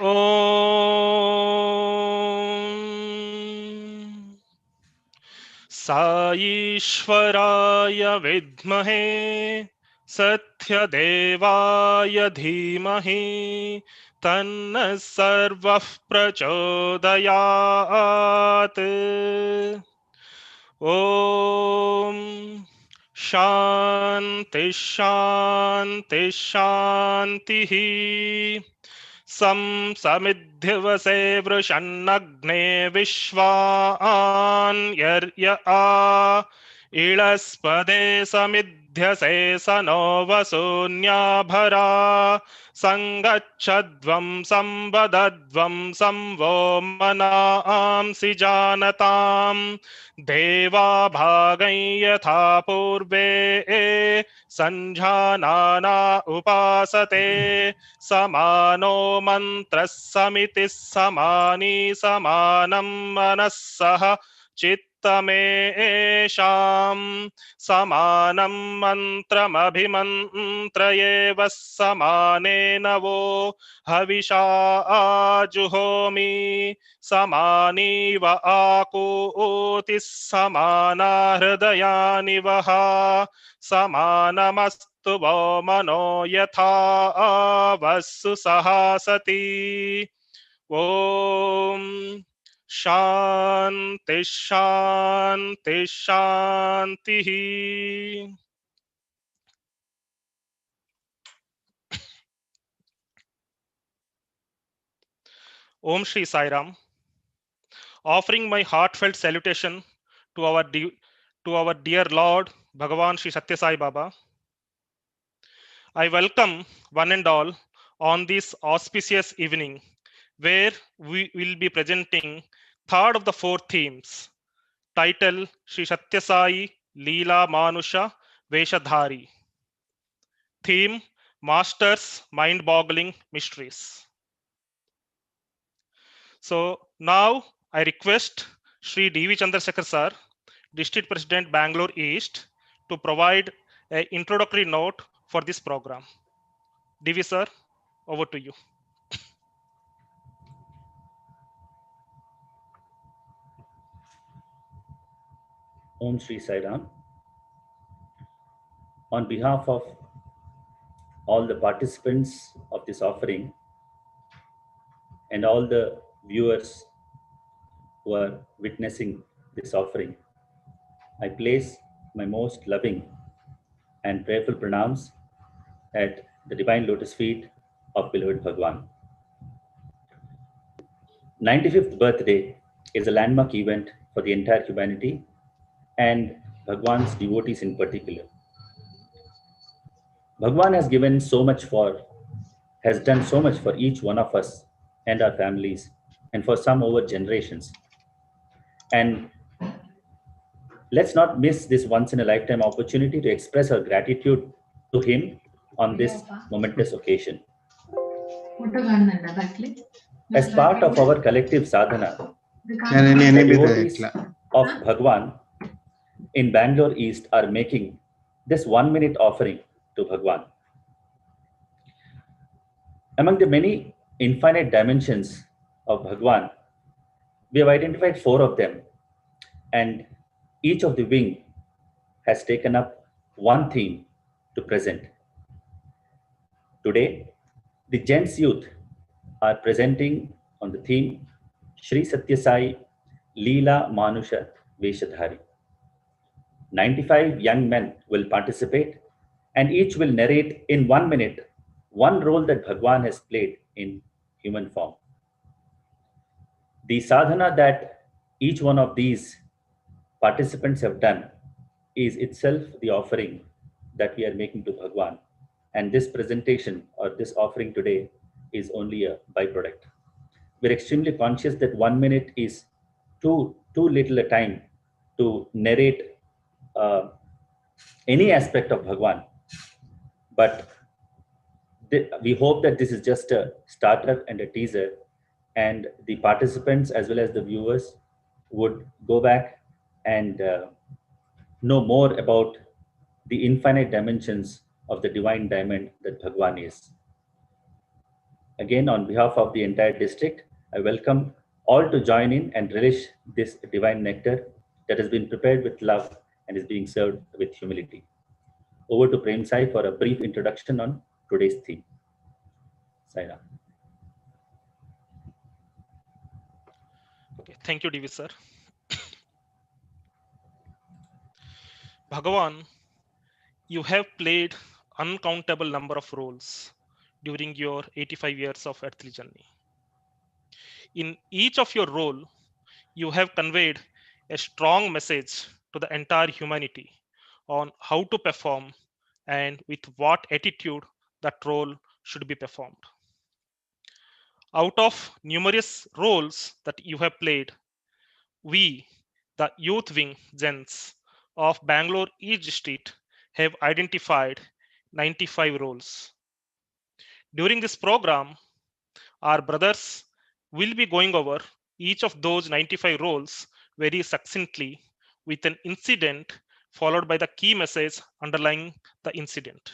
Om Saishwaraya vidmahe Satyadevaya dhimahi Tanna sarvah prachodayat. Om Shanti Shanti Shanti Samidhyavase vrishannagne vishwan yarya ilaspade samidhyase sanovasunya bhara sangachadvam sambadadvam samvo manaamsi janatam deva bhagai yatha purve sanjhanana upasate samano mantra samiti samani samanam manassaha चित्तमेषाम् समानं मन्त्रमभिमन्त्रयेव समानेन वो हविषा जुहोमि समानीव आकूतिः समाना हृदयानि वः समानमस्तु वो मनो यथा वस्सु सहासति ॐ शांति शांति शांति. Om Shri Sai Ram. Offering my heartfelt salutation to our dear Lord Bhagawan Shri Satya Sai Baba. I welcome one and all on this auspicious evening, where we will be presenting third of the four themes, title Shri Satya Sai Leela Manusha Veshadhari. Theme, Masters Mind-Boggling Mysteries. So now I request Shri D.V. Chandrasekhar Sir, District President, Bangalore East, to provide an introductory note for this program. D.V. Sir, over to you. Om Shri Sai Ram. On behalf of all the participants of this offering and all the viewers who are witnessing this offering, I place my most loving and prayerful pranams at the divine lotus feet of beloved Bhagawan. 95th birthday is a landmark event for the entire humanity and Bhagawan's devotees in particular. Bhagawan has done so much for each one of us and our families, and for some over generations. And let's not miss this once in a lifetime opportunity to express our gratitude to him on this momentous occasion. As part of our collective sadhana, the devotees of Bhagawan in Bangalore East are making this 1 minute offering to Bhagawan. Among the many infinite dimensions of Bhagawan, we have identified 4 of them, and each of the wing has taken up one theme to present. Today, the Gents youth are presenting on the theme Shri Satya Sai Leela Manusha Veshadhari. 95 young men will participate, and each will narrate in 1 minute one role that Bhagawan has played in human form. The sadhana that each one of these participants have done is itself the offering that we are making to Bhagawan. And this presentation or this offering today is only a byproduct. We're extremely conscious that 1 minute is too little a time to narrate any aspect of Bhagawan. But we hope that this is just a starter and a teaser, and the participants as well as the viewers would go back and know more about the infinite dimensions of the divine diamond that Bhagawan is. Again, on behalf of the entire district, I welcome all to join in and relish this divine nectar that has been prepared with love and is being served with humility. Over to Prem Sai for a brief introduction on today's theme. Saira. Okay, thank you, DV sir. Bhagawan, you have played uncountable number of roles during your 85 years of earthly journey. In each of your role, you have conveyed a strong message to the entire humanity on how to perform and with what attitude that role should be performed. Out of numerous roles that you have played, we, the youth wing Gents of Bangalore East District, have identified 95 roles. During this program, our brothers will be going over each of those 95 roles very succinctly with an incident followed by the key message underlying the incident.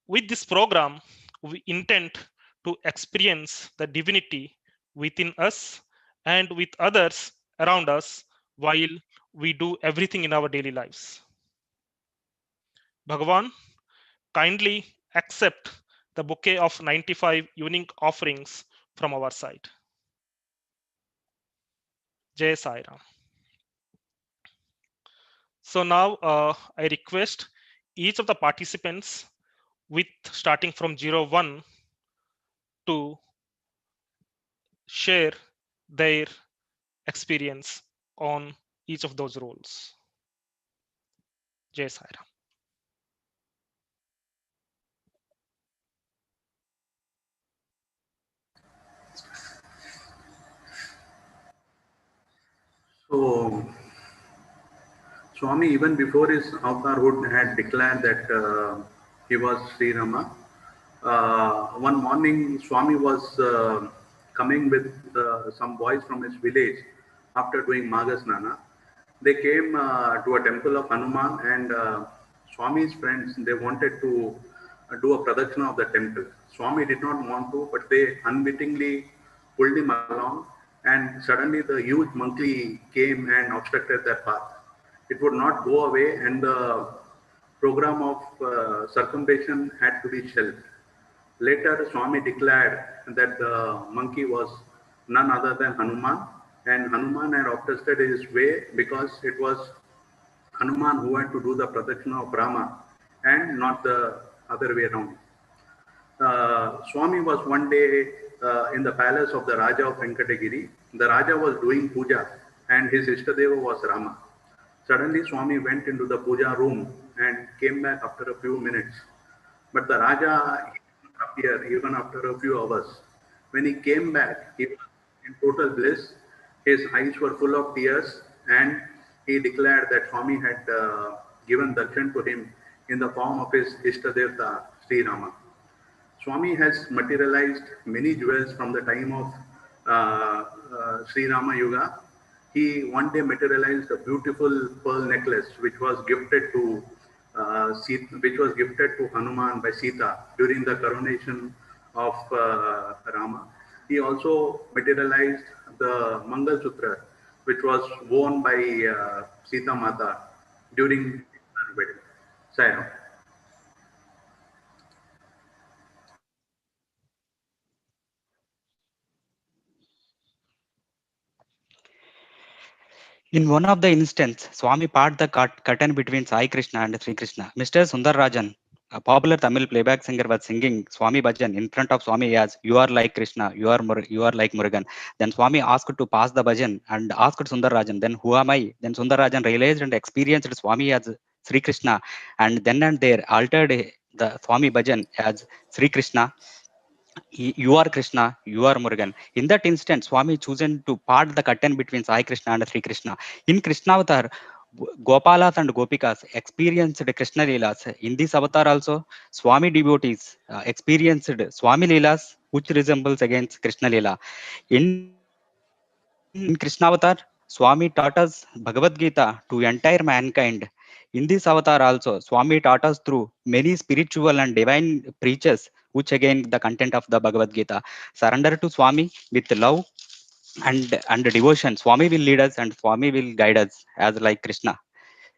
With this program, we intend to experience the divinity within us and with others around us while we do everything in our daily lives. Bhagavan, kindly accept the bouquet of 95 unique offerings from our side. Jai Sai Ram. So now I request each of the participants with starting from 01 to share their experience on each of those roles. Jai Sai Ram. So, Swami, even before his avatarhood, had declared that he was Sri Rama. One morning, Swami was coming with some boys from his village after doing Magasnana. They came to a temple of Hanuman, and Swami's friends, they wanted to do a pradakshina of the temple. Swami did not want to, but they unwittingly pulled him along, and suddenly the huge monkey came and obstructed their path. It would not go away, and the program of circumvention had to be shelved. Later, Swami declared that the monkey was none other than Hanuman, and Hanuman had obstructed his way because it was Hanuman who had to do the pradakshina of Rama and not the other way around. Swami was one day in the palace of the Raja of Venkatagiri. The Raja was doing puja and his Ishtadeva was Rama. Suddenly, Swami went into the puja room and came back after a few minutes. But the Raja didn't appear even after a few hours. When he came back, he was in total bliss. His eyes were full of tears, and he declared that Swami had given darshan to him in the form of his Ishtadevta, Sri Rama. Swami has materialized many jewels from the time of Sri Rama Yuga. He one day materialized a beautiful pearl necklace, which was gifted to Hanuman by Sita during the coronation of Rama. He also materialized the Mangal Sutra, which was worn by Sita Mata during her wedding. Sayonara. In one of the instances, Swami part the curtain between Sai Krishna and Sri Krishna. Mr. Sundararajan, a popular Tamil playback singer, was singing Swami Bhajan in front of Swami as "You are like Krishna, you are like Murugan." Then Swami asked to pass the bhajan and asked Sundararajan, "Then who am I?" Then Sundararajan realized and experienced Swami as Sri Krishna, and then and there altered the Swami Bhajan as Sri Krishna. You are Krishna, you are Murugan. In that instant, Swami chosen to part the curtain between Sai Krishna and Sri Krishna. In Krishna Avatar, Gopalas and Gopikas experienced Krishna Leelas. In this avatar also, Swami devotees experienced Swami Leelas, which resembles against Krishna Leela. In Krishna Avatar, Swami taught us Bhagavad Gita to entire mankind. In this avatar also, Swami taught us through many spiritual and divine preachers which again the content of the Bhagavad Gita. Surrender to Swami with love and devotion. Swami will lead us and Swami will guide us as like Krishna.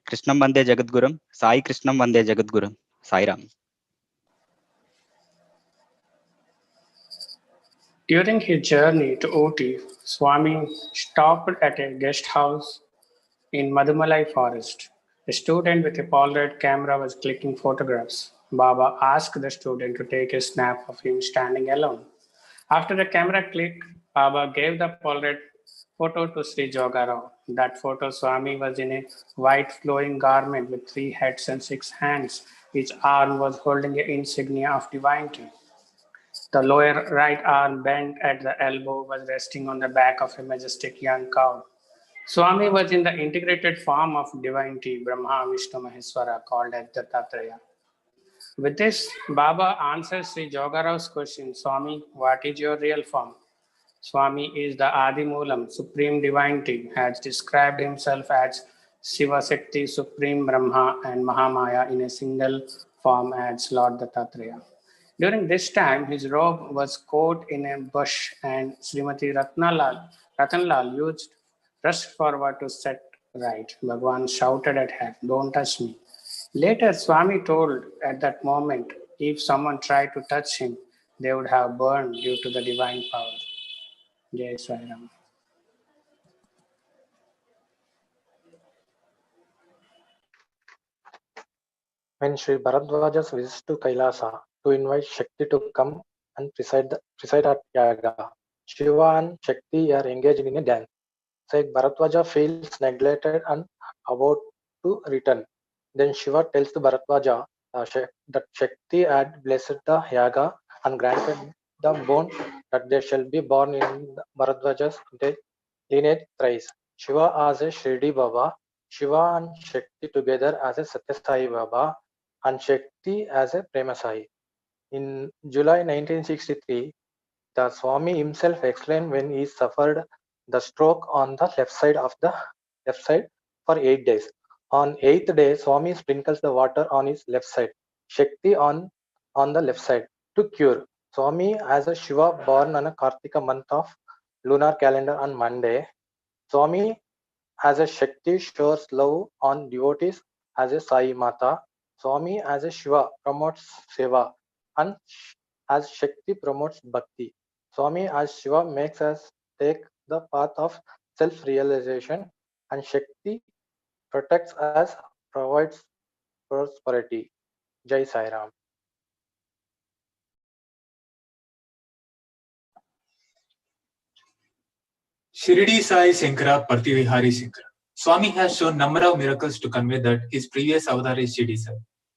Krishnam Vande Jagadgurum, Sai Krishnam Vande Jagadgurum, Sai Ram. During his journey to Ooty, Swami stopped at a guest house in Madhumalai forest. A student with a Polaroid camera was clicking photographs. Baba asked the student to take a snap of him standing alone. After the camera clicked, Baba gave the Polaroid photo to Sri Jogarao. That photo, Swami was in a white flowing garment with 3 heads and 6 hands. Each arm was holding an insignia of divinity. The lower right arm, bent at the elbow, was resting on the back of a majestic young cow. Swami was in the integrated form of divinity, Brahma, Vishnu, Maheswara, called as Dattatreya. With this, Baba answers Sri Jogarao's question, Swami, what is your real form? Swami is the Adi Moolam, Supreme Divinity, has described himself as Shiva Shakti, Supreme Brahma, and Mahamaya in a single form as Lord Dattatreya. During this time, his robe was caught in a bush, and Srimati Ratanlal rushed forward to set right. Bhagawan shouted at her, don't touch me. Later, Swami told at that moment, if someone tried to touch him, they would have burned due to the divine power. Jai Sai Ram. When Sri Bharadwaja's visits to Kailasa to invite Shakti to come and preside at Yaga, Shiva and Shakti are engaged in a dance. So Bharadwaja feels neglected and about to return. Then Shiva tells to Bharadwaja that Shakti had blessed the Yaga and granted the boon that they shall be born in Bharadwaja's lineage thrice. Shiva as a Shirdi Baba, Shiva and Shakti together as a Satya Sai Baba, and Shakti as a Prema Sai. In July 1963, the Swami himself explained when he suffered the stroke on the left side for 8 days. On 8th day, Swami sprinkles the water on his left side, Shakti on the left side to cure. Swami as a Shiva born on a Kartika month of lunar calendar on Monday. Swami as a Shakti shows love on devotees as a Sai Mata. Swami as a Shiva promotes Seva and as Shakti promotes Bhakti. Swami as Shiva makes us take the path of self-realization, and Shakti protects us, provides prosperity. Jai Sai Ram. Shirdi Sai Shankara Partivihari Shankara. Swami has shown number of miracles to convey that his previous avatar is Shirdi Sai.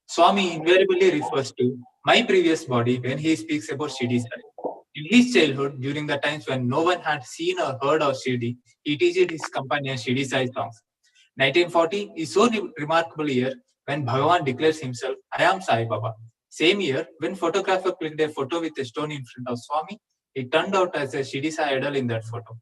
Swami invariably refers to my previous body when he speaks about Shirdi Sai. In his childhood, during the times when no one had seen or heard of Shirdi, he teaches his companion Shirdi Sai songs. 1940 is so remarkable year when Bhagawan declares himself, I am Sai Baba. Same year, when photographer clicked a photo with a stone in front of Swami, it turned out as a Shirdi Sai idol in that photo.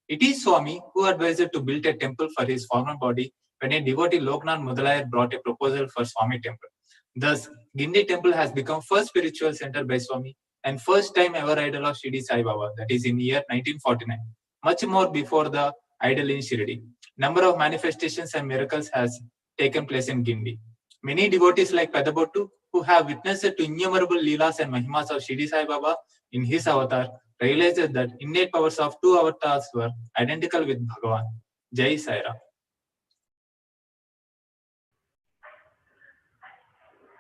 It is Swami who advised to build a temple for his former body when a devotee Loknath Mudalayar brought a proposal for Swami temple. Thus, Gindi temple has become first spiritual center by Swami and first time ever idol of Shirdi Sai Baba, that is in year 1949, much more before the idol in Shirdi. Number of manifestations and miracles has taken place in Gindi. Many devotees like Pedabottu, who have witnessed to innumerable leelas and mahimas of Shirdi Sai Baba in his avatar, realized that innate powers of two avatars were identical with Bhagawan. Jai Sai Ram.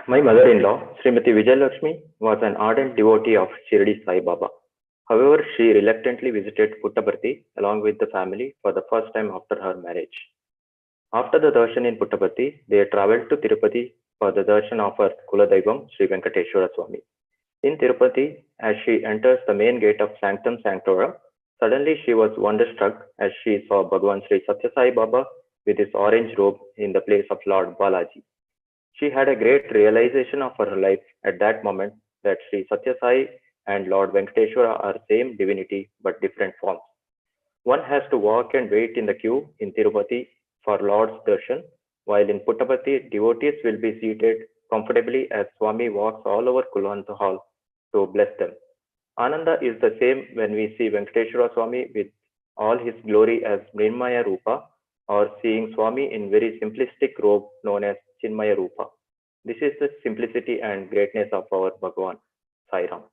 My mother-in-law, Srimati Vijayalakshmi, was an ardent devotee of Shirdi Sai Baba. However, she reluctantly visited Puttaparthi along with the family for the first time after her marriage. After the darshan in Puttaparthi, they travelled to Tirupati for the darshan of her Kuladaivam, Sri Venkateshwara Swami. In Tirupati, as she enters the main gate of Sanctum Sanctorum, suddenly she was wonderstruck as she saw Bhagavan Sri Satya Sai Baba with his orange robe in the place of Lord Balaji. She had a great realization of her life at that moment that Sri Satya Sai and Lord Venkateshwara are same divinity but different forms. One has to walk and wait in the queue in Tirupati for Lord's darshan, while in Puttaparthi, devotees will be seated comfortably as Swami walks all over Kulwanta Hall to bless them. Ananda is the same when we see Venkateshwara Swami with all his glory as Mrinmaya Rupa, or seeing Swami in very simplistic robe known as Chinmaya Rupa. This is the simplicity and greatness of our Bhagawan, Sai Ram.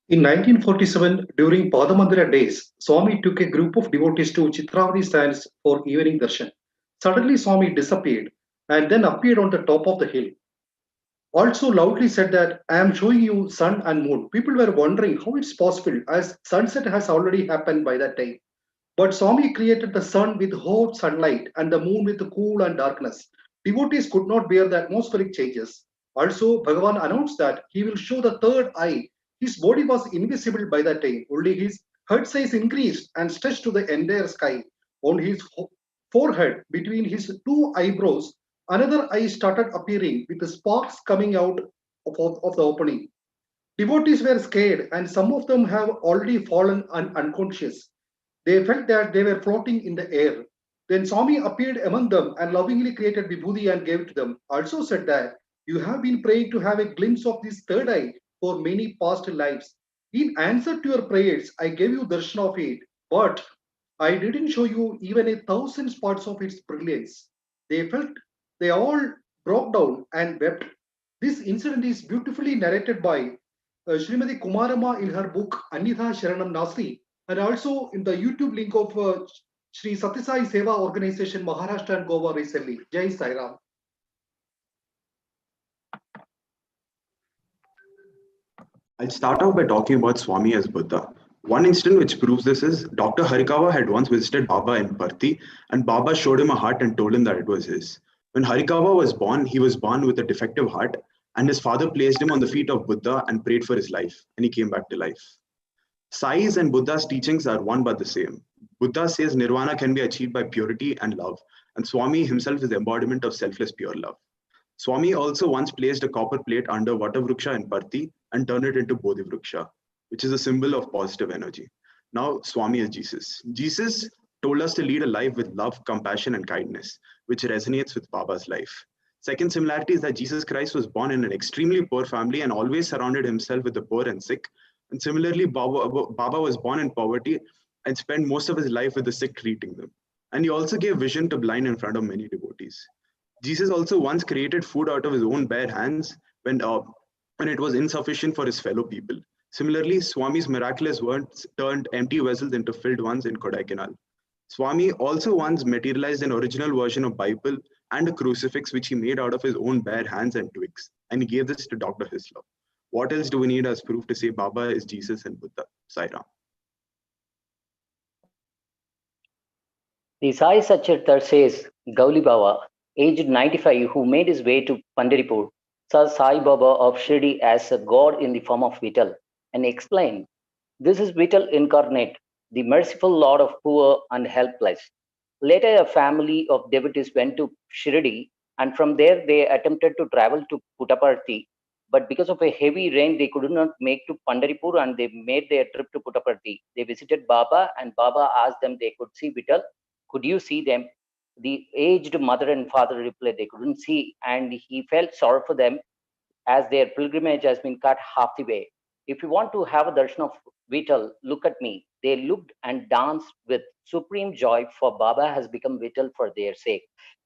In 1947, during Padamandira days, Swami took a group of devotees to Chitravati sands for evening darshan. Suddenly, Swami disappeared and then appeared on the top of the hill. Also loudly said that I am showing you sun and moon. People were wondering how it's possible, as sunset has already happened by that time. But Swami created the sun with hot sunlight and the moon with cool and darkness. Devotees could not bear the atmospheric changes. Also, Bhagavan announced that he will show the third eye. His body was invisible by that time. Only his head size increased and stretched to the entire sky. On his forehead, between his two eyebrows, another eye started appearing with the sparks coming out of the opening. Devotees were scared, and some of them have already fallen unconscious. They felt that they were floating in the air. Then Swami appeared among them and lovingly created vibhuti and gave it to them. Also said that you have been praying to have a glimpse of this third eye for many past lives. In answer to your prayers, I gave you darshan of it, but I didn't show you even 1,000 parts of its brilliance. They all broke down and wept. This incident is beautifully narrated by Srimati Kumarama in her book Anitha Sharanam Nasti, and also in the YouTube link of Sri Satyasai Seva Organization Maharashtra and Goa recently. Jai Sai Ram. I'll start off by talking about Swami as Buddha. One incident which proves this is Dr. Harikawa had once visited Baba in Parthi, and Baba showed him a heart and told him that it was his. When Harikawa was born, he was born with a defective heart, and his father placed him on the feet of Buddha and prayed for his life, and he came back to life. Sai's and Buddha's teachings are one but the same. Buddha says nirvana can be achieved by purity and love, and Swami himself is the embodiment of selfless pure love. Swami also once placed a copper plate under Vatavruksha in Parthi and turned it into Bodhi Vruksha, which is a symbol of positive energy. Now, Swami is Jesus. Jesus told us to lead a life with love, compassion, and kindness, which resonates with Baba's life. Second similarity is that Jesus Christ was born in an extremely poor family and always surrounded himself with the poor and sick. And similarly, Baba was born in poverty and spent most of his life with the sick, treating them. And he also gave vision to blind in front of many devotees. Jesus also once created food out of his own bare hands when it was insufficient for his fellow people. Similarly, Swami's miraculous words turned empty vessels into filled ones in Kodaikanal. Swami also once materialized an original version of Bible and a crucifix which he made out of his own bare hands and twigs, and he gave this to Dr. Hislop. What else do we need as proof to say Baba is Jesus and Buddha? Sai Ram. The Sai Satcharitar says Gauli Baba, aged 95, who made his way to Pandharpur, saw Sai Baba of Shirdi as a god in the form of Vittal and explained, "This is Vittal incarnate, the merciful Lord of poor and helpless." Later, a family of devotees went to Shirdi, and from there they attempted to travel to Puttaparthi. But because of a heavy rain, they could not make to Pandharpur, and they made their trip to Puttaparthi. They visited Baba, and Baba asked them they could see Vittal. Could you see them? The aged mother and father replied they couldn't see, and he felt sorry for them as their pilgrimage has been cut half the way. If you want to have a darshan of Vittal, look at me. They looked and danced with supreme joy, for Baba has become Vittal for their sake.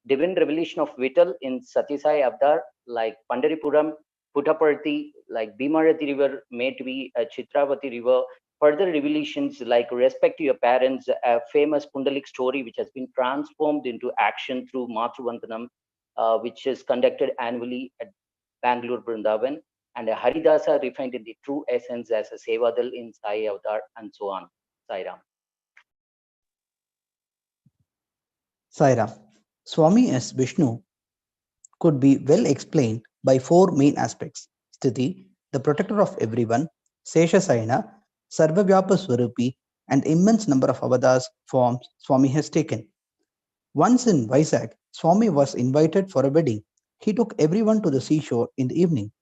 Divine revelation of Vittal in Satyasai Avatar, like Pandaripuram, Puttaparthi, like Bhimarathi river made to be a Chitravati river. Further revelations like respect to your parents, a famous Pundalik story which has been transformed into action through Matruvandanam, which is conducted annually at Bangalore Vrindavan, and a Haridasa refined in the true essence as a Sevadal in Sai Avatar, and so on. Sai Ram. Sai Ram. Swami as Vishnu could be well explained by four main aspects: Sthiti, the protector of everyone; Seshasayana, Sarvavyapa Swarupi, and immense number of avatars forms Swami has taken. Once in Vizag, Swami was invited for a wedding. He took everyone to the seashore in the evening.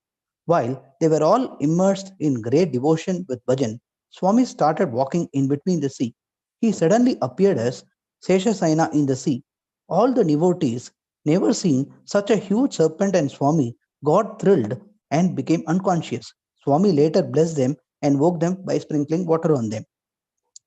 While they were all immersed in great devotion with bhajan, Swami started walking in between the sea. He suddenly appeared as Seshasayana in the sea. All the devotees Never seeing such a huge serpent, and Swami got thrilled and became unconscious. Swami later blessed them and woke them by sprinkling water on them.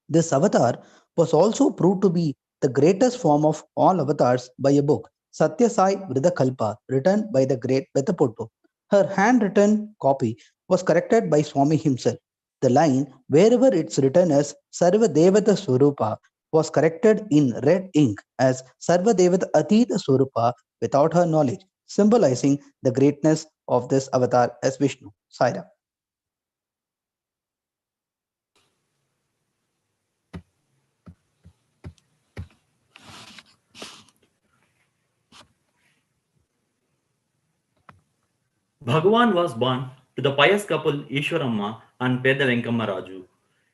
This avatar was also proved to be the greatest form of all avatars by a book, Satya Sai Vridakalpa, written by the great Betapottu. Her handwritten copy was corrected by Swami himself. The line, wherever it's written as Sarva Devata Swarupa, was corrected in red ink as Sarva Devata Atita Swarupa without her knowledge, symbolizing the greatness of this avatar as Vishnu. Saira. Bhagawan was born to the pious couple Ishwaramma and Peda Venkamma Raju.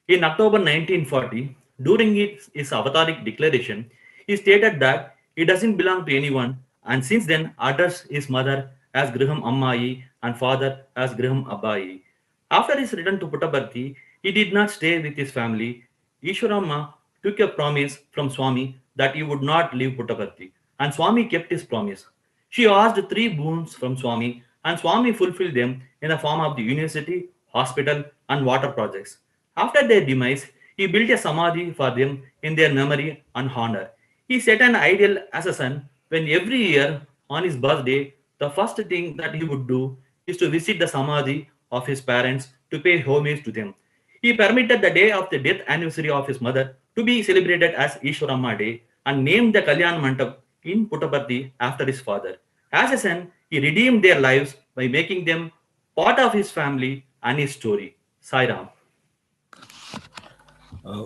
In October 1940, during his Avataric declaration, he stated that he doesn't belong to anyone and since then addressed his mother as Griham Ammai and father as Griham Abbai. After his return to Puttaparthi, he did not stay with his family. Ishwaramma took a promise from Swami that he would not leave Puttaparthi, and Swami kept his promise. She asked three boons from Swami, and Swami fulfilled them in the form of the university, hospital, and water projects. After their demise, he built a samadhi for them in their memory and honor. He set an ideal as a son when every year on his birthday, the first thing that he would do is to visit the samadhi of his parents to pay homage to them. He permitted the day of the death anniversary of his mother to be celebrated as Ishwaramma Day and named the Kalyan Mandap in Puttaparthi after his father. As a son, he redeemed their lives by making them part of his family and his story. Sairam.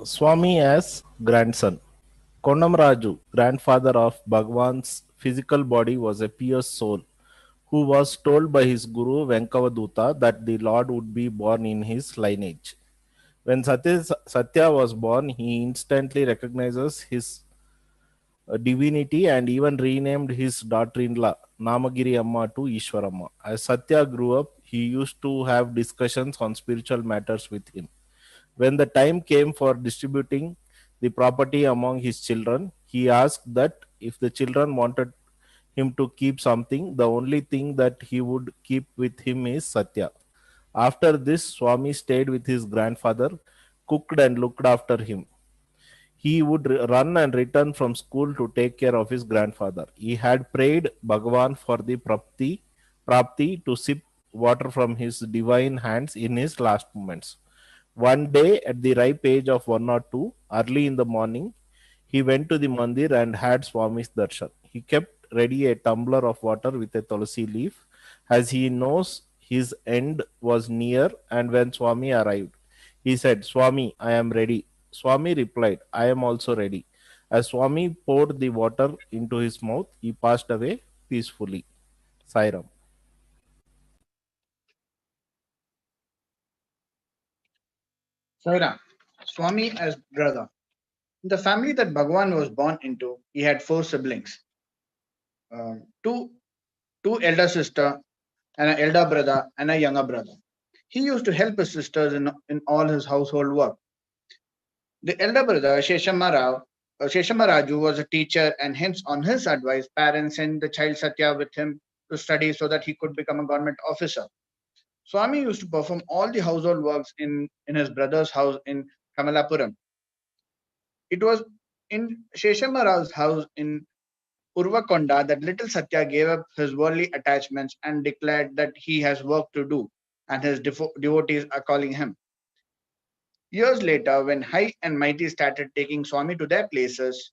Swami as grandson. Konnamaraju, grandfather of Bhagawan's physical body, was a pious soul who was told by his guru Venkavaduta that the Lord would be born in his lineage. When Satya was born, he instantly recognizes his divinity and even renamed his daughter-in-law Namagiri Amma to Ishwaramma. As Satya grew up, he used to have discussions on spiritual matters with him. When the time came for distributing the property among his children, he asked that if the children wanted him to keep something, the only thing that he would keep with him is Satya. After this, Swami stayed with his grandfather, cooked and looked after him. He would run and return from school to take care of his grandfather. He had prayed Bhagawan for the prapti to sip water from his divine hands in his last moments. One day, at the ripe age of 1 or 2, early in the morning, he went to the mandir and had Swami's darshan. He kept ready a tumbler of water with a tulsi leaf, as he knows his end was near, and when Swami arrived, he said, "Swami, I am ready." Swami replied, "I am also ready." As Swami poured the water into his mouth, he passed away peacefully. Sairam. Sairam. Swami as brother. In the family that Bhagawan was born into, he had four siblings. Two elder sister, and an elder brother and a younger brother. He used to help his sisters in all his household work. The elder brother, Sheshamma Raju, was a teacher, and hence, on his advice, parents sent the child Satya with him to study so that he could become a government officer. Swami used to perform all the household works in his brother's house in Kamalapuram. It was in Sheshamma Rao's house in Urvakonda that little Satya gave up his worldly attachments and declared that he has work to do and his devotees are calling him. Years later, when high and mighty started taking Swami to their places,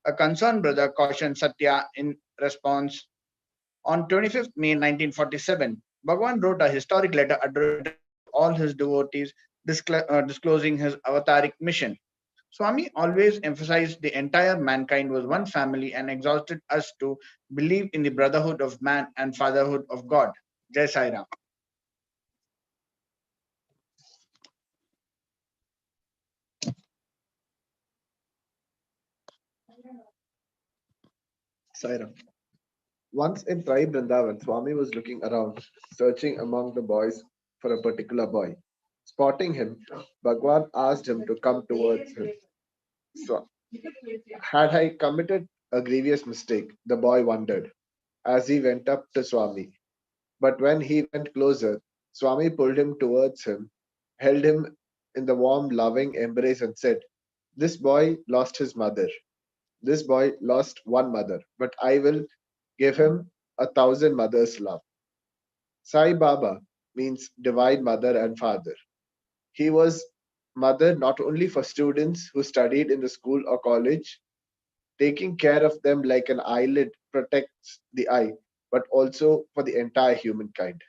a concerned brother cautioned Satya in response. On 25th May 1947, Bhagawan wrote a historic letter addressed to all his devotees disclosing his avataric mission. Swami always emphasized the entire mankind was one family and exhorted us to believe in the brotherhood of man and fatherhood of God. Jai Sai Ram. Sairam. Once in Trai Vrindavan, Swami was looking around, searching among the boys for a particular boy. Spotting him, Bhagwan asked him to come towards him. So, had I committed a grievous mistake? The boy wondered. as he went up to Swami. But when he went closer, Swami pulled him towards him, held him in the warm, loving embrace, and said, "This boy lost his mother. This boy lost one mother, but I will give him 1,000 mothers' love." Sai Baba means divine mother and father. He was mother not only for students who studied in the school or college, taking care of them like an eyelid protects the eye, but also for the entire humankind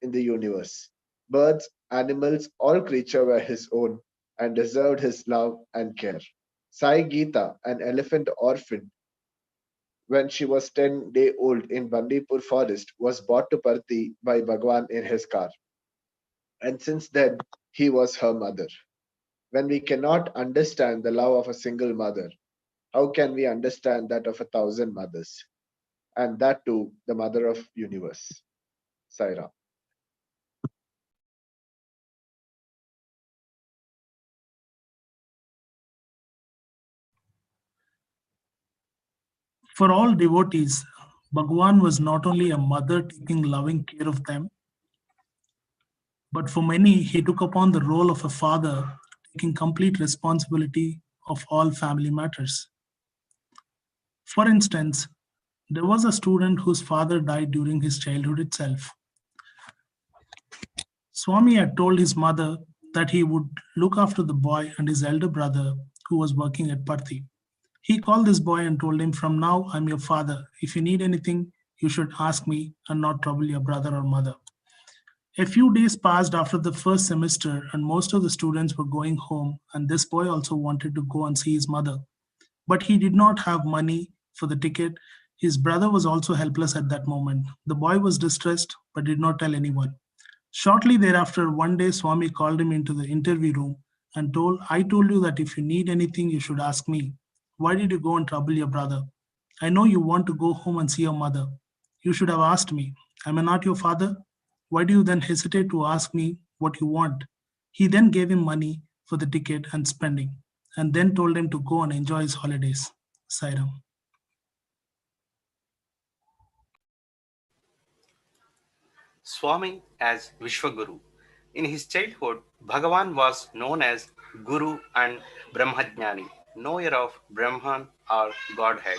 in the universe. Birds, animals, all creatures were his own and deserved his love and care. Sai Geeta, an elephant orphan, when she was 10 days old in Bandipur forest, was brought to Parthi by Bhagawan in his car. And since then, he was her mother. When we cannot understand the love of a single mother, how can we understand that of 1,000 mothers? And that too, the mother of universe. Saira. For all devotees, Bhagawan was not only a mother taking loving care of them, but for many, he took upon the role of a father taking complete responsibility of all family matters. For instance, there was a student whose father died during his childhood itself. Swami had told his mother that he would look after the boy and his elder brother who was working at Parthi. He called this boy and told him, "From now, I'm your father. If you need anything, you should ask me and not trouble your brother or mother." A few days passed after the first semester, and most of the students were going home, and this boy also wanted to go and see his mother. But he did not have money for the ticket. His brother was also helpless at that moment. The boy was distressed but did not tell anyone. Shortly thereafter, one day Swami called him into the interview room and told, "I told you that if you need anything, you should ask me. Why did you go and trouble your brother? I know you want to go home and see your mother. You should have asked me. Am I not your father? Why do you then hesitate to ask me what you want?" He then gave him money for the ticket and spending, and then told him to go and enjoy his holidays. Sairam. Swami as Vishwaguru. In his childhood, Bhagavan was known as Guru and Brahmajnani, knower of Brahman or Godhead,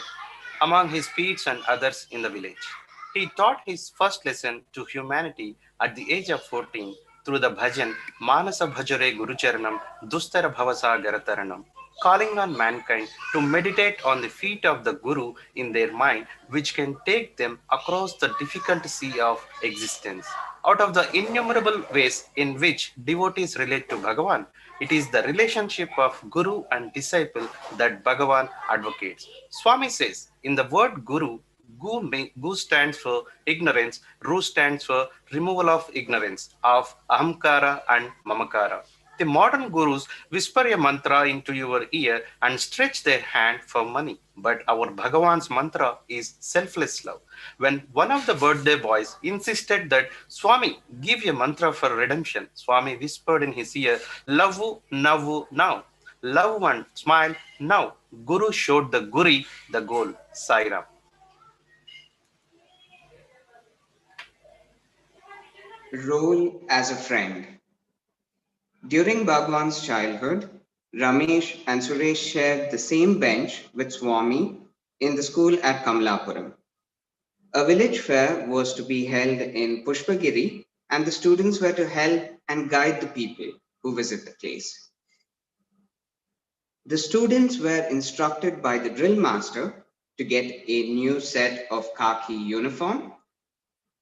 among his peers and others in the village. He taught his first lesson to humanity at the age of 14 through the bhajan Manasa Bhajare Gurucharanam Dustara Bhavasa Garataranam, calling on mankind to meditate on the feet of the Guru in their mind, which can take them across the difficult sea of existence. Out of the innumerable ways in which devotees relate to Bhagavan, it is the relationship of Guru and disciple that Bhagavan advocates. Swami says, in the word Guru, Gu stands for ignorance, Ru stands for removal of ignorance, of Ahamkara and Mamakara. The modern gurus whisper a mantra into your ear and stretch their hand for money. But our Bhagavan's mantra is selfless love. When one of the birthday boys insisted that Swami give a mantra for redemption, Swami whispered in his ear, "Lavu, Navu, now. Love and smile now." Guru showed the Guri the goal. Sairam. Role as a friend. During Bhagwan's childhood, Ramesh and Suresh shared the same bench with Swami in the school at Kamalapuram. A village fair was to be held in Pushpagiri, and the students were to help and guide the people who visit the place. The students were instructed by the drill master to get a new set of khaki uniform.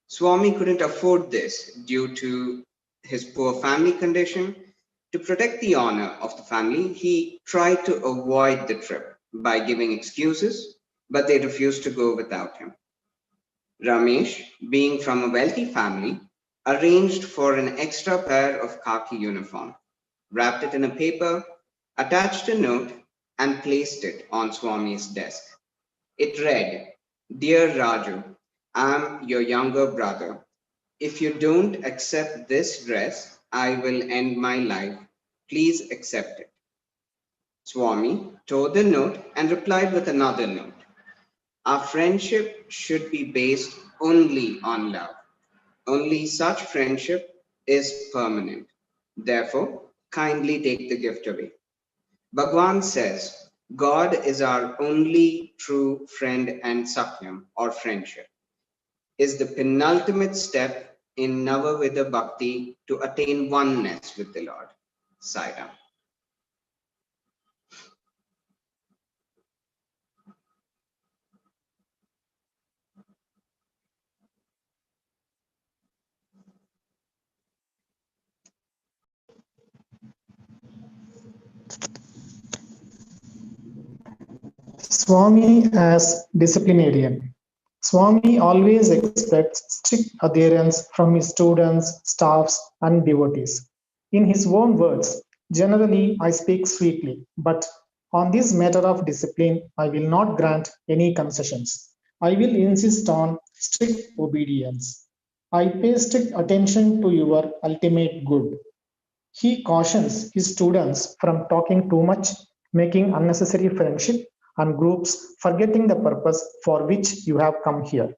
Swami couldn't afford this due to his poor family condition. To protect the honor of the family, he tried to avoid the trip by giving excuses, but they refused to go without him. Ramesh, being from a wealthy family, arranged for an extra pair of khaki uniform, wrapped it in a paper, attached a note, and placed it on Swami's desk. It read, "Dear Raju, I'm your younger brother. If you don't accept this dress, I will end my life. Please accept it." Swami tore the note and replied with another note. Our friendship should be based only on love. Only such friendship is permanent. Therefore, kindly take the gift away. Bhagawan says, God is our only true friend, and Sakyam, or friendship, is the penultimate step in Navavida Bhakti to attain oneness with the Lord. Sai Ram. Swami as disciplinarian. Swami always expects strict adherence from his students, staffs, and devotees. In his own words, generally I speak sweetly, but on this matter of discipline, I will not grant any concessions. I will insist on strict obedience. I pay strict attention to your ultimate good. He cautions his students from talking too much, making unnecessary friendship and groups, forgetting the purpose for which you have come here.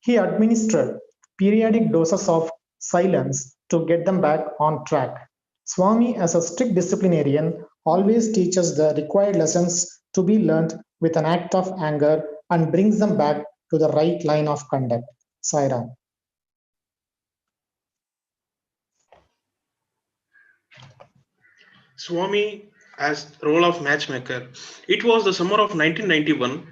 He administered periodic doses of silence to get them back on track. Swami, as a strict disciplinarian, always teaches the required lessons to be learned with an act of anger and brings them back to the right line of conduct. Sairam. Swami as role of matchmaker. It was the summer of 1991.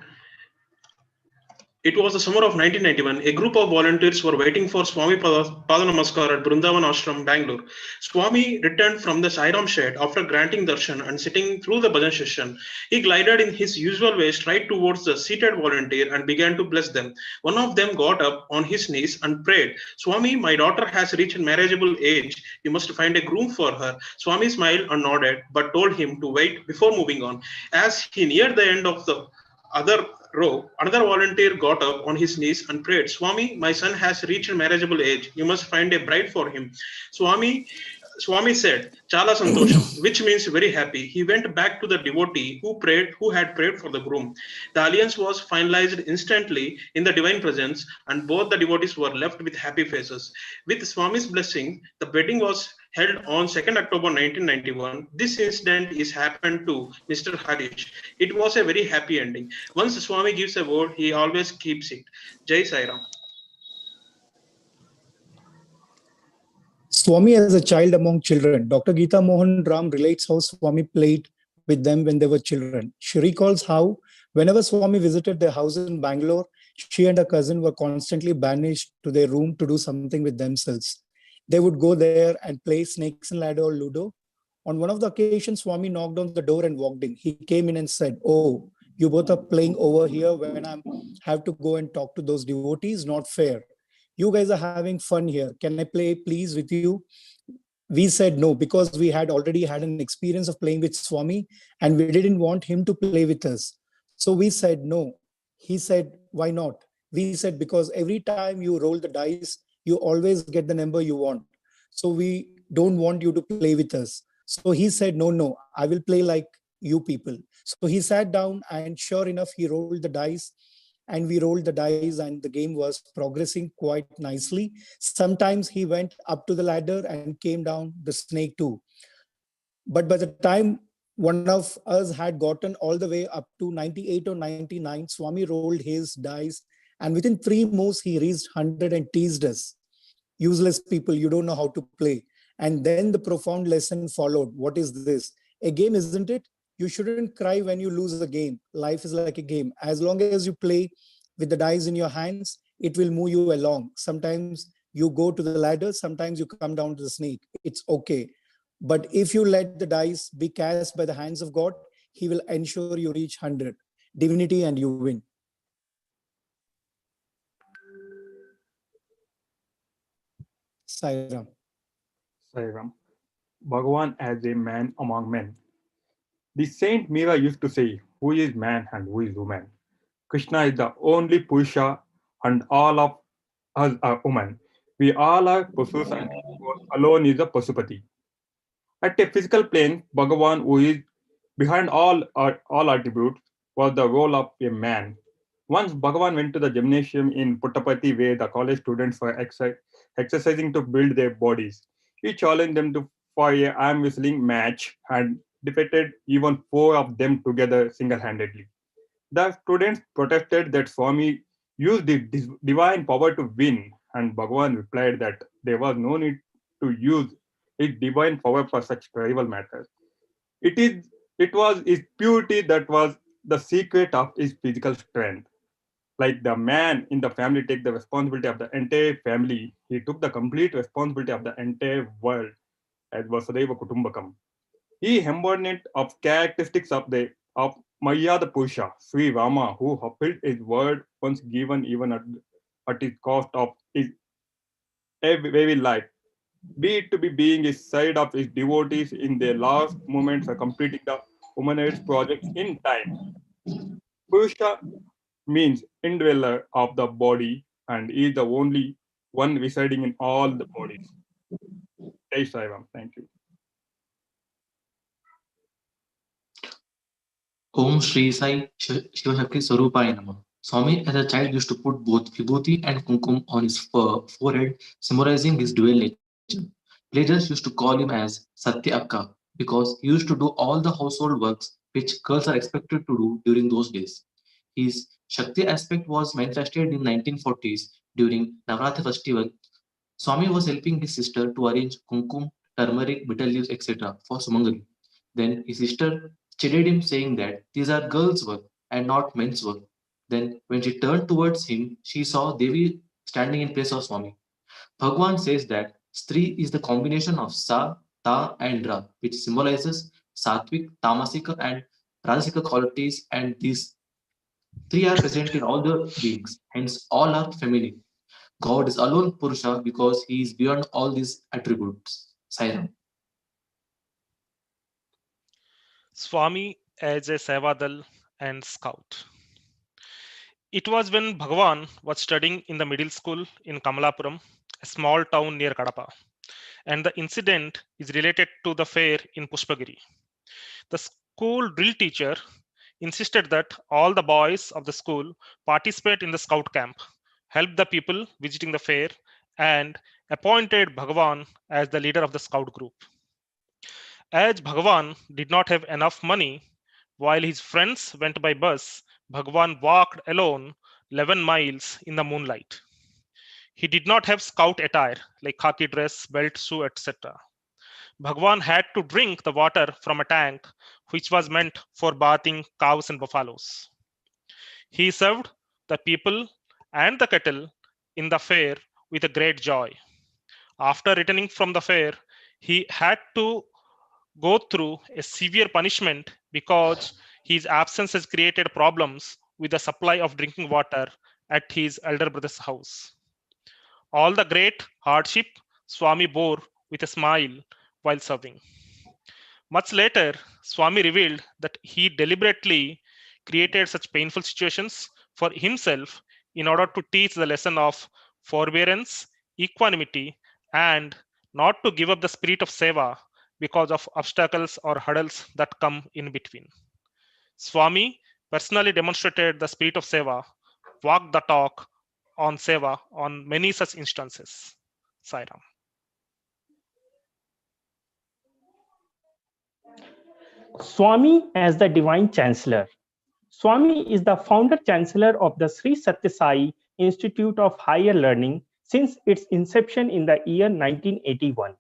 It was the summer of 1991. A group of volunteers were waiting for Swami Padanamaskar at Brindavan Ashram, Bangalore. Swami returned from the Sairam shed after granting darshan and sitting through the bhajan session. He glided in his usual way straight towards the seated volunteer and began to bless them. One of them got up on his knees and prayed, Swami, my daughter has reached marriageable age. You must find a groom for her. Swami smiled and nodded, but told him to wait before moving on. As he neared the end of the other row, another volunteer got up on his knees and prayed, Swami, my son has reached marriageable age. You must find a bride for him. Swami said, Chala Santosham, which means very happy. He went back to the devotee who had prayed for the groom. The alliance was finalized instantly in the divine presence, and both the devotees were left with happy faces. With Swami's blessing, the wedding was held on 2nd October 1991. This incident is happened to Mr. Harish. It was a very happy ending. Once Swami gives a word, he always keeps it. Jai Sai Ram. Swami as a child among children. Dr. Geeta Mohan Ram relates how Swami played with them when they were children. She recalls how whenever Swami visited their house in Bangalore, she and her cousin were constantly banished to their room to do something with themselves. They would go there and play snakes and ladder or Ludo. On one of the occasions, Swami knocked on the door and walked in. He came in and said, "Oh, you both are playing over here when I have to go and talk to those devotees? Not fair. You guys are having fun here. Can I play, please, with you?" We said no, because we had already had an experience of playing with Swami and we didn't want him to play with us. So we said no. He said, why not? We said, because every time you roll the dice, you always get the number you want. So we don't want you to play with us. So he said, no, I will play like you people. So he sat down and sure enough, he rolled the dice and we rolled the dice and the game was progressing quite nicely. Sometimes he went up to the ladder and came down the snake too. But by the time one of us had gotten all the way up to 98 or 99, Swami rolled his dice and within 3 moves, he reached 100 and teased us. Useless people, you don't know how to play. And then the profound lesson followed. What is this? A game, isn't it? You shouldn't cry when you lose a game. Life is like a game. As long as you play with the dice in your hands, it will move you along. Sometimes you go to the ladder, sometimes you come down to the snake. It's okay. But if you let the dice be cast by the hands of God, he will ensure you reach 100. Divinity and you win. Sairam. Sairam. Bhagawan as a man among men. The Saint Mira used to say, who is man and who is woman? Krishna is the only Purusha and all of us are women. We all are Pasus and alone is a Pasupati. At a physical plane, Bhagawan, who is behind all attributes, was the role of a man. Once Bhagawan went to the gymnasium in Puttaparthi where the college students were exercising to build their bodies. He challenged them for a arm whistling match and defeated even 4 of them together single-handedly. The students protested that Swami used the divine power to win, and Bhagawan replied that there was no need to use his divine power for such trivial matters. It was his purity that was the secret of his physical strength. Like the man in the family take the responsibility of the entire family, he took the complete responsibility of the entire world as Vasudeva Kutumbakam. He embodied of characteristics of Maryada Purusha, Sri Rama, who fulfilled his word once given even at his cost of his very life. Be it to be being his side of his devotees in their last moments of completing the humanist project in time. Purusha means indweller of the body and is the only one residing in all the bodies. Jai Sai Ram. Thank you. Om Shri Sai Shivashakti Sarupaya Nama. Swami as a child used to put both vibhuti and kumkum on his forehead, symbolizing his dual nature. Villagers used to call him as Satya Akka because he used to do all the household works which girls are expected to do during those days. His Shakti aspect was manifested in 1940s during Navratri festival. Swami was helping his sister to arrange kumkum, turmeric, bitter leaves, etc. for Sumangali. Then his sister chided him, saying that these are girls' work and not men's work. Then, when she turned towards him, she saw Devi standing in place of Swami. Bhagawan says that Stri is the combination of Sa, Ta, and Ra, which symbolizes Sattvic, Tamasika, and Rajasika qualities, and these three are present in all the beings, hence, all are feminine. God is alone Purusha because he is beyond all these attributes. Sairam. Swami as a Sevadal and scout. It was when Bhagawan was studying in the middle school in Kamalapuram, a small town near Kadapa, and the incident is related to the fair in Pushpagiri. The school drill teacher insisted that all the boys of the school participate in the scout camp, help the people visiting the fair, and appointed Bhagawan as the leader of the scout group. As Bhagawan did not have enough money, while his friends went by bus, Bhagawan walked alone 11 miles in the moonlight. He did not have scout attire like khaki dress, belt, shoe, etc. Bhagawan had to drink the water from a tank which was meant for bathing cows and buffaloes. He served the people and the cattle in the fair with a great joy. After returning from the fair, he had to go through a severe punishment because his absence has created problems with the supply of drinking water at his elder brother's house. All the great hardship Swami bore with a smile while serving. Much later, Swami revealed that he deliberately created such painful situations for himself in order to teach the lesson of forbearance, equanimity, and not to give up the spirit of seva because of obstacles or hurdles that come in between. Swami personally demonstrated the spirit of seva, walked the talk on seva on many such instances. Sairam. Swami as the Divine Chancellor. Swami is the founder chancellor of the Sri Sathya Sai Institute of Higher Learning since its inception in the year 1981.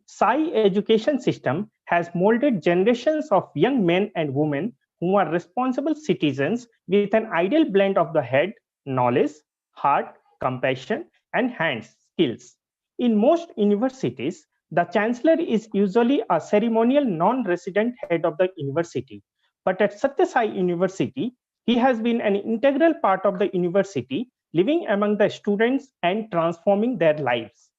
Sai education system has molded generations of young men and women who are responsible citizens with an ideal blend of the head, knowledge, heart, compassion, and hands skills. In most universities, the chancellor is usually a ceremonial non-resident head of the university. But at Sathya Sai University, he has been an integral part of the university, living among the students and transforming their lives.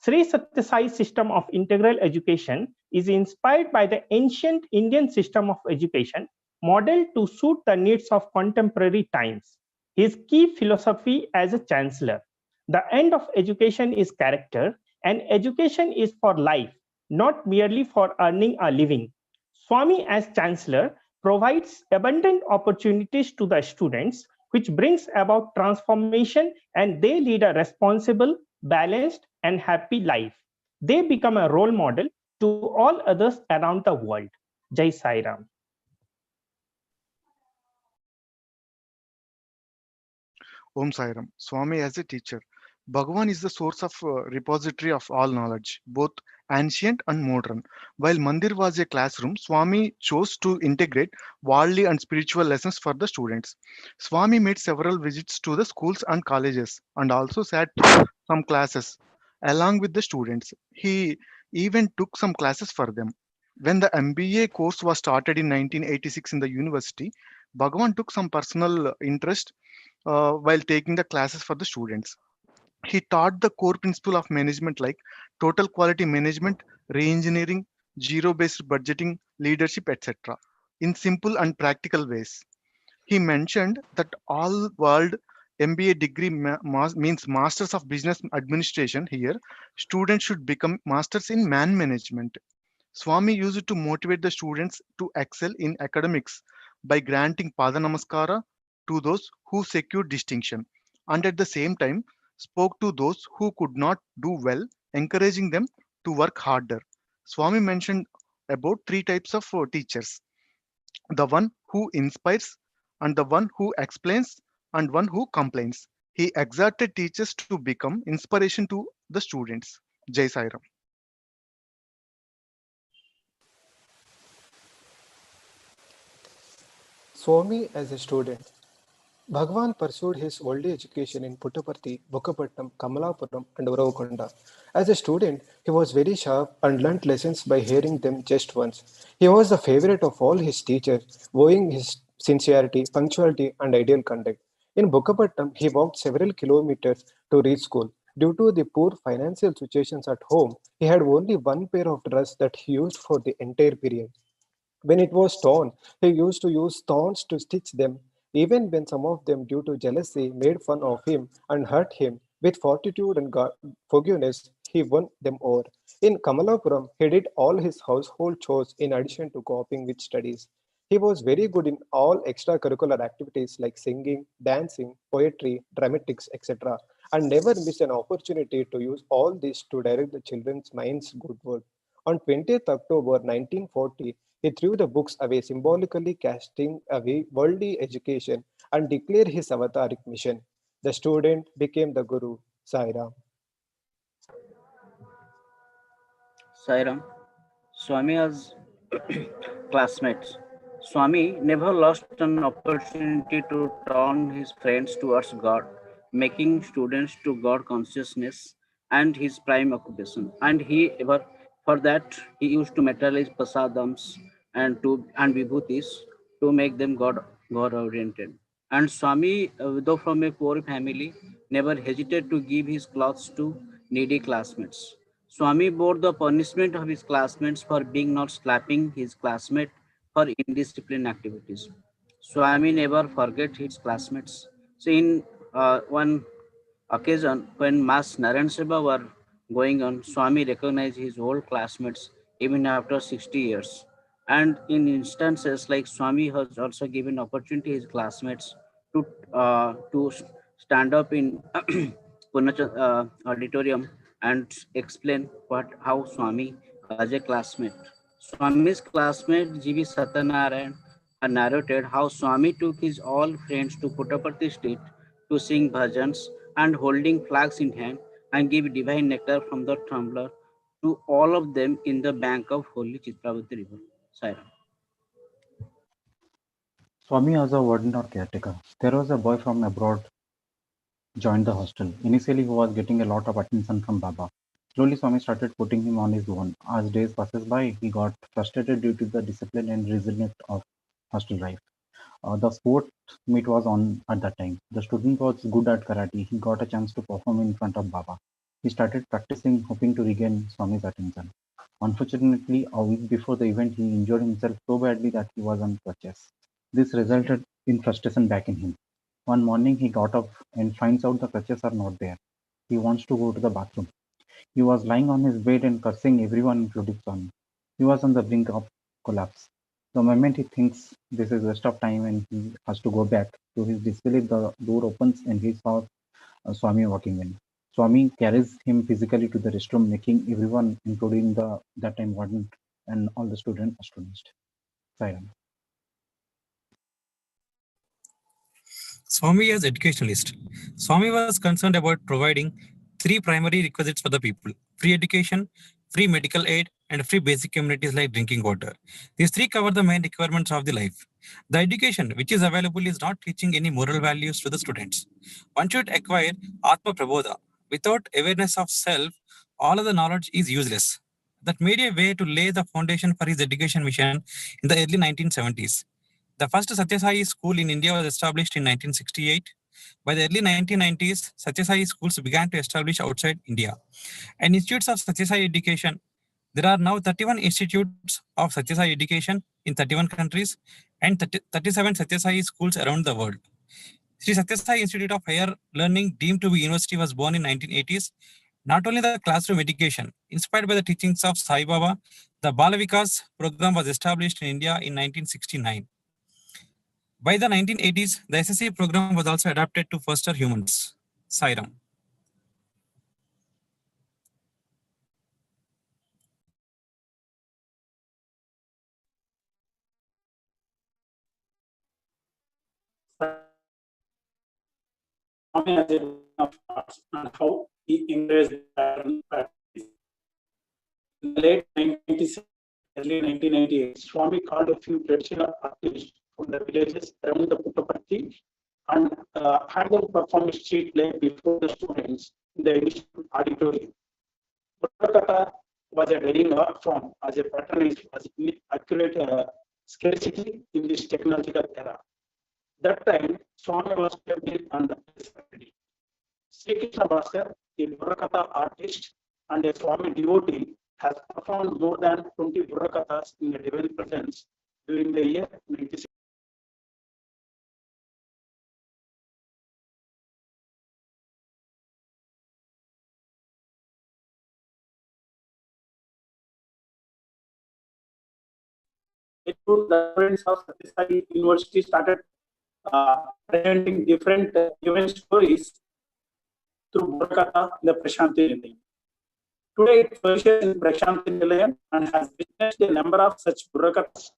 Sri Sathya Sai system of integral education is inspired by the ancient Indian system of education, modeled to suit the needs of contemporary times. His key philosophy as a chancellor: the end of education is character, and education is for life, not merely for earning a living. Swami as chancellor provides abundant opportunities to the students which brings about transformation, and they lead a responsible, balanced, and happy life. They become a role model to all others around the world. Jai Sai Ram. Om Sairam. Swami as a teacher. Bhagavan is the source of repository of all knowledge, both ancient and modern. While Mandir was a classroom, Swami chose to integrate worldly and spiritual lessons for the students. Swami made several visits to the schools and colleges and also sat through some classes along with the students. He even took some classes for them. When the MBA course was started in 1986 in the university, Bhagavan took some personal interest while taking the classes for the students. He taught the core principle of management like total quality management, re-engineering, zero-based budgeting, leadership, etc. in simple and practical ways. He mentioned that all world MBA degree means Masters of Business Administration. Here, students should become masters in man management. Swami used to motivate the students to excel in academics by granting Pada Namaskara to those who secured distinction, and at the same time spoke to those who could not do well, encouraging them to work harder. Swami mentioned about three types of teachers: the one who inspires, and the one who explains, and one who complains. He exhorted teachers to become inspiration to the students. Jai Sai Ram. Swami as a student. Bhagavan pursued his early education in Puttaparthi, Bukapatnam, Kamalapuram, and Uravakonda. As a student, he was very sharp and learnt lessons by hearing them just once. He was the favorite of all his teachers, owing his sincerity, punctuality, and ideal conduct. In Bukapatnam, he walked several kilometers to reach school. Due to the poor financial situations at home, he had only one pair of dress that he used for the entire period. When it was torn, he used to use thorns to stitch them. Even when some of them, due to jealousy, made fun of him and hurt him, with fortitude and forgiveness, he won them over. In Kamalapuram, he did all his household chores in addition to coping with studies. He was very good in all extracurricular activities like singing, dancing, poetry, dramatics, etc., and never missed an opportunity to use all this to direct the children's minds goodward. On 20th October 1940, he threw the books away, symbolically casting away worldly education and declared his avataric mission. The student became the Guru. Sai Ram. Sairam, Swami as classmates. Swami never lost an opportunity to turn his friends towards God, making students to God consciousness and his prime occupation. And he ever for that he used to materialize prasadams and vibhutis to make them God oriented. And Swami, though from a poor family, never hesitated to give his clothes to needy classmates. Swami bore the punishment of his classmates for being not slapping his classmate for indisciplined activities. Swami never forget his classmates. So in one occasion when mass Narayan Seva were going on, Swami recognized his old classmates even after 60 years. And in instances like Swami has also given opportunity his classmates to stand up in auditorium and explain how Swami as a classmate. Swami's classmate G.V. Satyanarayan narrated how Swami took his all friends to Puttaparthi state to sing bhajans and holding flags in hand and give divine nectar from the tumbler to all of them in the bank of holy Chitravati river. Sai Ram. Swami was a warden or caretaker. There was a boy from abroad joined the hostel. Initially, he was getting a lot of attention from Baba. Slowly, Swami started putting him on his own. As days passes by, he got frustrated due to the discipline and resilience of hostel life. The sport meet was on at that time. The student was good at karate. He got a chance to perform in front of Baba. He started practicing, hoping to regain Swami's attention. Unfortunately, a week before the event, he injured himself so badly that he was on crutches. This resulted in frustration back in him. One morning, he got up and finds out the crutches are not there. He wants to go to the bathroom. He was lying on his bed and cursing everyone, including Swami. He was on the brink of collapse. The moment he thinks this is waste of time and he has to go back, to his disbelief, the door opens and he saw Swami walking in. Swami carries him physically to the restroom, making everyone, including the that time warden and all the students, astonished. Siren. Swami as educationalist. Swami was concerned about providing three primary requisites for the people: free education, free medical aid, and free basic amenities like drinking water. These three cover the main requirements of the life. The education which is available is not teaching any moral values to the students. One should acquire Atma Prabodha. Without awareness of self, all of the knowledge is useless. That made a way to lay the foundation for his education mission in the early 1970s. The first Satya Sai school in India was established in 1968. By the early 1990s, Satya Sai schools began to establish outside India. And institutes of Satya Sai education, there are now 31 institutes of Satya Sai education in 31 countries and 37 Satya Sai schools around the world. Sri Satya Sai Institute of Higher Learning, deemed to be university, was born in 1980s. Not only the classroom education, inspired by the teachings of Sai Baba, the Balavikas program was established in India in 1969. By the 1980s, the SSC program was also adapted to foster humans. Sairam. Swami as a of arts and how he encouraged pattern practice. In the late 1990s, early 1998, Swami called a few traditional artists from the villages around the Puttaparthi and had them perform a street play before the students in the initial auditorium. Puttakata was a dying art form as a patronage was accurate scarcity in this technological era. That time, Swami was kept on the disability. Sri Krishna Bhaskar, a Burrakatha artist and a Swami devotee, has performed more than 20 Burrakathas in the divine presence during the year 96. The friends of Satya Sai University started presenting different event stories through Burrakatha in the Prashanti Nilayam. Today, it flourishes in Prashanti Nilayam and has witnessed a number of such Burrakatha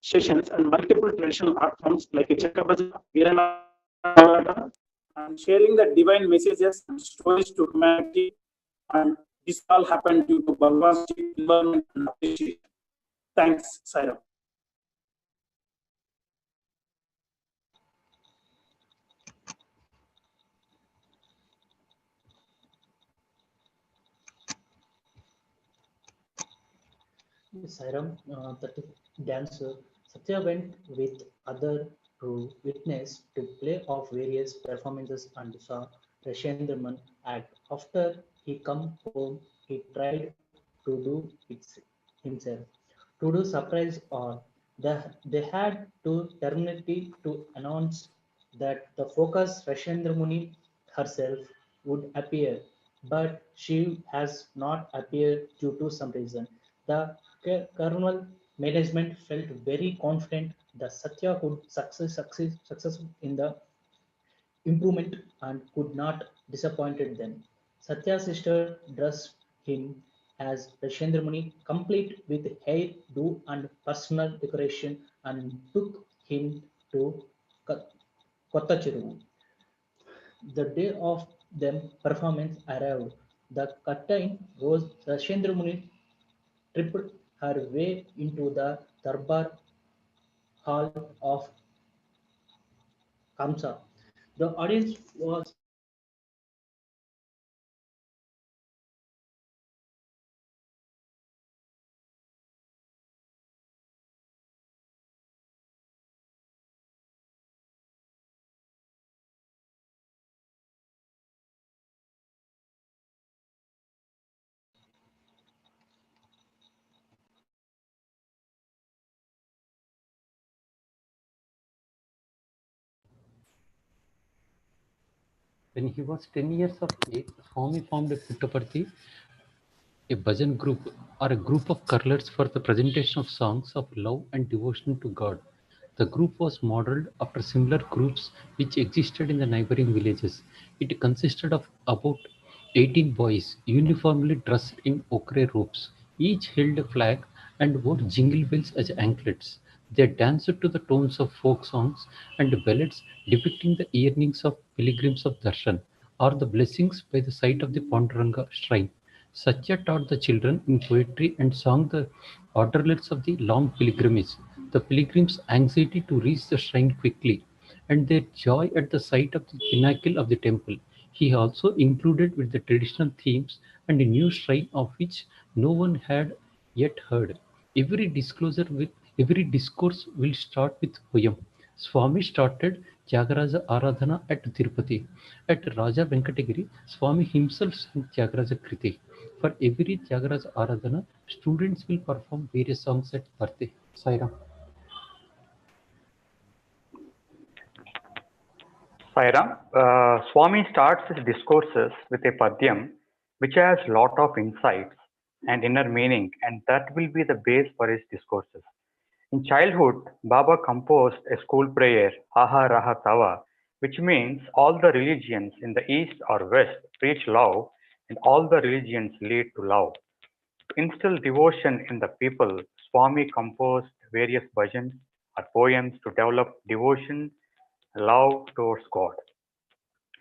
sessions and multiple traditional art forms like Chakabhaja, Virana, and sharing the divine messages and stories to humanity. And this all happened due to Bhagawan's involvement and appreciation. Thanks, Sairam. Sairam, that dancer, Satya went with other to witness to play of various performances and saw Rashendraman act. After he come home, he tried to do it himself. To do surprise or they had to terminate to announce that the focus Rashendramuni herself would appear, but she has not appeared due to some reason. The kernel management felt very confident that Satya would success in the improvement and could not disappointed them. Satya's sister dressed him as Rashendramuni, complete with hair do and personal decoration, and took him to Kottachiru. The day of the performance arrived. The curtain rose. Rashendramuni tripped her way into the Darbar hall of Kamsa. The audience was When he was 10 years of age, Swami formed a Puttaparthi a bhajan group or a group of carolers for the presentation of songs of love and devotion to God. The group was modeled after similar groups which existed in the neighboring villages. It consisted of about 18 boys uniformly dressed in ochre robes. Each held a flag and wore jingle bells as anklets. They danced to the tones of folk songs and ballads depicting the yearnings of pilgrims of darshan or the blessings by the site of the Panduranga shrine. Satya taught the children in poetry and sang the orderlies of the long pilgrimage, the pilgrims' anxiety to reach the shrine quickly, and their joy at the sight of the pinnacle of the temple. He also included with the traditional themes and a new shrine of which no one had yet heard. Every discourse will start with poem. Swami started Tyagaraja Aradhana at Tirupati. At Raja Venkatagiri, Swami himself sang Tyagaraja Kriti. For every Tyagaraja Aradhana, students will perform various songs at birthday. Sairam. Sairam, Swami starts his discourses with a padyam which has lot of insights and inner meaning, and that will be the base for his discourses. In childhood, Baba composed a school prayer, Aha Raha Tava, which means all the religions in the east or west preach love and all the religions lead to love. To instill devotion in the people, Swami composed various bhajans or poems to develop devotion, love towards God.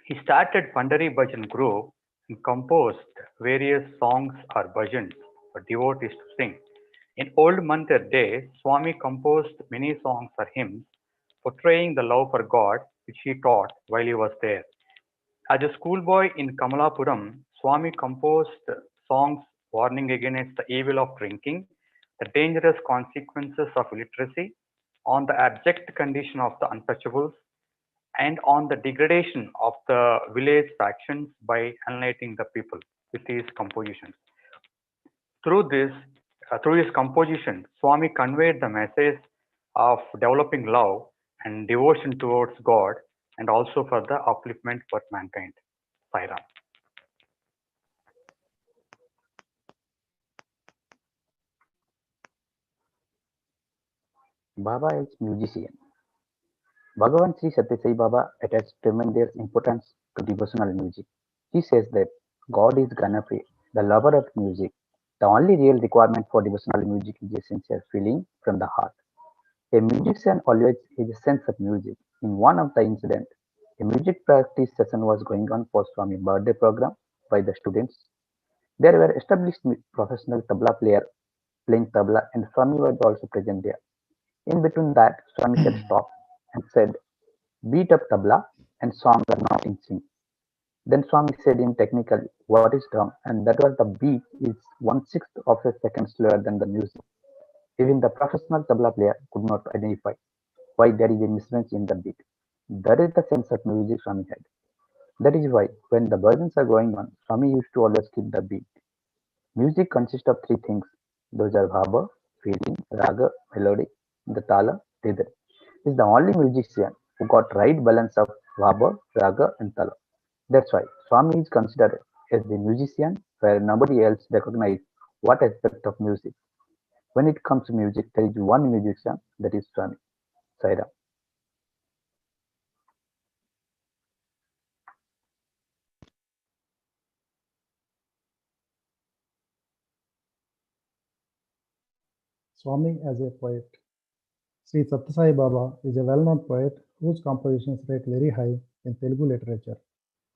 He started Pandari Bhajan group and composed various songs or bhajans for devotees to sing. In old Mandir days, Swami composed many songs or hymns portraying the love for God which he taught while he was there. As a schoolboy in Kamalapuram, Swami composed songs warning against the evil of drinking, the dangerous consequences of illiteracy, on the abject condition of the untouchables, and on the degradation of the village factions by enlightening the people with his compositions. Through this, through his composition, Swami conveyed the message of developing love and devotion towards God, and also for the upliftment for mankind. Sairam. Baba is musician. Bhagawan Sri Satya Sai Baba attaches tremendous importance to devotional music. He says that God is Ganapi, the lover of music. The only real requirement for devotional music is a sincere feeling from the heart. A musician always has a sense of music. In one of the incidents, a music practice session was going on for Swami birthday program by the students. There were established professional tabla player playing tabla, and Swami was also present there. In between that, Swami said stop and said, beat up tabla and song are not in sync. Then Swami said in technical, what is wrong? And that was the beat is 1/6 of a second slower than the music. Even the professional tabla player could not identify why there is a mismatch in the beat. That is the sense of music Swami had. That is why when the bhajans are going on, Swami used to always keep the beat. Music consists of three things. Those are bhava, feeling, raga, melody, the tala, rhythm. He is the only musician who got right balance of bhava, raga, and tala. That's why Swami is considered as the musician where nobody else recognizes what aspect of music. When it comes to music, there is one musician, that is Swami. Saira. Swami as a poet. Sri Satyasai Baba is a well-known poet whose compositions rate very high in Telugu literature.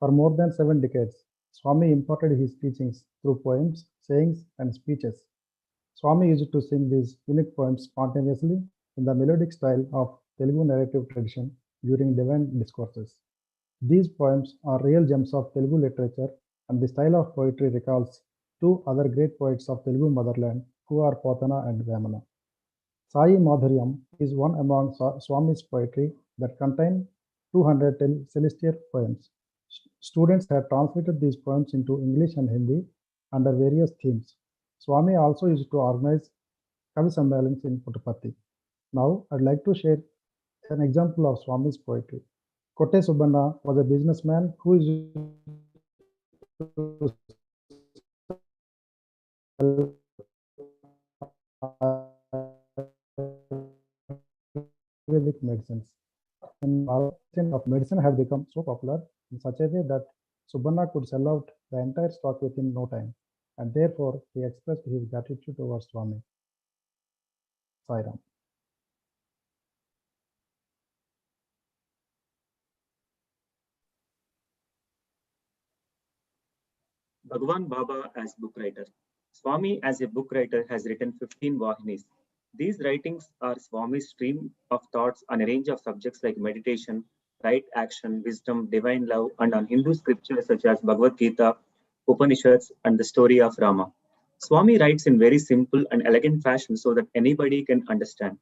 For more than 7 decades, Swami imparted his teachings through poems, sayings, and speeches. Swami used to sing these unique poems spontaneously in the melodic style of Telugu narrative tradition during divine discourses. These poems are real gems of Telugu literature, and the style of poetry recalls two other great poets of Telugu motherland who are Potana and Vemana. Sai Madhuryam is one among Swami's poetry that contain 210 celestial poems. Students have translated these poems into English and Hindi under various themes. Swami also used to organize Kavi Sammelans in Puttaparthi. Now, I'd like to share an example of Swami's poetry. Kotte Subbanna was a businessman who used to Ayurvedic medicines. And of medicine have become so popular in such a way that Subarna could sell out the entire stock within no time, and therefore he expressed his gratitude towards Swami. Sairam. Bhagawan Baba as book writer. Swami as a book writer has written 15 Vahinis. These writings are Swami's stream of thoughts on a range of subjects like meditation, right action, wisdom, divine love, and on Hindu scriptures such as Bhagavad Gita, Upanishads, and the story of Rama. Swami writes in very simple and elegant fashion so that anybody can understand.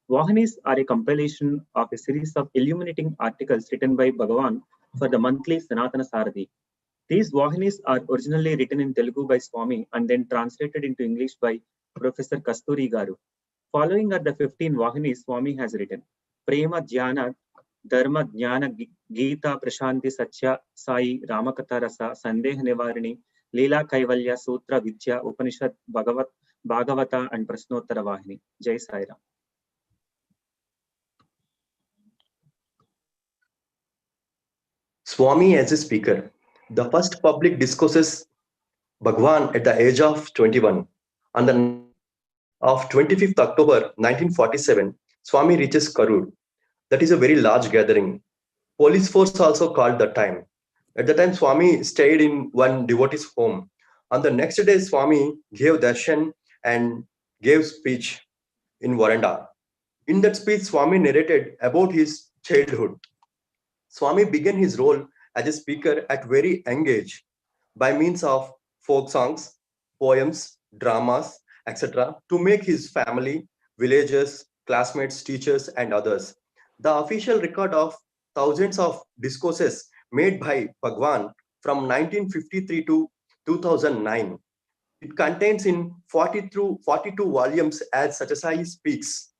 Vahinis are a compilation of a series of illuminating articles written by Bhagawan for the monthly Sanatana Saradi. These Vahinis are originally written in Telugu by Swami and then translated into English by Professor Kasturi Garu. Following are the 15 Vahinis Swami has written: Prema Dhyana, Dharma Jnana Gita Prashanti Satya Sai Ramakatha Rasa Sandeha Nivarini Leela Kaivalya Sutra Vidya Upanishad Bhagavata and Prasnottara Vahini. Jai Sai Ram. Swami as a speaker. The first public discourses Bhagawan at the age of 21. On the of 25th October 1947, Swami reaches Karur. That is a very large gathering. Police force also called the time. At the time, Swami stayed in one devotee's home. On the next day, Swami gave darshan and gave speech in veranda. In that speech, Swami narrated about his childhood. Swami began his role as a speaker at very young age by means of folk songs, poems, dramas, etc., to make his family, villagers, classmates, teachers, and others. The official record of thousands of discourses made by Bhagwan from 1953 to 2009. It contains in 42 volumes as Satyasai speaks.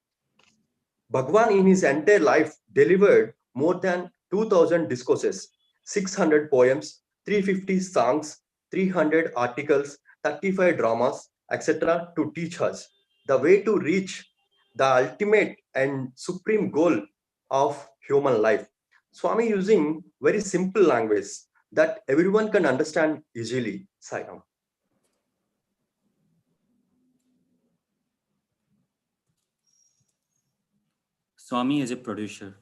Bhagwan in his entire life delivered more than 2000 discourses, 600 poems, 350 songs, 300 articles, 35 dramas, etc. to teach us the way to reach the ultimate and supreme goal of human life. Swami using very simple language that everyone can understand easily. Sairam. Swami is a producer.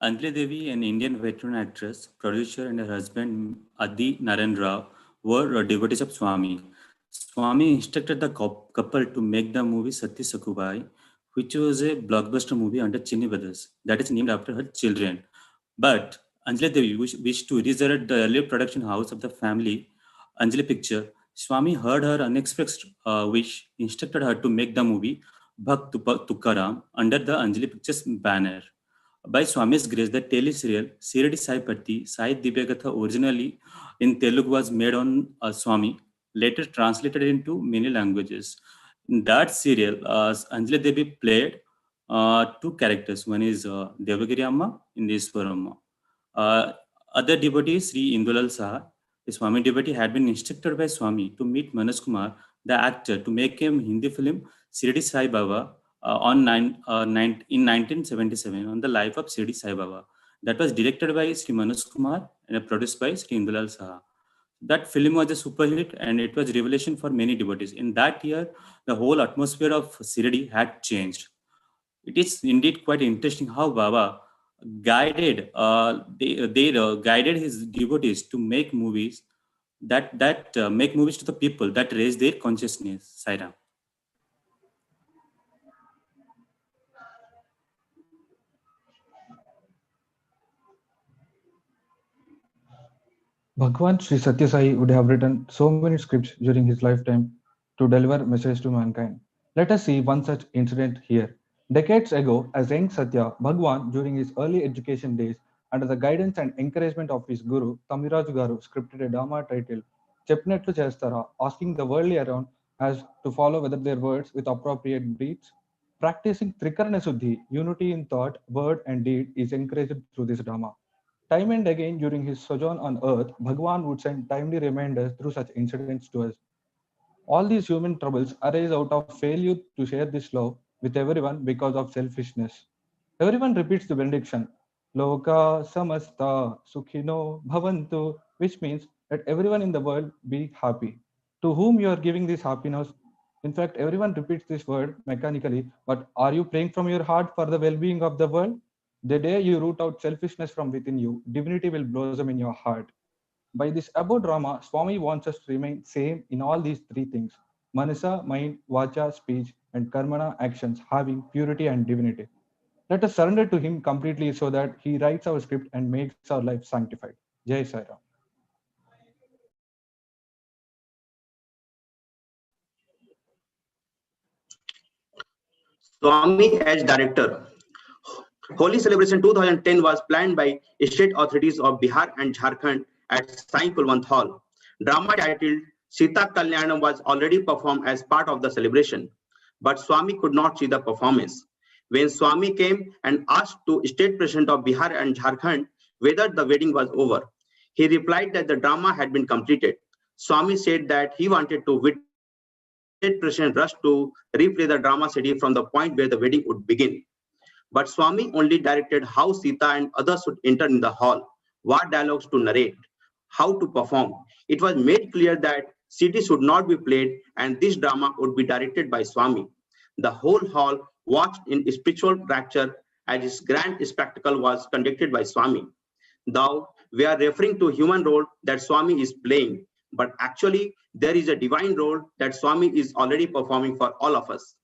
Anjali Devi, an Indian veteran actress, producer, and her husband Adi Narendra were devotees of Swami. Swami instructed the couple to make the movie Sati Sakubai, which was a blockbuster movie under Chinni Brothers, that is named after her children. But Anjali Devi wished to resurrect the earlier production house of the family, Anjali Picture. Swami heard her unexpressed wish, instructed her to make the movie Bhakt Tukaram under the Anjali Pictures banner. By Swami's grace, the tele-serial Sirdi Sai Patti, Sai Dibyagatha originally in Telugu was made on Swami, later translated into many languages. In that serial, Anjali Devi played two characters. One is Devagiri Amma and Iswaramma. Other devotee, Sri Indulal Saha, the Swami devotee, had been instructed by Swami to meet Manas Kumar, the actor, to make him Hindi film Sirdi Sai Baba in 1977 on the life of Sirdi Sai Baba. That was directed by Sri Manas Kumar and produced by Sri Indulal Saha. That film was a super hit and it was revelation for many devotees. In that year, the whole atmosphere of Sirdi had changed. It is indeed quite interesting how Baba guided guided his devotees to make movies that make movies to the people that raise their consciousness. Sairam. Bhagwan Sri Satya Sai would have written so many scripts during his lifetime to deliver messages to mankind. Let us see one such incident here. Decades ago, as young Satya, Bhagwan, during his early education days, under the guidance and encouragement of his guru, Tamiraju Garu, scripted a Dharma title, Chepnetlu Chestara, asking the worldly around as to follow whether their words with appropriate deeds. Practicing Trikarna Suddhi, unity in thought, word, and deed, is encouraged through this Dharma. Time and again during his sojourn on earth, Bhagwan would send timely reminders through such incidents to us. All these human troubles arise out of failure to share this love with everyone because of selfishness. Everyone repeats the benediction, Loka samasta sukhino bhavantu, which means that everyone in the world be happy. To whom you are giving this happiness? In fact, everyone repeats this word mechanically, but are you praying from your heart for the well-being of the world? The day you root out selfishness from within you, divinity will blossom in your heart. By this above drama, Swami wants us to remain same in all these three things: manasa, mind, vacha, speech, and karmana, actions, having purity and divinity. Let us surrender to him completely so that he writes our script and makes our life sanctified. Jai Sai Ram. Swami as director. Holi celebration 2010 was planned by state authorities of Bihar and Jharkhand at Sai Kulwant Hall. Drama titled Sita Kalyanam was already performed as part of the celebration, but Swami could not see the performance. When Swami came and asked to state president of Bihar and Jharkhand whether the wedding was over, he replied that the drama had been completed. Swami said that he wanted to witness state president rushed to replay the drama CD from the point where the wedding would begin. But Swami only directed how Sita and others should enter in the hall, what dialogues to narrate, how to perform. It was made clear that CD should not be played and this drama would be directed by Swami. The whole hall watched in spiritual rapture as this grand spectacle was conducted by Swami. Though we are referring to human role that Swami is playing, but actually there is a divine role that Swami is already performing for all of us.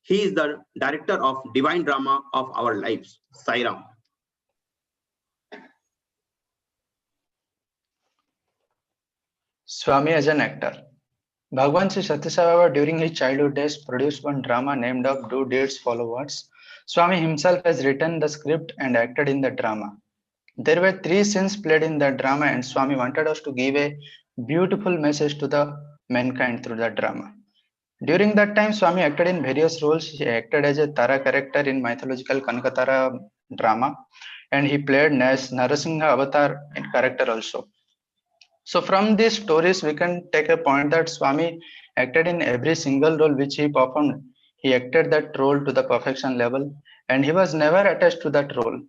He is the director of divine drama of our lives. Sai Ram. Swami as an actor. Bhagawan Sri Satya Sai Baba during his childhood days produced one drama named of Do Deeds Follow Words. Swami himself has written the script and acted in the drama. There were 3 scenes played in the drama and Swami wanted us to give a beautiful message to the mankind through the drama. During that time, Swami acted in various roles. He acted as a Tara character in mythological Kanakatara drama and he played as Narasingha Avatar in character also. So from these stories, we can take a point that Swami acted in every single role which he performed. He acted that role to the perfection level and he was never attached to that role.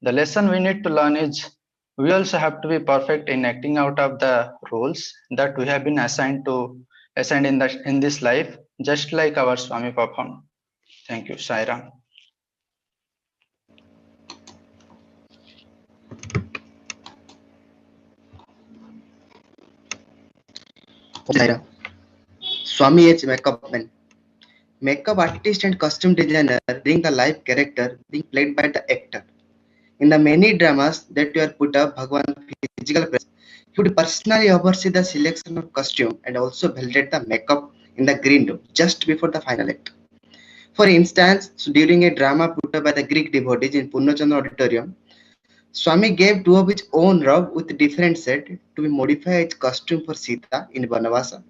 The lesson we need to learn is we also have to be perfect in acting out of the roles that we have been assigned in this life, just like our Swami performed. Thank you, Sai Ram. Zaira. Swami is makeup man. Makeup artist and costume designer bring the live character being played by the actor. In the many dramas that were put up Bhagawan physical presence, he would personally oversee the selection of costume and also validate the makeup in the green room just before the final act. For instance, during a drama put up by the Greek devotees in Purnachandra Auditorium, Swami gave 2 of his own robe with different set to be modified as costume for Sita in Vanavasa.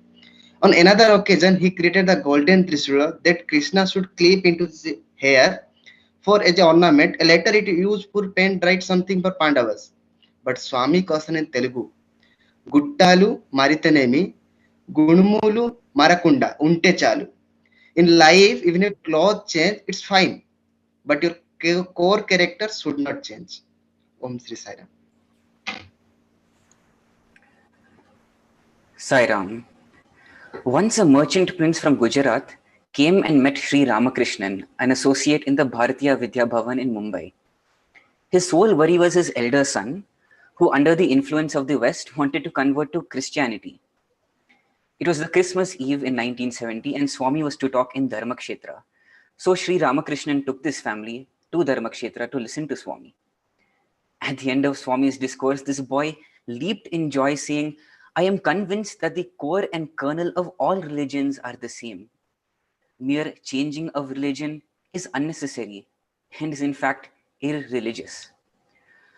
On another occasion, he created the golden Trishula that Krishna should clip into his hair for as an ornament. Later, it used for pen write something for Pandavas. But Swami cautioned in Telugu, Guttalu Maritanemi, Gunumulu Marakunda, Unte Chalu. In life, even if clothes change, it's fine. But your core character should not change. Om Sri Sai Ram. Sai Ram. Once a merchant prince from Gujarat came and met Sri Ramakrishnan, an associate in the Bharatiya Vidya Bhavan in Mumbai. His sole worry was his elder son, who under the influence of the West wanted to convert to Christianity. It was the Christmas Eve in 1970 and Swami was to talk in Dharma Kshetra. So Sri Ramakrishnan took this family to Dharma Kshetra to listen to Swami. At the end of Swami's discourse, this boy leaped in joy saying, I am convinced that the core and kernel of all religions are the same. Mere changing of religion is unnecessary and is in fact irreligious.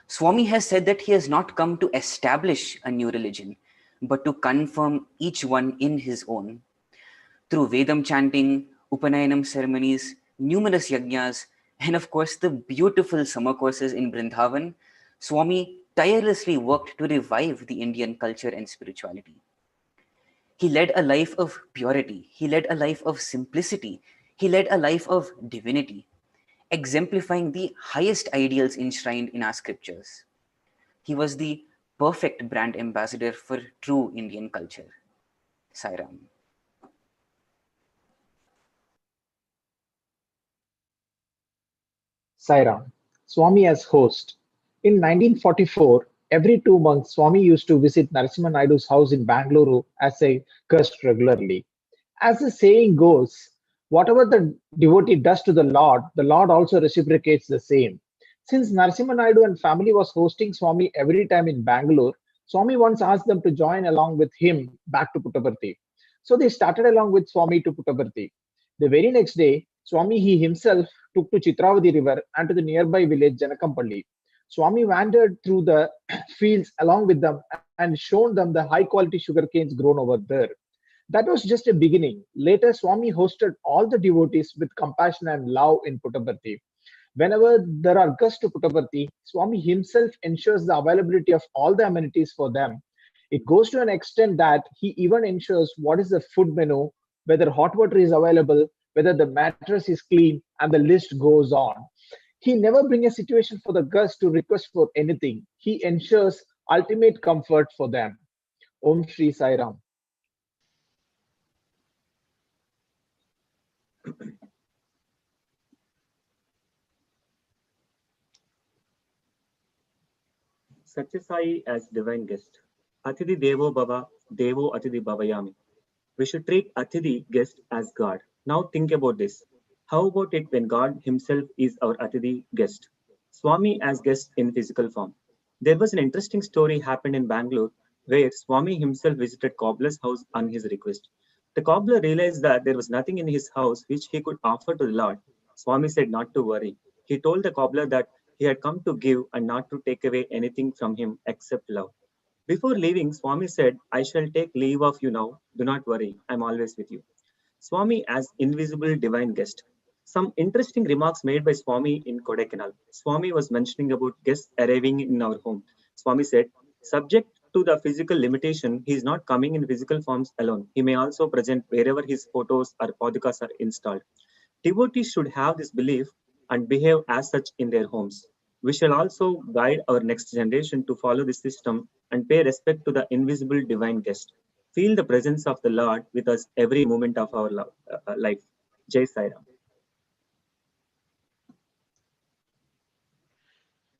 Swami has said that he has not come to establish a new religion, but to confirm each one in his own. Through Vedam chanting, Upanayanam ceremonies, numerous yajnas, and of course the beautiful summer courses in Vrindavan, Swami tirelessly worked to revive the Indian culture and spirituality. He led a life of purity. He led a life of simplicity. He led a life of divinity, exemplifying the highest ideals enshrined in our scriptures. He was the perfect brand ambassador for true Indian culture. Sairam. Sairam. Swami as host. In 1944, every 2 months, Swami used to visit Narasimha Naidu's house in Bangalore as a guest regularly. As the saying goes, whatever the devotee does to the Lord also reciprocates the same. Since Narasimha Naidu and family was hosting Swami every time in Bangalore, Swami once asked them to join along with him back to Puttaparthi. So they started along with Swami to Puttaparthi. The very next day, Swami he himself took to Chitravati river and to the nearby village Janakampalli. Swami wandered through the fields along with them and shown them the high quality sugar canes grown over there. That was just a beginning. Later, Swami hosted all the devotees with compassion and love in Puttaparthi. Whenever there are guests to Puttaparthi, Swami himself ensures the availability of all the amenities for them. It goes to an extent that he even ensures what is the food menu, whether hot water is available, whether the mattress is clean, and the list goes on. He never brings a situation for the guests to request for anything. He ensures ultimate comfort for them. Om Shri Sai Ram. Satya Sai as divine guest. Atidhi Devo Bhava, Devo Atidhi Bhavayami. We should treat Atidhi guest as God. Now think about this. How about it when God himself is our Atidhi guest? Swami as guest in physical form. There was an interesting story happened in Bangalore where Swami himself visited cobbler's house on his request. The cobbler realized that there was nothing in his house which he could offer to the Lord. Swami said not to worry. He told the cobbler that he had come to give and not to take away anything from him except love. Before leaving, Swami said, I shall take leave of you now. Do not worry, I am always with you. Swami as invisible divine guest. Some interesting remarks made by Swami in Kodaikanal. Swami was mentioning about guests arriving in our home. Swami said, subject to the physical limitation, he is not coming in physical forms alone. He may also present wherever his photos or podcasts are installed. Devotees should have this belief and behave as such in their homes. We shall also guide our next generation to follow this system and pay respect to the invisible divine guest. Feel the presence of the Lord with us every moment of our life. Jai Sai Ram.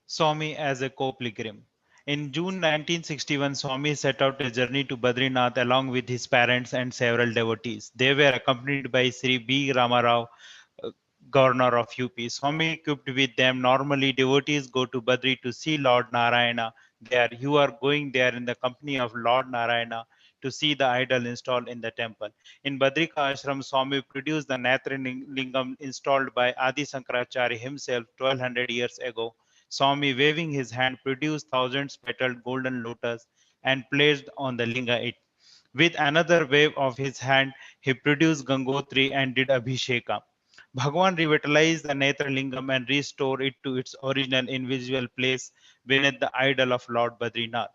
Swami as a co-pilgrim. In June 1961, Swami set out a journey to Badrinath along with his parents and several devotees. They were accompanied by Sri B. Ramarao, governor of UP. Swami equipped with them. Normally, devotees go to Badri to see Lord Narayana. There, you are going there in the company of Lord Narayana to see the idol installed in the temple. In Badrika Ashram, Swami produced the Netra Lingam installed by Adi Sankaracharya himself 1200 years ago. Swami, waving his hand, produced thousands petaled golden lotus and placed on the linga it. With another wave of his hand, he produced Gangotri and did Abhisheka. Bhagawan revitalized the Netra Lingam and restored it to its original invisible place beneath the idol of Lord Badrinath.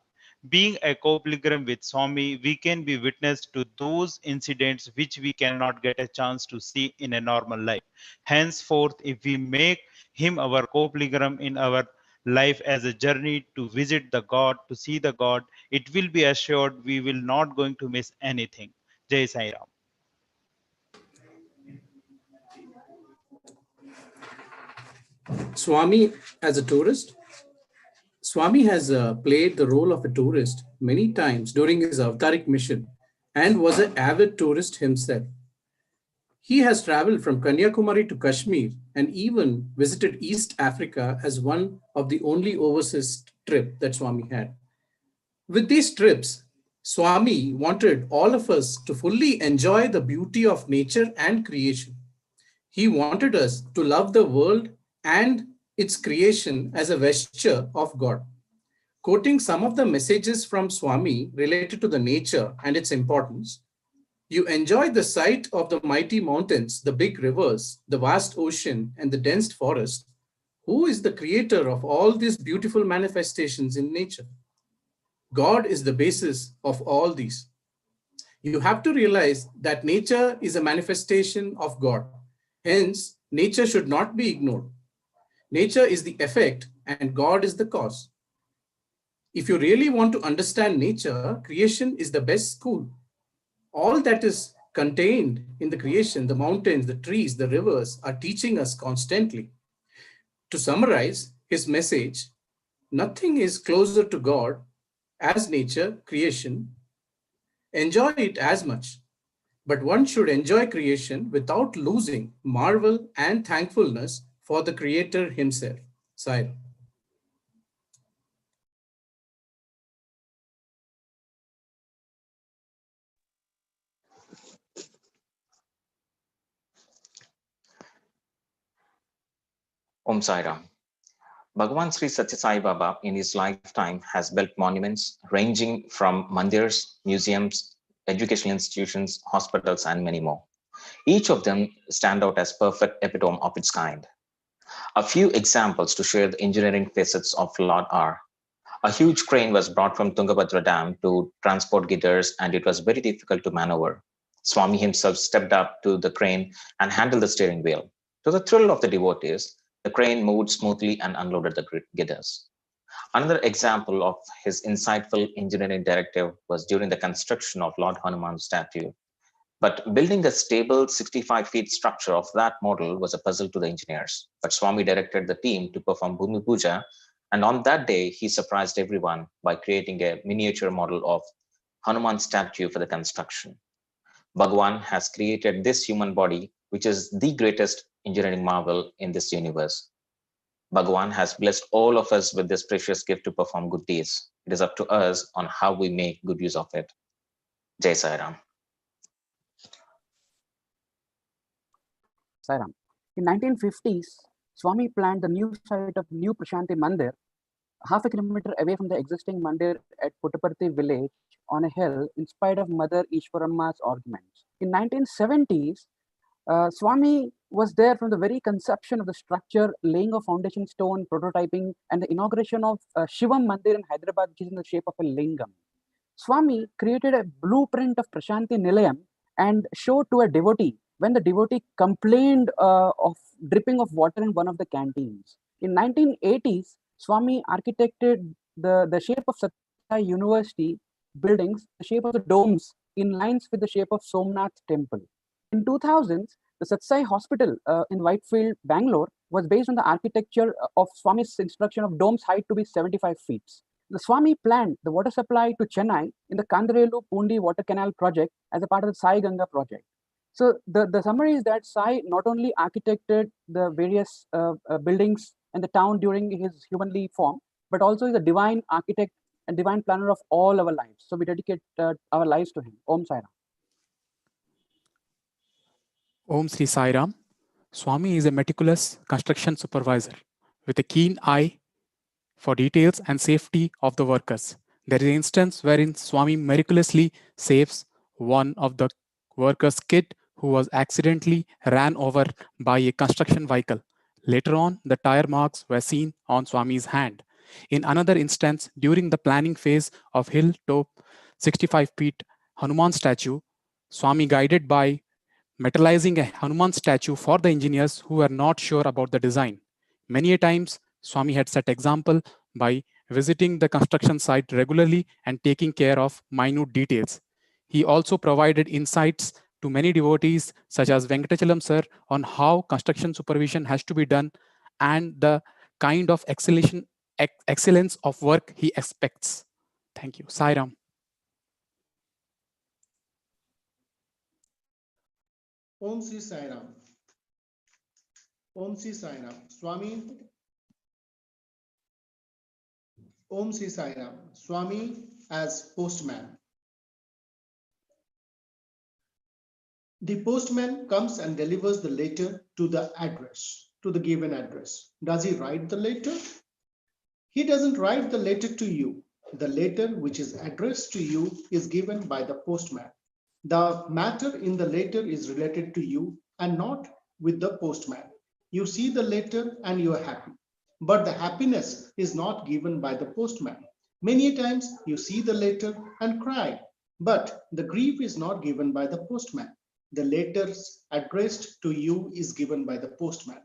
Being a co-pilgrim with Swami, we can be witness to those incidents which we cannot get a chance to see in a normal life. Henceforth, if we make him our co-pilgrim in our life as a journey to visit the God, to see the God, it will be assured we will not going to miss anything. Jai Sai Ram. Swami as a tourist. Swami has played the role of a tourist many times during his Avataric mission and was an avid tourist himself. He has traveled from Kanyakumari to Kashmir and even visited East Africa as one of the only overseas trip that Swami had. With these trips, Swami wanted all of us to fully enjoy the beauty of nature and creation. He wanted us to love the world and its creation as a vesture of God. Quoting some of the messages from Swami related to the nature and its importance, you enjoy the sight of the mighty mountains, the big rivers, the vast ocean, and the dense forest. Who is the creator of all these beautiful manifestations in nature? God is the basis of all these. You have to realize that nature is a manifestation of God. Hence, nature should not be ignored. Nature is the effect and God is the cause. If you really want to understand nature, creation is the best school. All that is contained in the creation, the mountains, the trees, the rivers, are teaching us constantly. To summarize his message, nothing is closer to God as nature, creation. Enjoy it as much. But one should enjoy creation without losing marvel and thankfulness for the Creator himself. Sai. Om Sai Ram. Bhagawan Sri Satya Sai Baba in his lifetime has built monuments ranging from mandirs, museums, educational institutions, hospitals, and many more. Each of them stand out as perfect epitome of its kind. A few examples to share the engineering facets of Lord are: a huge crane was brought from Tungabhadra Dam to transport girders, and it was very difficult to maneuver. Swami himself stepped up to the crane and handled the steering wheel. To the thrill of the devotees, the crane moved smoothly and unloaded the girders. Another example of his insightful engineering directive was during the construction of Lord Hanuman's statue. But building a stable 65 feet structure of that model was a puzzle to the engineers. But Swami directed the team to perform Bhumi Puja, and on that day, he surprised everyone by creating a miniature model of Hanuman's statue for the construction. Bhagawan has created this human body, which is the greatest engineering marvel in this universe. Bhagawan has blessed all of us with this precious gift to perform good deeds. It is up to us on how we make good use of it. Jai Sai Ram. Sairam. In 1950s, Swami planned the new site of New Prashanti Mandir, half a kilometer away from the existing mandir at Puttaparthi village on a hill, in spite of Mother Ishwaramma's arguments. In 1970s, Swami was there from the very conception of the structure, laying a foundation stone, prototyping, and the inauguration of Shivam Mandir in Hyderabad, which is in the shape of a lingam. Swami created a blueprint of Prashanti Nilayam and showed to a devotee when the devotee complained of dripping of water in one of the canteens. In 1980s, Swami architected the shape of Satya University buildings, the shape of the domes in lines with the shape of Somnath temple. In 2000s, the Satsai Hospital in Whitefield, Bangalore was based on the architecture of Swami's instruction of dome's height to be 75 feet. The Swami planned the water supply to Chennai in the Kandarelu Pundi Water Canal project as a part of the Sai Ganga project. So the summary is that Sai not only architected the various buildings and the town during his humanly form, but also is a divine architect and divine planner of all our lives. So we dedicate our lives to him. Om Sai Ram. Om Sri Sai Ram. Swami is a meticulous construction supervisor with a keen eye for details and safety of the workers. There is an instance wherein Swami miraculously saves one of the workers' kid who was accidentally ran over by a construction vehicle. Later on, the tire marks were seen on Swami's hand. In another instance, during the planning phase of hilltop 65 feet Hanuman statue, Swami guided by metallizing a Hanuman statue for the engineers who were not sure about the design. Many a times, Swami had set example by visiting the construction site regularly and taking care of minute details. He also provided insights to many devotees such as Venkatachalam sir on how construction supervision has to be done and the kind of excellence of work he expects. Thank you. Sai Ram. Om Sri Sai Ram. Om Sri Sai Ram. Swami. Om Sri Sai Ram. Swami as postman. The postman comes and delivers the letter to the address, to the given address. Does he write the letter? He doesn't write the letter to you. The letter which is addressed to you is given by the postman. The matter in the letter is related to you and not with the postman. You see the letter and you are happy, but the happiness is not given by the postman. Many times you see the letter and cry. But the grief is not given by the postman. The letters addressed to you is given by the postman.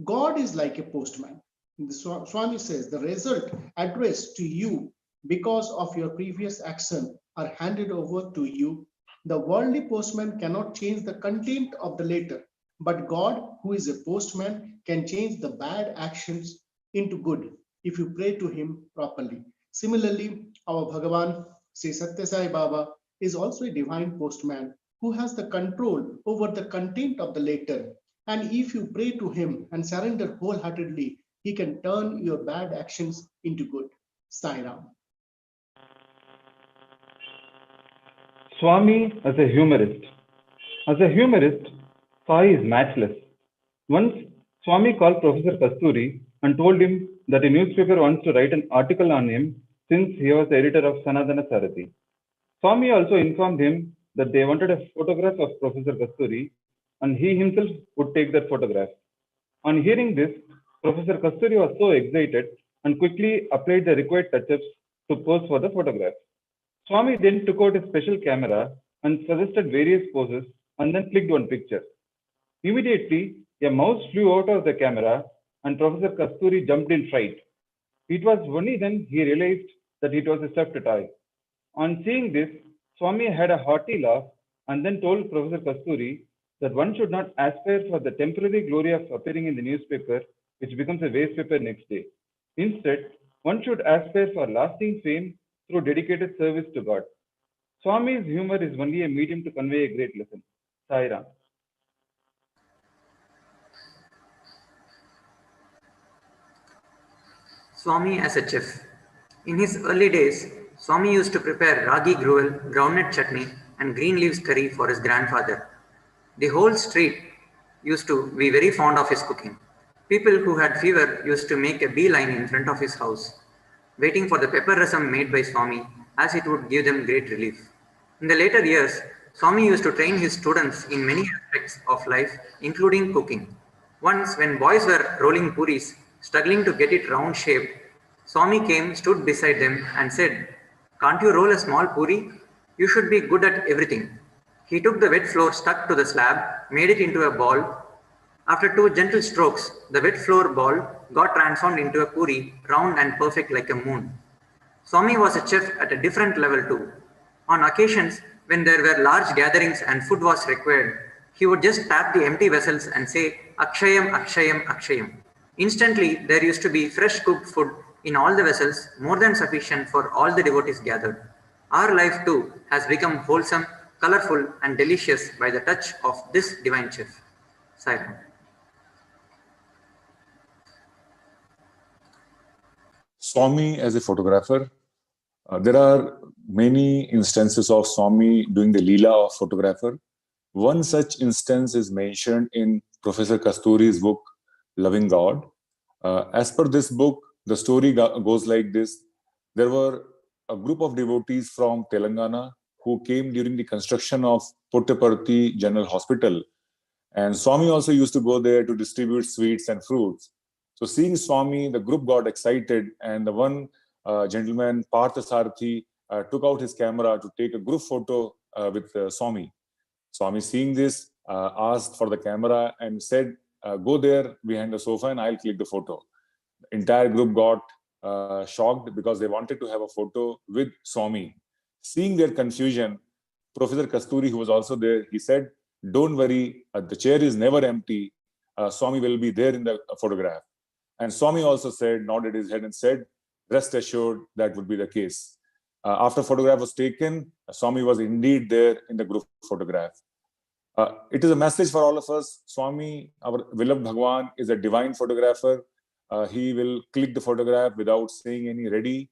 God is like a postman. The Swami says the result addressed to you because of your previous action are handed over to you. The worldly postman cannot change the content of the letter, but God, who is a postman, can change the bad actions into good if you pray to him properly. Similarly, our Bhagawan, Sri Satya Sai Baba, is also a divine postman who has the control over the content of the letter. And if you pray to him and surrender wholeheartedly, he can turn your bad actions into good. Sai Ram. Swami as a humorist. As a humorist, Sai is matchless. Once, Swami called Professor Kasturi and told him that a newspaper wants to write an article on him since he was the editor of Sanatana Sarathi. Swami also informed him that they wanted a photograph of Professor Kasturi and he himself would take that photograph. On hearing this, Professor Kasturi was so excited and quickly applied the required touch-ups to pose for the photograph. Swami then took out a special camera and suggested various poses and then clicked one picture. Immediately, a mouse flew out of the camera and Professor Kasturi jumped in fright. It was only then he realized that it was a stuffed toy. On seeing this, Swami had a hearty laugh and then told Professor Kasturi that one should not aspire for the temporary glory of appearing in the newspaper, which becomes a waste paper next day. Instead, one should aspire for lasting fame through dedicated service to God. Swami's humor is only a medium to convey a great lesson. Sai Ram. Swami as a chef. In his early days, Swami used to prepare ragi gruel, groundnut chutney, and green leaves curry for his grandfather. The whole street used to be very fond of his cooking. People who had fever used to make a beeline in front of his house, waiting for the pepper rasam made by Swami, as it would give them great relief. In the later years, Swami used to train his students in many aspects of life, including cooking. Once, when boys were rolling puris, struggling to get it round shaped, Swami came, stood beside them and said, "Can't you roll a small puri? You should be good at everything." He took the wet floor stuck to the slab, made it into a ball. After 2 gentle strokes, the wet floor ball got transformed into a puri, round and perfect like a moon. Swami was a chef at a different level too. On occasions, when there were large gatherings and food was required, he would just tap the empty vessels and say, "Akshayam, Akshayam, Akshayam." Instantly, there used to be fresh cooked food in all the vessels, more than sufficient for all the devotees gathered. Our life too has become wholesome, colorful, and delicious by the touch of this divine chef. Sai Ram. Swami as a photographer. There are many instances of Swami doing the Leela of photographer. One such instance is mentioned in Professor Kasturi's book, Loving God. As per this book, the story goes like this. There were a group of devotees from Telangana who came during the construction of Puttaparthi General Hospital. And Swami also used to go there to distribute sweets and fruits. So seeing Swami, the group got excited, and the one gentleman, Parthasarathi, took out his camera to take a group photo with Swami. Swami, seeing this, asked for the camera and said, "Go there behind the sofa and I'll click the photo." The entire group got shocked because they wanted to have a photo with Swami. Seeing their confusion, Professor Kasturi, who was also there, he said, "Don't worry, the chair is never empty. Swami will be there in the photograph." And Swami also said, nodded his head and said, "Rest assured, that would be the case." After photograph was taken, Swami was indeed there in the group photograph. It is a message for all of us. Swami, our beloved Bhagawan, is a divine photographer. He will click the photograph without saying any ready,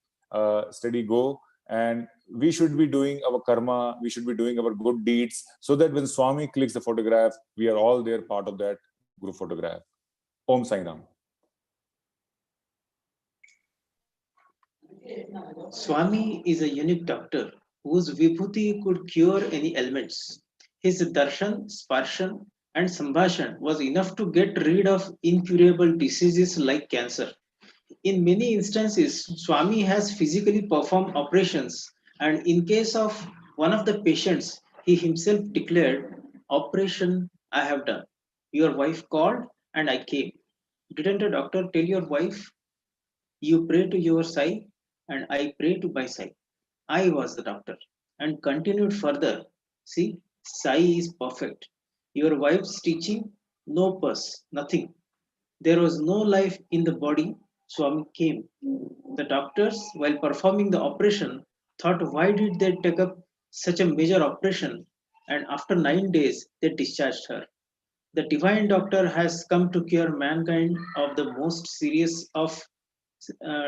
steady, go. And we should be doing our karma, we should be doing our good deeds, so that when Swami clicks the photograph, we are all there part of that group photograph. Om Sai Ram. Swami is a unique doctor whose vibhuti could cure any ailments. His darshan, sparshan, and sambhashan was enough to get rid of incurable diseases like cancer. In many instances, Swami has physically performed operations, and in case of One of the patients, he himself declared, "Operation I have done. Your wife called and I came. Didn't a doctor tell your wife, you pray to your Sai and I pray to my Sai? I was the doctor." And continued further, "See, Sai is perfect. Your wife's teaching, no pus, nothing. There was no life in the body. Swami came. The doctors, while performing the operation, thought, why did they take up such a major operation? And after 9 days, they discharged her. The divine doctor has come to cure mankind of the most serious of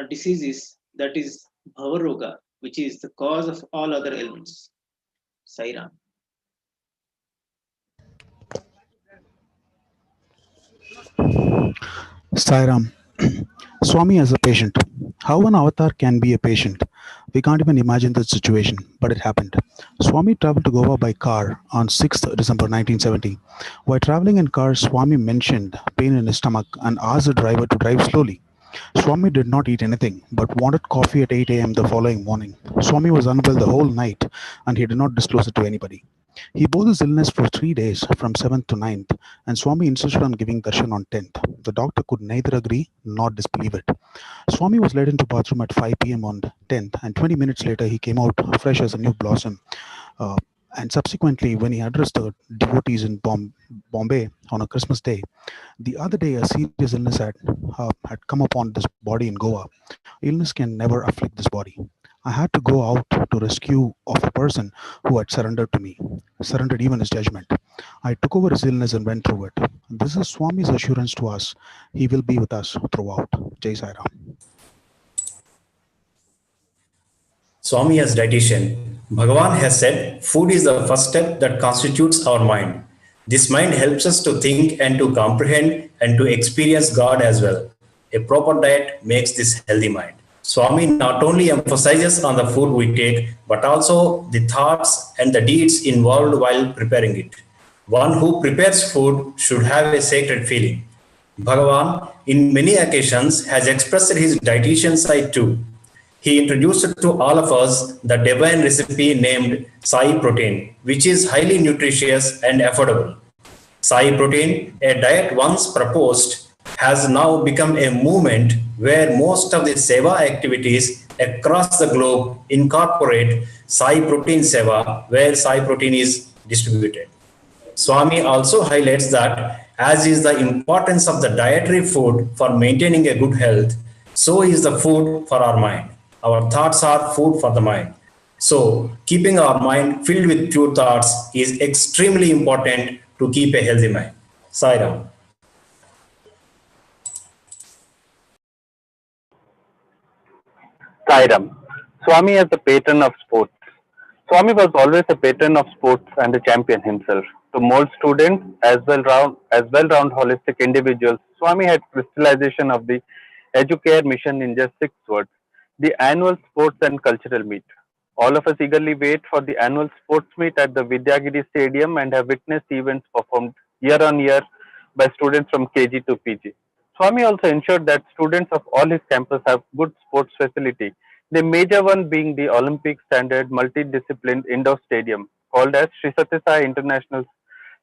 diseases, that is Bhavaroga, which is the cause of all other ailments. Sairam. Sairam. Swami as a patient. How an avatar can be a patient? We can't even imagine the situation, but it happened. Swami traveled to Goa by car on 6th December 1970. While traveling in car, Swami mentioned pain in his stomach and asked the driver to drive slowly. Swami did not eat anything, but wanted coffee at 8 a.m. the following morning. Swami was unwell the whole night, and he did not disclose it to anybody. He bore this illness for 3 days, from 7th to 9th, and Swami insisted on giving darshan on 10th. The doctor could neither agree nor disbelieve it. Swami was led into bathroom at 5 p.m. on 10th, and 20 minutes later he came out fresh as a new blossom. And subsequently, when he addressed the devotees in Bombay on a Christmas day, the other day a serious illness had come upon this body in Goa. Illness can never afflict this body. I had to go out to rescue of a person who had surrendered to me, surrendered even his judgment. I took over his illness and went through it. This is Swami's assurance to us. He will be with us throughout. Jai Sai Ram. Swami as dietitian. Bhagawan has said, food is the first step that constitutes our mind. This mind helps us to think and to comprehend and to experience God as well. A proper diet makes this healthy mind. Swami not only emphasizes on the food we take, but also the thoughts and the deeds involved while preparing it. One who prepares food should have a sacred feeling. Bhagavan, in many occasions, has expressed his dietitian side too. He introduced to all of us the divine recipe named Sai Protein, which is highly nutritious and affordable. Sai Protein, a diet once proposed, has now become a movement where most of the Seva activities across the globe incorporate Sai Protein Seva, where Sai Protein is distributed. Swami also highlights that, as is the importance of the dietary food for maintaining a good health, so is the food for our mind. Our thoughts are food for the mind. So, keeping our mind filled with pure thoughts is extremely important to keep a healthy mind. Sairam. Sairam. Swami as the patron of sports. Swami was always a patron of sports and a champion himself. To mold students as well-round holistic individuals, Swami had crystallization of the Educare mission in just 6 words: the annual sports and cultural meet. All of us eagerly wait for the annual sports meet at the Vidyagiri Stadium and have witnessed events performed year on year by students from KG to PG. Swami also ensured that students of all his campus have good sports facility, the major one being the Olympic standard multidisciplined indoor stadium called as Sri Sathya Sai International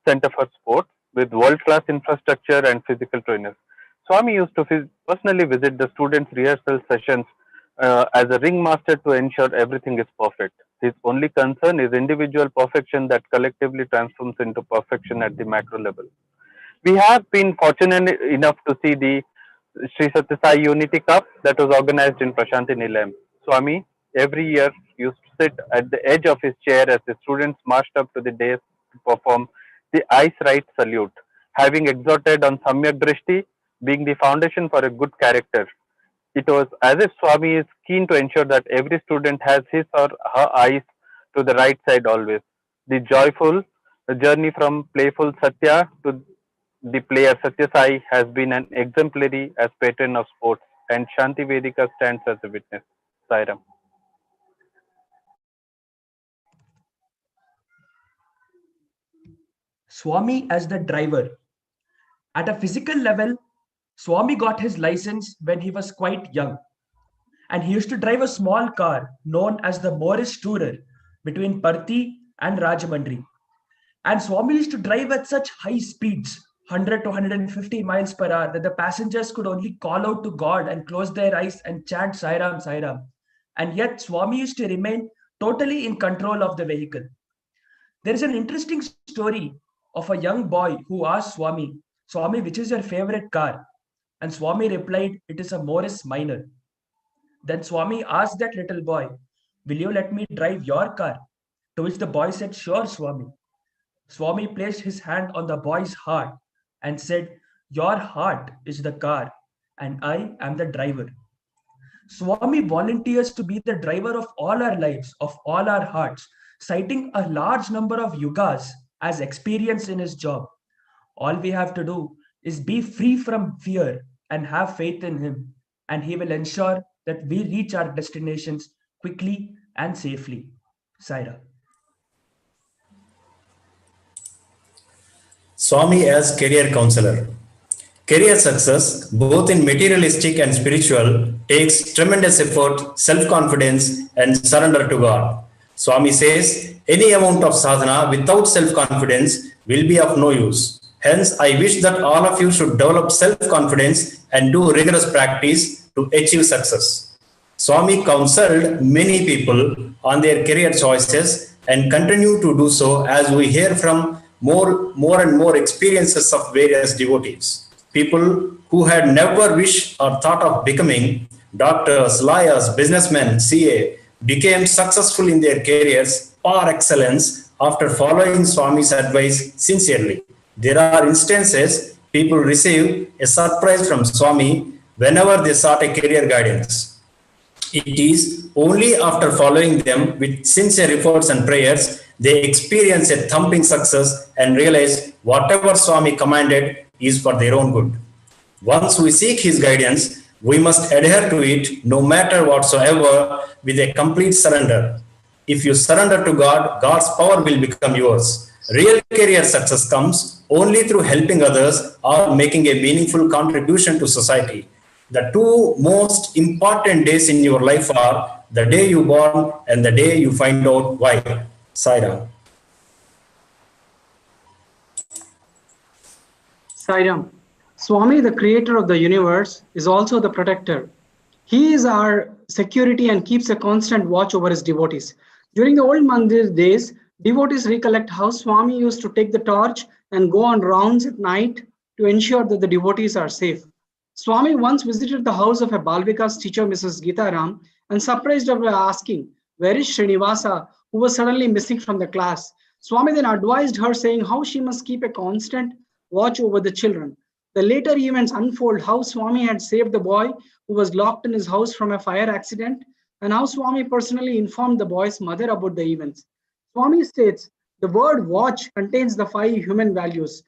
Center for Sports with world-class infrastructure and physical trainers. Swami used to personally visit the students' rehearsal sessions as a ringmaster to ensure everything is perfect. His only concern is individual perfection that collectively transforms into perfection at the macro level. We have been fortunate enough to see the Sri Sathya Sai Unity Cup that was organized in Prashanti Nilayam. Swami every year used to sit at the edge of his chair as the students marched up to the dais to perform the ice right salute, having exhorted on Samyak Drishti being the foundation for a good character. It was as if Swami is keen to ensure that every student has his or her eyes to the right side always. The joyful journey from playful Satya to the player Satya Sai has been an exemplary as patron of sports, and Shanti Vedika stands as a witness. Sairam. Swami as the driver. At a physical level, Swami got his license when he was quite young, and he used to drive a small car known as the Morris Tourer, between Parthi and Rajamandri. And Swami used to drive at such high speeds, 100 to 150 miles per hour, that the passengers could only call out to God and close their eyes and chant Sai Ram, Sai Ram. And yet Swami used to remain totally in control of the vehicle. There is an interesting story of a young boy who asked Swami, Swami, which is your favorite car? And Swami replied, it is a Morris Minor. Then Swami asked that little boy, will you let me drive your car? To which the boy said, sure, Swami. Swami placed his hand on the boy's heart and said, your heart is the car and I am the driver. Swami volunteers to be the driver of all our lives, of all our hearts, citing a large number of yugas as experience in his job. All we have to do is be free from fear and have faith in him, and he will ensure that we reach our destinations quickly and safely. Saira. Swami as career counselor. Career success, both in materialistic and spiritual, takes tremendous effort, self-confidence, and surrender to God. Swami says, any amount of sadhana without self-confidence will be of no use. Hence, I wish that all of you should develop self-confidence and do rigorous practice to achieve success. Swami counseled many people on their career choices and continue to do so as we hear from more and more experiences of various devotees. People who had never wished or thought of becoming doctors, lawyers, businessmen, CA, became successful in their careers par excellence after following Swami's advice sincerely. There are instances people receive a surprise from Swami whenever they sought a career guidance. It is only after following them with sincere efforts and prayers they experience a thumping success and realize whatever Swami commanded is for their own good. Once we seek his guidance, we must adhere to it no matter whatsoever with a complete surrender. If you surrender to God, God's power will become yours. Real career success comes only through helping others or making a meaningful contribution to society. The two most important days in your life are the day you born and the day you find out why. Sai-Ram. Sai-Ram. Swami, the creator of the universe, is also the protector. He is our security and keeps a constant watch over his devotees. During the old Mandir days, devotees recollect how Swami used to take the torch and go on rounds at night to ensure that the devotees are safe. Swami once visited the house of a Balvika's teacher, Mrs. Geeta Ram, and surprised her by asking, where is Srinivasa, who was suddenly missing from the class? Swami then advised her, saying how she must keep a constant watch over the children. The later events unfold how Swami had saved the boy who was locked in his house from a fire accident, and how Swami personally informed the boy's mother about the events. Swami states, the word watch contains the 5 human values.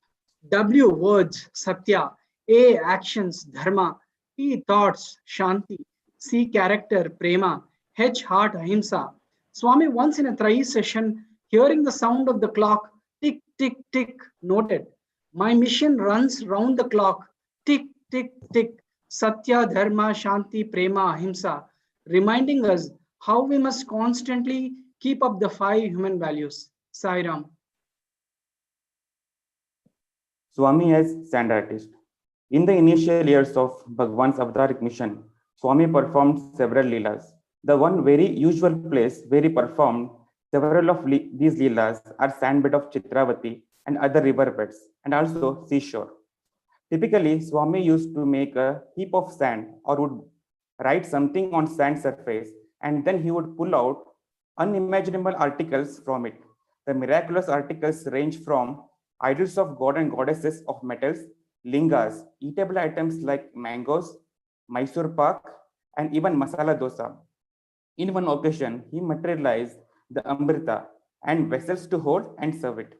W, words, Satya. A, actions, Dharma. T, thoughts, Shanti. C, character, Prema. H, heart, Ahimsa. Swami once in a Trai session, hearing the sound of the clock, tick, tick, tick, noted, my mission runs round the clock, tick, tick, tick, Satya, Dharma, Shanti, Prema, Ahimsa, reminding us how we must constantly keep up the 5 human values. Sai-Ram. Swami as sand artist. In the initial years of Bhagawan's Avataric mission, Swami performed several leelas. The one very usual place where he performed several of these leelas are sandbed of Chitravati and other river beds, and also seashore. Typically, Swami used to make a heap of sand or would write something on sand surface, and then he would pull out unimaginable articles from it. The miraculous articles range from idols of god and goddesses of metals, lingas, eatable items like mangoes, Mysore pak, and even masala dosa. In one occasion, he materialized the amrita and vessels to hold and serve it.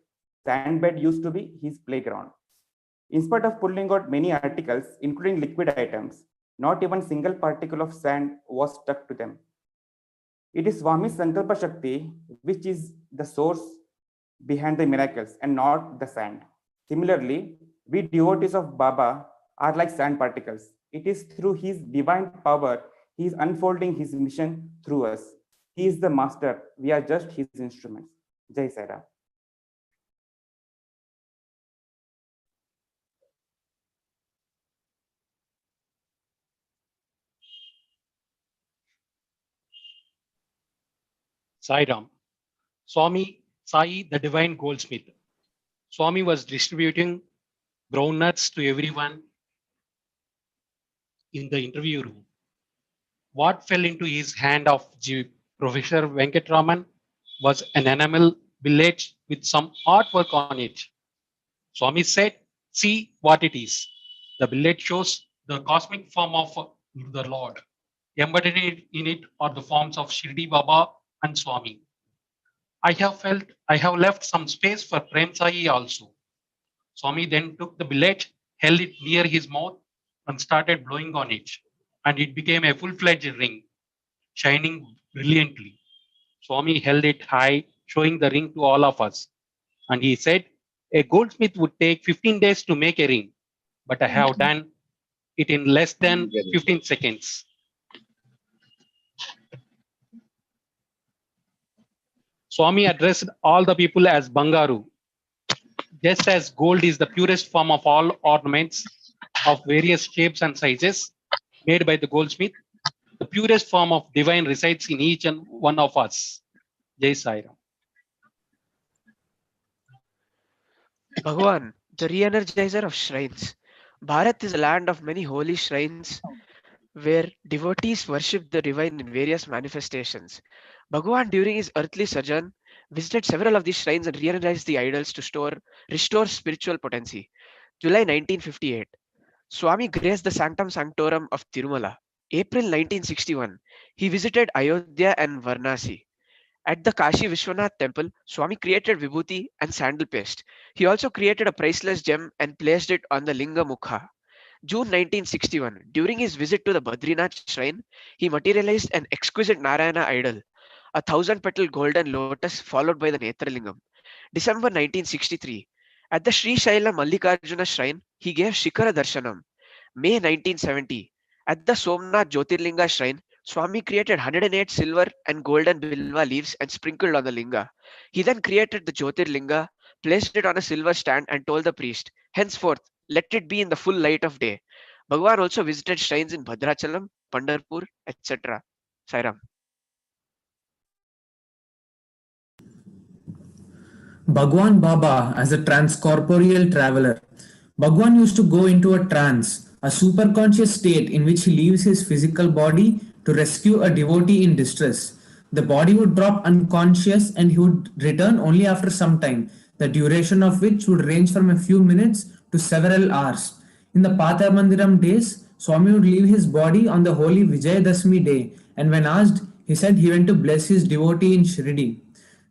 Sandbed used to be his playground. In spite of pulling out many articles, including liquid items, not even single particle of sand was stuck to them. It is Swami's Sankalpa Shakti which is the source behind the miracles and not the sand. Similarly, we devotees of Baba are like sand particles. It is through his divine power he is unfolding his mission through us. He is the master. We are just his instruments. Jai Sai Ram. Sai Ram. Swami Sai, the divine goldsmith. Swami was distributing groundnuts to everyone in the interview room. What fell into his hand of Professor Venkatraman was an enamel billet with some artwork on it. Swami said, "See what it is." The billet shows the cosmic form of the Lord. Embedded in it are the forms of Shirdi Baba and Swami. I have left some space for Prem Sai also. Swami then took the billet, held it near his mouth, and started blowing on it. And it became a full-fledged ring, shining brilliantly. Swami held it high, showing the ring to all of us. And he said, "A goldsmith would take 15 days to make a ring, but I have done it in less than 15 seconds. Swami addressed all the people as Bangaru. Just as gold is the purest form of all ornaments of various shapes and sizes made by the goldsmith, the purest form of divine resides in each and one of us. Jai Sai Ram. Bhagawan, the re-energizer of shrines. Bharat is a land of many holy shrines where devotees worship the divine in various manifestations. Bhagawan, during his earthly sojourn, visited several of these shrines and re-energized the idols to restore spiritual potency. July 1958. Swami graced the Sanctum Sanctorum of Tirumala. April 1961. He visited Ayodhya and Varanasi. At the Kashi Vishwanath temple, Swami created vibhuti and sandal paste. He also created a priceless gem and placed it on the Linga Mukha. June 1961, during his visit to the Badrinath shrine, he materialized an exquisite Narayana idol, a 1,000-petal golden lotus followed by the Netralingam. December 1963, at the Sri Shaila Mallikarjuna shrine, he gave Shikara Darshanam. May 1970, at the Somnath Jyotirlinga shrine, Swami created 108 silver and golden bilva leaves and sprinkled on the linga. He then created the Jyotirlinga, placed it on a silver stand and told the priest, "Henceforth, let it be in the full light of day." Bhagawan also visited shrines in Bhadrachalam, Pandharpur, etc. Sairam. Bhagwan Baba as a transcorporeal traveler. Bhagwan used to go into a trance, a superconscious state in which he leaves his physical body to rescue a devotee in distress. The body would drop unconscious and he would return only after some time, the duration of which would range from a few minutes to several hours. In the Pata Mandiram days, Swami would leave his body on the holy Vijayadashmi day, and when asked, he said he went to bless his devotee in Shirdi.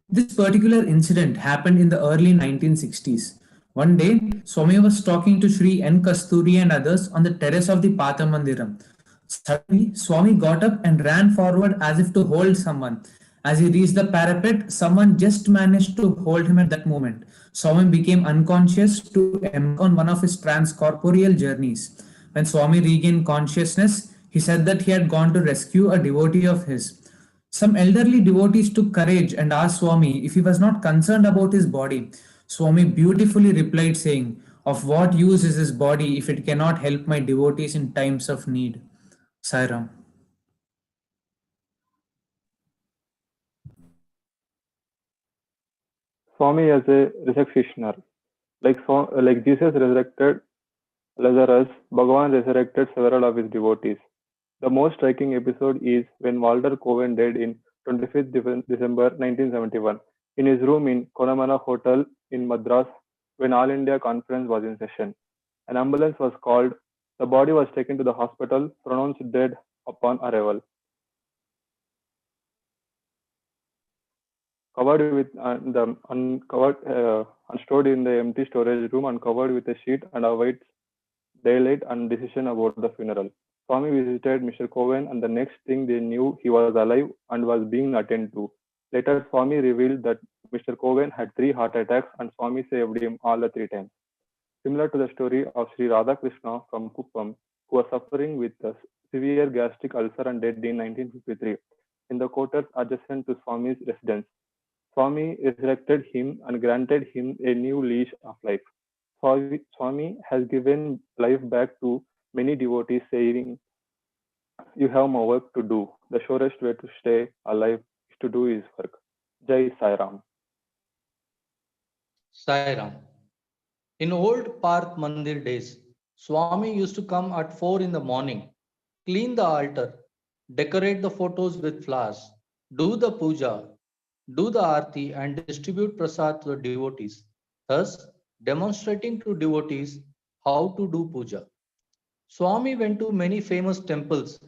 This particular incident happened in the early 1960s. One day, Swami was talking to Sri N. Kasturi and others on the terrace of the Pata Mandiram. Suddenly, Swami got up and ran forward as if to hold someone. As he reached the parapet, someone just managed to hold him at that moment. Swami became unconscious to embark on one of his transcorporeal journeys. When Swami regained consciousness, he said that he had gone to rescue a devotee of his. Some elderly devotees took courage and asked Swami if he was not concerned about his body. Swami beautifully replied, saying, "Of what use is his body if it cannot help my devotees in times of need?" Sairam. Swami as a resurrectioner. Like Jesus resurrected Lazarus, Bhagavan resurrected several of his devotees. The most striking episode is when Walter Cowan died in 25th December 1971 in his room in Connemara Hotel in Madras when All India Conference was in session. An ambulance was called. The body was taken to the hospital, pronounced dead upon arrival. Covered with and stored in the empty storage room and covered with a sheet and awaits daylight and decision about the funeral. Swami visited Mr. Cowan, and the next thing they knew, he was alive and was being attended to. Later, Swami revealed that Mr. Cowan had 3 heart attacks, and Swami saved him all the 3 times. Similar to the story of Sri Radhakrishna from Kuppam, who was suffering with a severe gastric ulcer and died in 1953. in the quarters adjacent to Swami's residence. Swami resurrected him and granted him a new leash of life. Swami has given life back to many devotees, saying, "You have more work to do. The surest way to stay alive is to do his work." Jai Sai Ram. Sai Ram. In old Parth Mandir days, Swami used to come at 4 in the morning, clean the altar, decorate the photos with flowers, do the puja, do the arti, and distribute prasad to the devotees, thus demonstrating to devotees how to do puja. Swami went to many famous temples,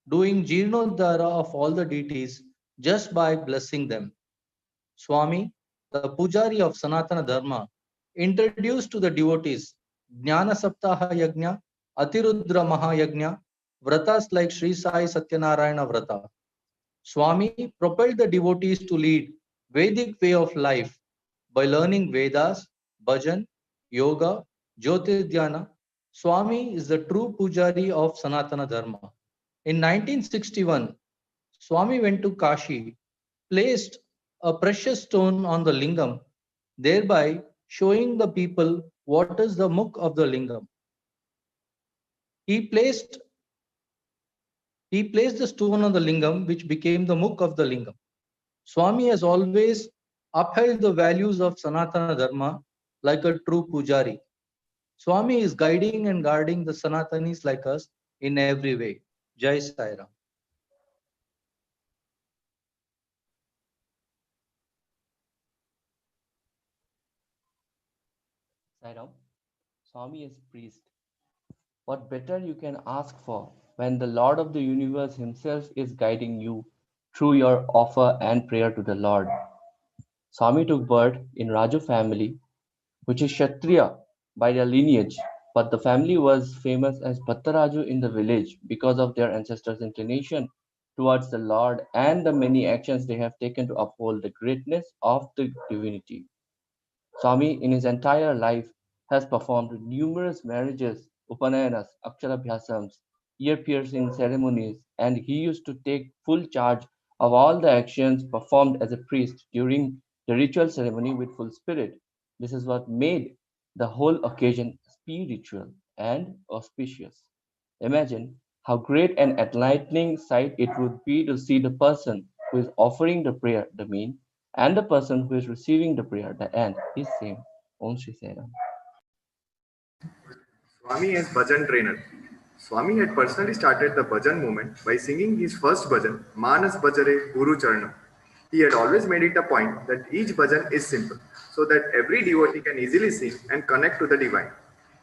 doing Jeernoddhara of all the deities just by blessing them. Swami, the Pujari of Sanatana Dharma, introduced to the devotees Jnana Saptaha Yajna, Atirudra Mahayajna, Vratas like Sri Sai Satyanarayana Vrata. Swami propelled the devotees to lead Vedic way of life by learning Vedas, Bhajan, Yoga, Jyotirdhyana. Swami is the true Pujari of Sanatana Dharma. In 1961, Swami went to Kashi, placed a precious stone on the lingam, thereby showing the people what is the mukh of the lingam. He placed the stone on the lingam, which became the mukh of the lingam. Swami has always upheld the values of Sanatana Dharma like a true pujari. Swami is guiding and guarding the Sanatanis like us in every way. Jai Sai Ram. Sairam, Swami is priest. What better you can ask for when the Lord of the universe himself is guiding you through your offer and prayer to the Lord. Swami took birth in Raju family, which is Kshatriya by their lineage, but the family was famous as Bhattaraju in the village because of their ancestors' inclination towards the Lord and the many actions they have taken to uphold the greatness of the divinity. Swami, in his entire life, has performed numerous marriages, upanayanas, aksharabhyasams, ear-piercing ceremonies, and he used to take full charge of all the actions performed as a priest during the ritual ceremony with full spirit. This is what made the whole occasion spiritual and auspicious. Imagine how great an enlightening sight it would be to see the person who is offering the prayer, the mean, and the person who is receiving the prayer, the end, is same. Om Shri Sai Ram. Swami as bhajan trainer. Swami had personally started the bhajan movement by singing his first bhajan, Manas Bhajare Guru Charanam. He had always made it a point that each bhajan is simple, so that every devotee can easily sing and connect to the divine.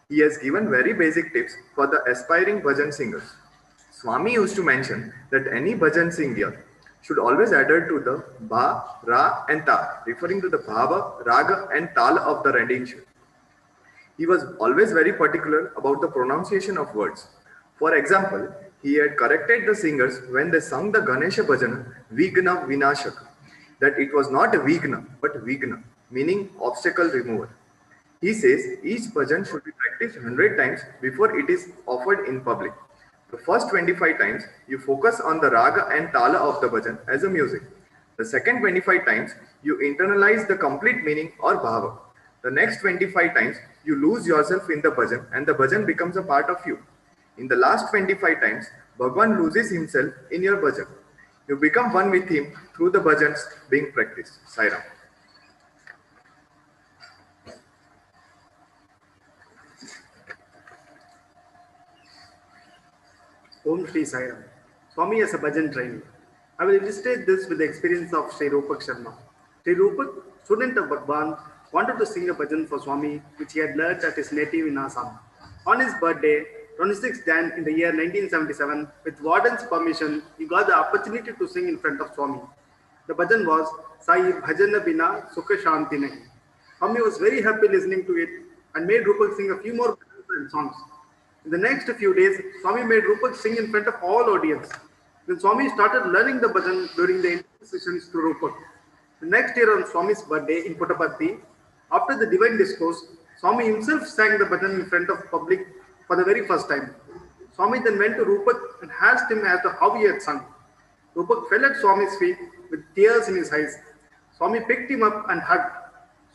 He has given very basic tips for the aspiring bhajan singers. Swami used to mention that any bhajan singer should always adhere to the Bha, Ra and Ta, referring to the Bhava, Raga and Tala of the rendition. He was always very particular about the pronunciation of words. For example, he had corrected the singers when they sung the Ganesha Bhajana Vigna Vinashaka, that it was not a Vigna but Vigna, meaning obstacle remover. He says each bhajan should be practiced 100 times before it is offered in public. The first 25 times you focus on the raga and tala of the bhajan as a music. The second 25 times you internalize the complete meaning or bhava. The next 25 times you lose yourself in the bhajan and the bhajan becomes a part of you. In the last 25 times, Bhagawan loses himself in your bhajan. You become one with him through the bhajans being practiced. Sai Ram. Om Shri Sai Ram. Swami as a bhajan trainer. I will illustrate this with the experience of Sri Rupak Sharma. Sri Rupak, student of Bhagawan, wanted to sing a bhajan for Swami, which he had learned at his native in Assam. On his birthday, 26th Jan in the year 1977, with warden's permission, he got the opportunity to sing in front of Swami. The bhajan was Sai Bhajana Bina Sukha Shanti Nahi. Swami was very happy listening to it and made Rupak sing a few more bhajans and songs. In the next few days, Swami made Rupak sing in front of all audience. Then Swami started learning the bhajan during the interview sessions to Rupak. The next year on Swami's birthday in Puttaparthi, after the divine discourse, Swami himself sang the bhajan in front of public for the very first time. Swami then went to Rupak and asked him as to how he had sung. Rupak fell at Swami's feet with tears in his eyes. Swami picked him up and hugged.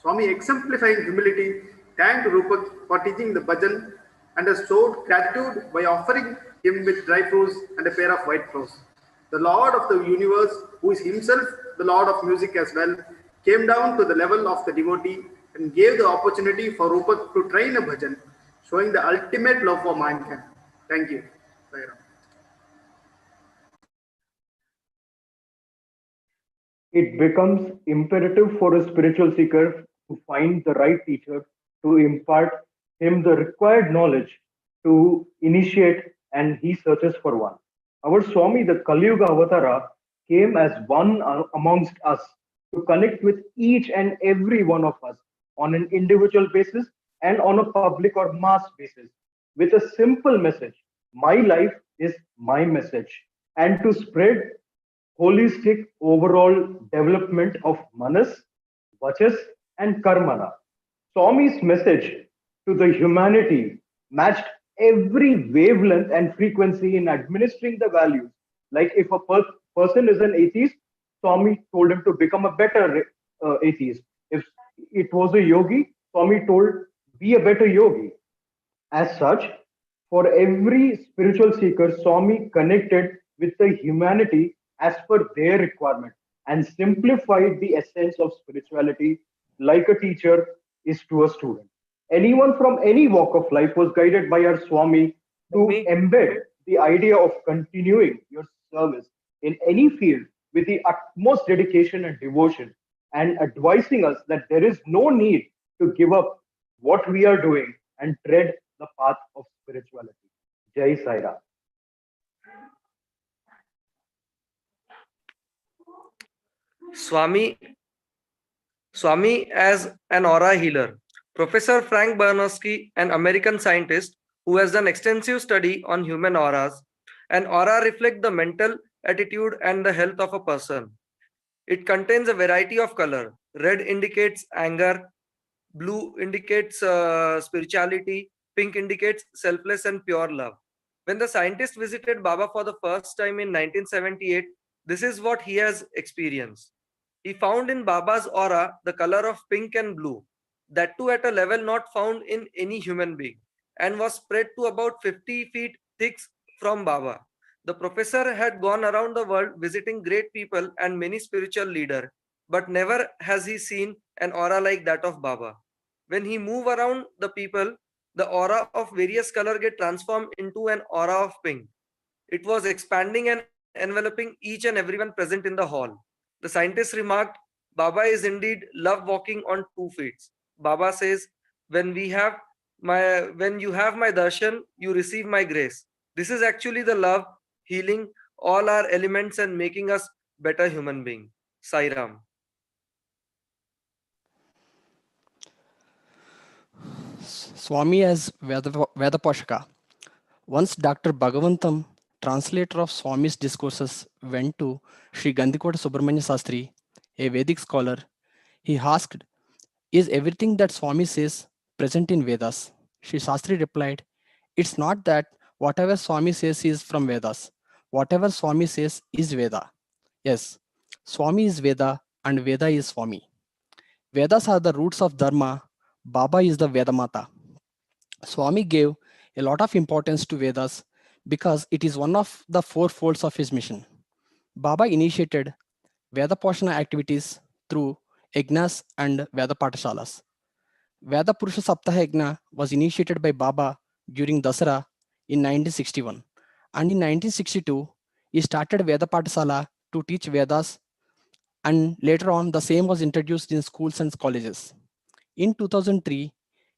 Swami, exemplifying humility, thanked Rupak for teaching the bhajan and has showed gratitude by offering him with dry fruits and a pair of white clothes. The Lord of the universe, who is himself the Lord of music as well, came down to the level of the devotee and gave the opportunity for Rupak to train a bhajan, showing the ultimate love for mankind. Thank you. Sai Ram. It becomes imperative for a spiritual seeker to find the right teacher, to impart him the required knowledge, to initiate, and he searches for one. Our Swami, the Kali Yuga Avatara, came as one amongst us to connect with each and every one of us on an individual basis and on a public or mass basis with a simple message: my life is my message, and to spread holistic overall development of manas, vachas, and karmana. Swami's message to the humanity matched every wavelength and frequency in administering the values. Like if a person is an atheist, Swami told him to become a better atheist. If it was a yogi, Swami told, be a better yogi. As such, for every spiritual seeker, Swami connected with the humanity as per their requirement and simplified the essence of spirituality like a teacher is to a student. Anyone from any walk of life was guided by our Swami to embed the idea of continuing your service in any field with the utmost dedication and devotion, and advising us that there is no need to give up what we are doing and tread the path of spirituality. Jai Sai Ram. Swami as an aura healer. Professor Frank Bernowski, an American scientist who has done extensive study on human auras, an aura reflects the mental attitude and the health of a person. It contains a variety of color. Red indicates anger, blue indicates spirituality, pink indicates selfless and pure love. When the scientist visited Baba for the first time in 1978, this is what he has experienced. He found in Baba's aura the color of pink and blue, that too at a level not found in any human being, and was spread to about 50 feet thick from Baba. The professor had gone around the world visiting great people and many spiritual leaders, but never has he seen an aura like that of Baba. When he move around the people, the aura of various color get transformed into an aura of pink. It was expanding and enveloping each and everyone present in the hall. The scientist remarked, Baba is indeed love walking on 2 feet. Baba says, when you have my darshan, you receive my grace. This is actually the love healing all our elements and making us better human being. Sai Ram. Swami as Vedaposhaka. Once Dr. Bhagavantam, translator of Swami's discourses, went to Sri Gandikota Subramanya Sastri, a Vedic scholar. He asked, is everything that Swami says present in Vedas? Sri Sastri replied, it's not that whatever Swami says is from Vedas. Whatever Swami says is Veda. Yes, Swami is Veda and Veda is Swami. Vedas are the roots of Dharma. Baba is the Vedamata. Swami gave a lot of importance to Vedas because it is one of the 4 folds of his mission. Baba initiated Veda Poshana activities through Yagnas and Veda Patashalas. Veda Purusha Saptaha Yagna was initiated by Baba during Dasara in 1961. And in 1962, he started Veda Patasala to teach Vedas, and later on the same was introduced in schools and colleges. In 2003,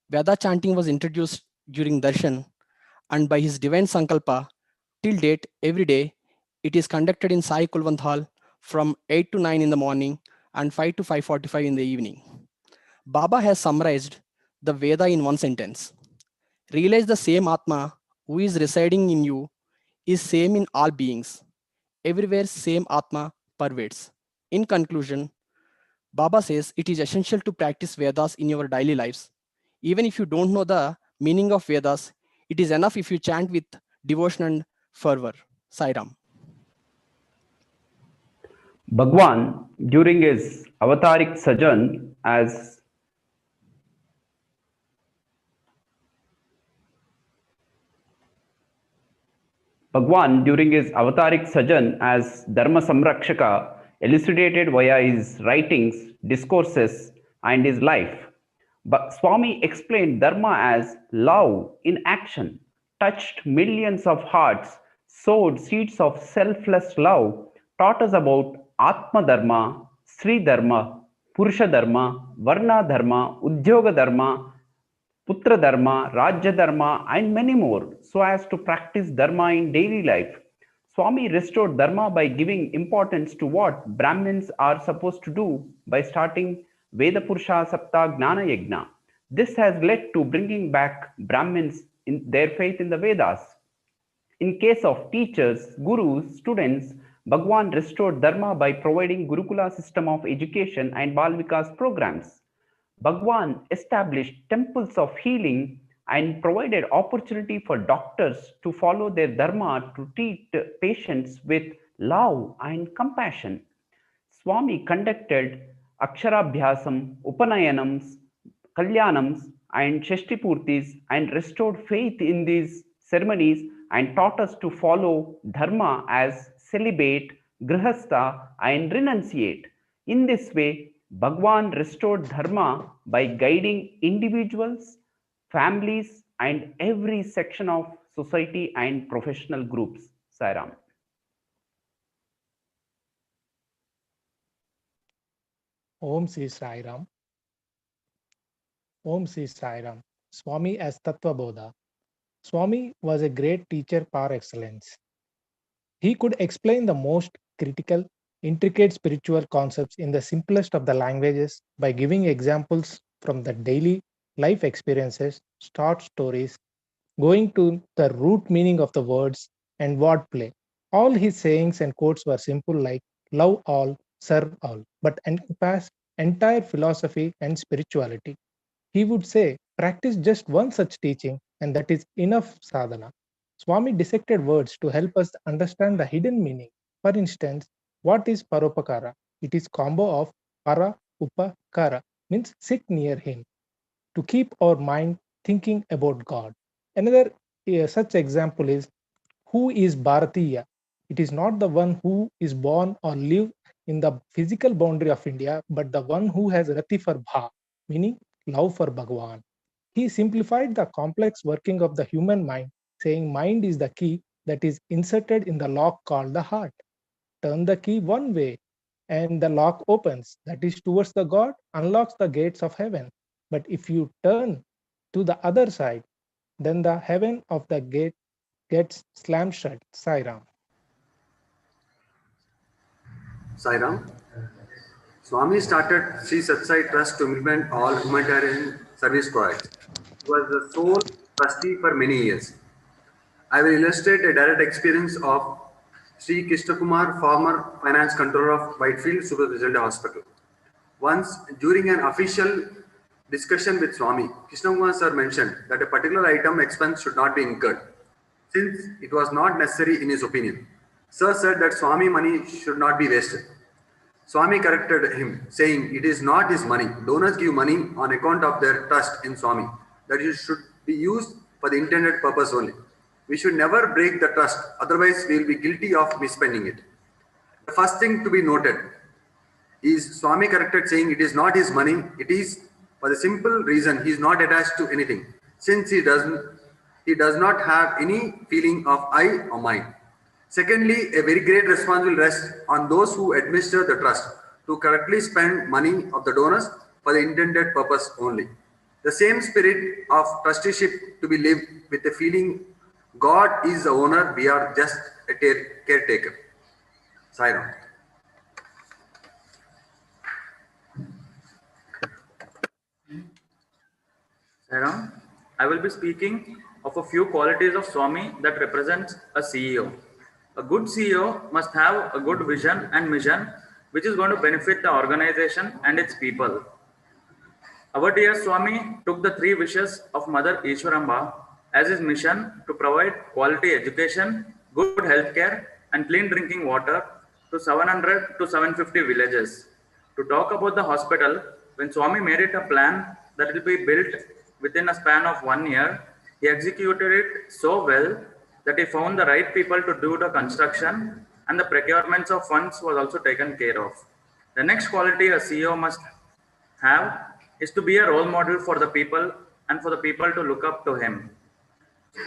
Veda chanting was introduced during Darshan, and by his divine Sankalpa, till date, every day, it is conducted in Sai Kulwant Hall from 8 to 9 in the morning and 5 to 5:45 in the evening. Baba has summarized the Veda in one sentence. Realize the same Atma who is residing in you is same in all beings. Everywhere same Atma pervades. In conclusion, Baba says it is essential to practice Vedas in your daily lives. Even if you don't know the meaning of Vedas, it is enough if you chant with devotion and fervor. Sai Ram. Bhagawan, during his Avataric sojourn as Bhagawan, during his Avataric sojourn as Dharma Samrakshaka, elucidated via his writings, discourses, and his life. But Swami explained Dharma as love in action, touched millions of hearts, sowed seeds of selfless love, taught us about Atma Dharma, Sri Dharma, Purusha Dharma, Varna Dharma, Udyoga Dharma, Putra Dharma, Rajya Dharma, and many more, so as to practice Dharma in daily life. Swami restored Dharma by giving importance to what Brahmins are supposed to do by starting Veda Purusha Sapta Gnana Yajna. This has led to bringing back Brahmins in their faith in the Vedas. In case of teachers, gurus, students, Bhagawan restored Dharma by providing Gurukula system of education and Bal Vikas programs. Bhagawan established temples of healing and provided opportunity for doctors to follow their dharma to treat patients with love and compassion. Swami conducted Aksharabhyasam, Upanayanams, Kalyanams, and Shashtipurtis and restored faith in these ceremonies and taught us to follow dharma as celibate, grihastha, and renunciate. In this way, Bhagawan restored dharma by guiding individuals, families, and every section of society and professional groups. Sairam. Om Sri Sai Ram. Om Sri Sai Ram. Swami as Tattva Bodha. Swami was a great teacher par excellence. He could explain the most critical, intricate spiritual concepts in the simplest of the languages by giving examples from the daily life experiences, short stories, going to the root meaning of the words, and wordplay. All his sayings and quotes were simple like love all, serve all, but encompass entire philosophy and spirituality. He would say, practice just one such teaching, and that is enough sadhana. Swami dissected words to help us understand the hidden meaning. For instance, what is paropakara? It is combo of para, upa, kara, means sit near him, to keep our mind thinking about God. Another such example is who is Bharatiya? It is not the one who is born or live in the physical boundary of India, but the one who has rati for bha, meaning love for Bhagawan. He simplified the complex working of the human mind, saying mind is the key that is inserted in the lock called the heart. Turn the key one way and the lock opens, that is towards the God, unlocks the gates of heaven. But if you turn to the other side, then the heaven of the gate gets slammed shut. Sai Ram. Sairam. Swami started Sri Satsai Trust to implement all humanitarian service projects. He was the sole trustee for many years. I will illustrate a direct experience of Sri Krishna Kumar, former finance controller of Whitefield Super Specialty Hospital. Once, during an official discussion with Swami, Krishna Kumar sir mentioned that a particular item expense should not be incurred, since it was not necessary in his opinion. Sir said that Swami money should not be wasted. Swami corrected him, saying it is not his money. Donors give money on account of their trust in Swami, that it should be used for the intended purpose only. We should never break the trust, otherwise we will be guilty of misspending it. The first thing to be noted is Swami corrected, saying it is not his money, it is for the simple reason he is not attached to anything, since he does not have any feeling of I or mine. Secondly, a very great responsibility rests on those who administer the trust to correctly spend money of the donors for the intended purpose only. The same spirit of trusteeship to be lived with the feeling God is the owner, we are just a caretaker. Sairam. Sairam, I will be speaking of a few qualities of Swami that represents a CEO. A good CEO must have a good vision and mission which is going to benefit the organization and its people. Our dear Swami took the 3 wishes of Mother Ishwaramba as his mission to provide quality education, good healthcare, and clean drinking water to 700 to 750 villages. To talk about the hospital, when Swami made it a plan that it will be built within a span of 1 year, he executed it so well that he found the right people to do the construction, and the procurements of funds was also taken care of. The next quality a CEO must have is to be a role model for the people and for the people to look up to him.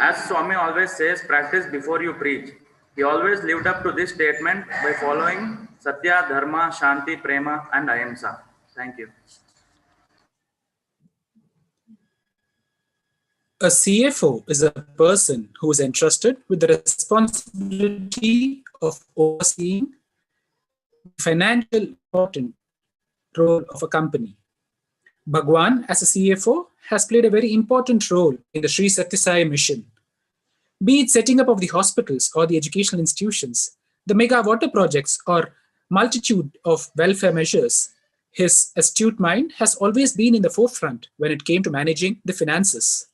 As Swami always says, practice before you preach. He always lived up to this statement by following Satya, Dharma, Shanti, Prema, and Ahimsa. Thank you. A CFO is a person who is entrusted with the responsibility of overseeing the financial important role of a company. Bhagawan, as a CFO, has played a very important role in the Sri Sathya Sai mission. Be it setting up of the hospitals or the educational institutions, the mega water projects or multitude of welfare measures, his astute mind has always been in the forefront when it came to managing the finances.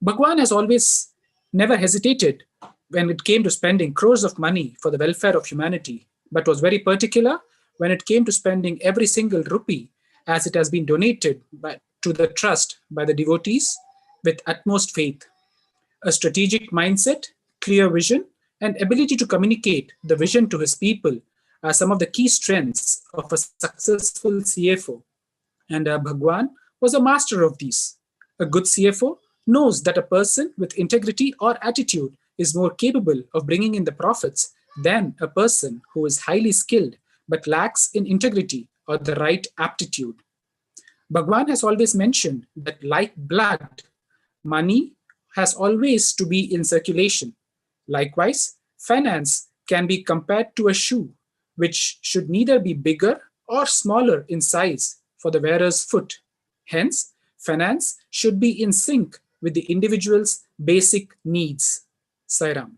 Bhagawan has always never hesitated when it came to spending crores of money for the welfare of humanity, but was very particular when it came to spending every single rupee as it has been donated to the trust by the devotees with utmost faith. A strategic mindset, clear vision, and ability to communicate the vision to his people are some of the key strengths of a successful CFO. And Bhagwan was a master of these. A good CFO knows that a person with integrity or attitude is more capable of bringing in the profits than a person who is highly skilled but lacks in integrity or the right aptitude. Bhagwan has always mentioned that, like blood, money has always to be in circulation. Likewise, finance can be compared to a shoe, which should neither be bigger or smaller in size for the wearer's foot. Hence, finance should be in sync with the individual's basic needs. Sairam.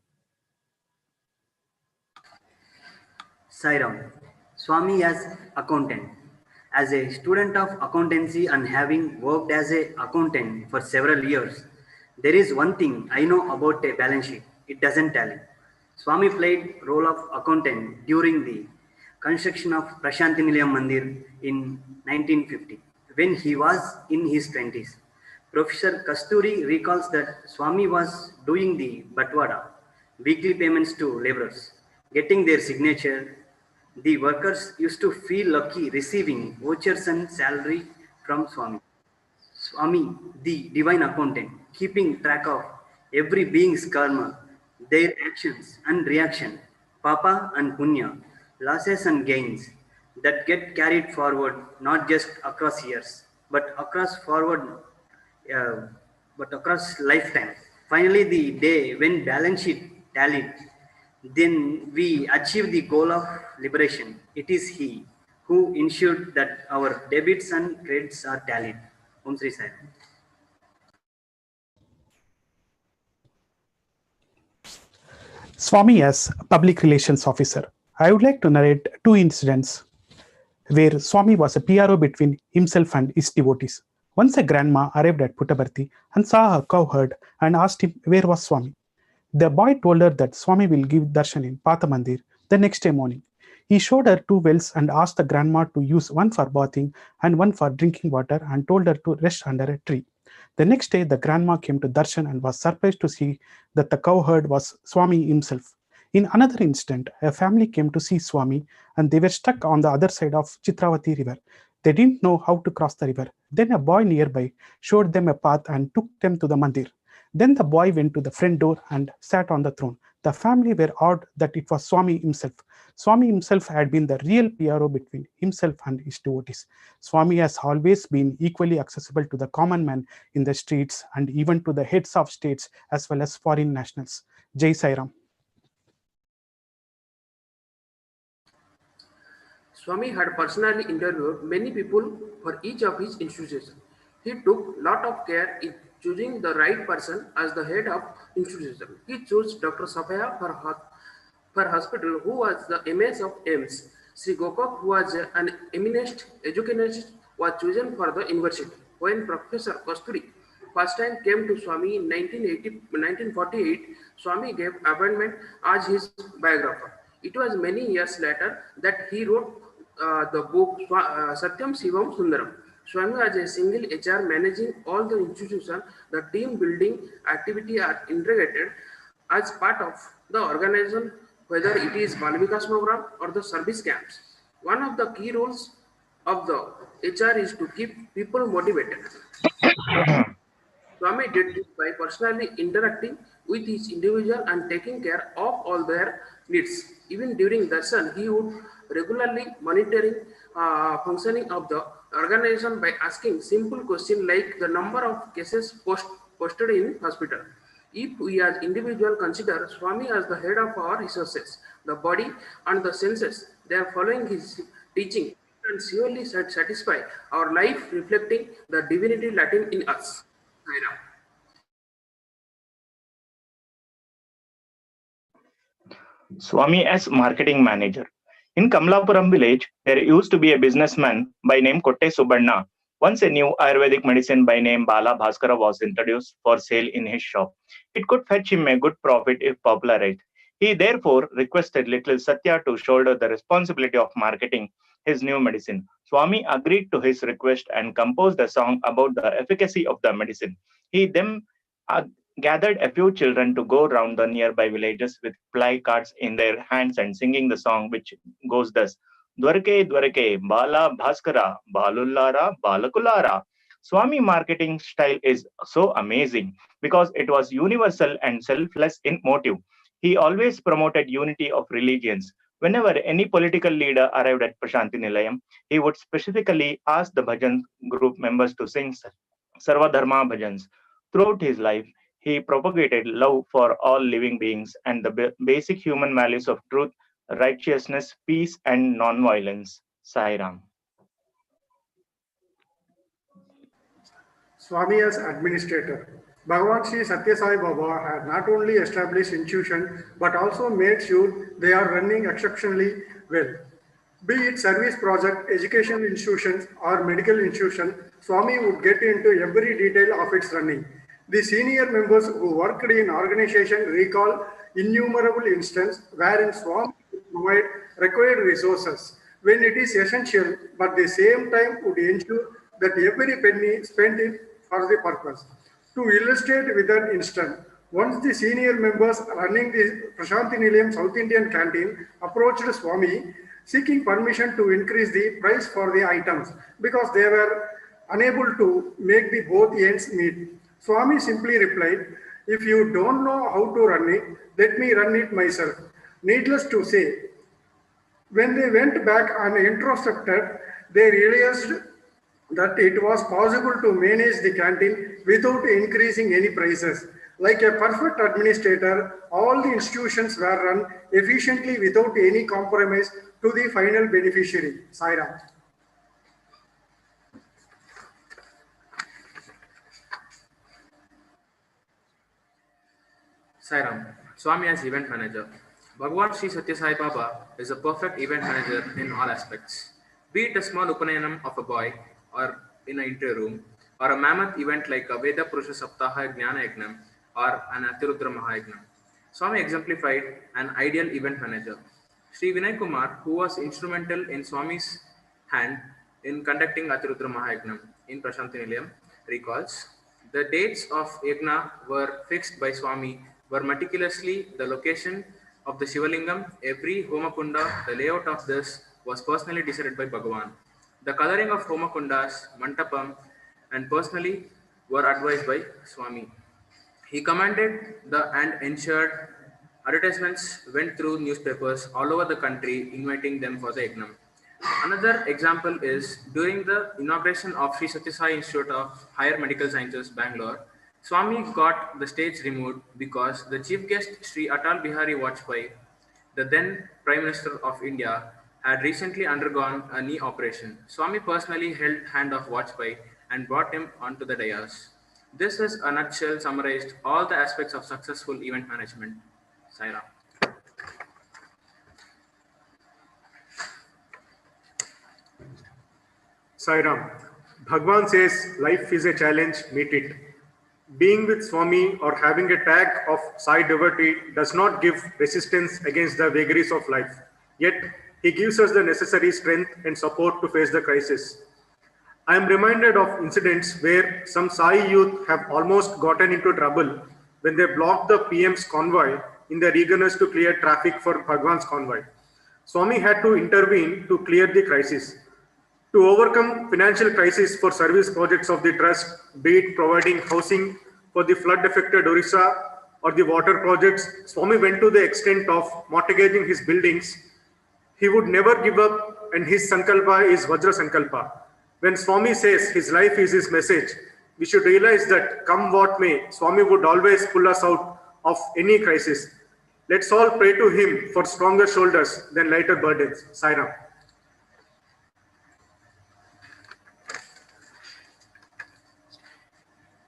Sairam. Swami as accountant. As a student of accountancy and having worked as an accountant for several years, there is one thing I know about a balance sheet. It doesn't tally. Swami played role of accountant during the construction of Prashanti Nilayam Mandir in 1950 when he was in his 20s. Professor Kasturi recalls that Swami was doing the Batwada, weekly payments to laborers, getting their signature. The workers used to feel lucky receiving vouchers and salary from Swami. Swami, the divine accountant, keeping track of every being's karma, their actions and reaction, papa and punya, losses and gains that get carried forward not just across years, but across forward, uh, but across lifetime. Finally, the day when balance sheet tallied, then we achieve the goal of liberation. It is He who ensured that our debits and credits are tallied. Om Sri Sai. Swami as public relations officer. I would like to narrate two incidents where Swami was a PRO between himself and his devotees. Once a grandma arrived at Puttaparthi and saw a cow herd and asked him where was Swami. The boy told her that Swami will give darshan in Patha Mandir the next day morning. He showed her two wells and asked the grandma to use one for bathing and one for drinking water and told her to rest under a tree. The next day, the grandma came to darshan and was surprised to see that the cow herd was Swami himself. In another instant, a family came to see Swami and they were stuck on the other side of Chitravati river. They didn't know how to cross the river. Then a boy nearby showed them a path and took them to the mandir. Then the boy went to the front door and sat on the throne. The family were awed that it was Swami himself. Swami himself had been the real PRO between himself and his devotees. Swami has always been equally accessible to the common man in the streets and even to the heads of states as well as foreign nationals. Jai Sairam. Swami had personally interviewed many people for each of his institutions. He took lot of care in choosing the right person as the head of institution. He chose Dr. Sapaya for hospital, who was the MS of AIMS. Sri Gokak, who was an eminent educationist, was chosen for the university. When Professor Kasturi first time came to Swami in 1948, Swami gave appointment as his biographer. It was many years later that he wrote the book Satyam Shivam Sundaram. Swami as a single HR managing all the institutions, the team building activity are integrated as part of the organization, whether it is Balvikas program or the service camps. One of the key roles of the HR is to keep people motivated. Swami did this by personally interacting with each individual and taking care of all their needs. Even during darshan, he would regularly monitoring functioning of the organization by asking simple questions like the number of cases posted in hospital. If we as individual consider Swami as the head of our resources, the body and the senses, they are following his teaching and surely satisfy our life reflecting the divinity latent in us. Saira. Swami as marketing manager. In Kamlapuram village, there used to be a businessman by name Kotte Subanna. Once a new Ayurvedic medicine by name Bala Bhaskara was introduced for sale in his shop. It could fetch him a good profit if popularized. He therefore requested little Satya to shoulder the responsibility of marketing his new medicine. Swami agreed to his request and composed a song about the efficacy of the medicine. He then gathered a few children to go round the nearby villages with placards in their hands and singing the song, which goes thus: Dwarke Dwarke, Bala Bhaskara, Balullara, Balakulara. Swami marketing style is so amazing because it was universal and selfless in motive. He always promoted unity of religions. Whenever any political leader arrived at Prashanti Nilayam, he would specifically ask the bhajan group members to sing Sarva Dharma bhajans. Throughout his life, he propagated love for all living beings and the basic human values of truth, righteousness, peace, and non-violence. Sai Ram. Swami as administrator. Bhagawan Sri Satya Sai Baba had not only established institutions but also made sure they are running exceptionally well. Be it service project, education institutions, or medical institution, Swami would get into every detail of its running. The senior members who worked in organization recall innumerable instances wherein Swami would provide required resources when it is essential, but at the same time would ensure that every penny spent it for the purpose. To illustrate with an instant, once the senior members running the Prashanti Nilayam South Indian canteen approached Swami seeking permission to increase the price for the items because they were unable to make the both ends meet. Swami simply replied, "If you don't know how to run it, let me run it myself." Needless to say, when they went back and introspected, they realized that it was possible to manage the canteen without increasing any prices. Like a perfect administrator, all the institutions were run efficiently without any compromise to the final beneficiary. Saira. Sairam, Swami as event manager. Bhagawan Sri Satya Sai Baba is a perfect event manager in all aspects. Be it a small Upanayanam of a boy or in an inter-room, or a mammoth event like a Veda Purusha Saptaha Jnana Yagnam or an Atirudra Mahayagnam. Swami exemplified an ideal event manager. Sri Vinay Kumar, who was instrumental in Swami's hand in conducting Atirudra Mahayagnam in Prashanti Nilayam, recalls, the dates of Yagna were fixed by Swami were meticulously the location of the Shivalingam, every Homakunda, the layout of this was personally decided by Bhagawan. The coloring of Homakundas, Mantapam, and personally were advised by Swami. He commanded and ensured advertisements went through newspapers all over the country, inviting them for the Yagnam. Another example is during the inauguration of Sri Satya Sai Institute of Higher Medical Sciences, Bangalore, Swami got the stage removed because the chief guest, Sri Atal Bihari Vajpayee, the then Prime Minister of India, had recently undergone a knee operation. Swami personally held hand of Vajpayee and brought him onto the dais. This is a nutshell summarized all the aspects of successful event management. Saira. Sairam. Bhagwan says life is a challenge, meet it. Being with Swami or having a tag of Sai devotee does not give resistance against the vagaries of life. Yet, he gives us the necessary strength and support to face the crisis. I am reminded of incidents where some Sai youth have almost gotten into trouble when they blocked the PM's convoy in their eagerness to clear traffic for Bhagawan's convoy. Swami had to intervene to clear the crisis. To overcome financial crisis for service projects of the trust, be it providing housing for the flood-affected Orissa or the water projects, Swami went to the extent of mortgaging his buildings. He would never give up, and his sankalpa is Vajra Sankalpa. When Swami says his life is his message, we should realize that come what may, Swami would always pull us out of any crisis. Let's all pray to him for stronger shoulders than lighter burdens. Sai Ram.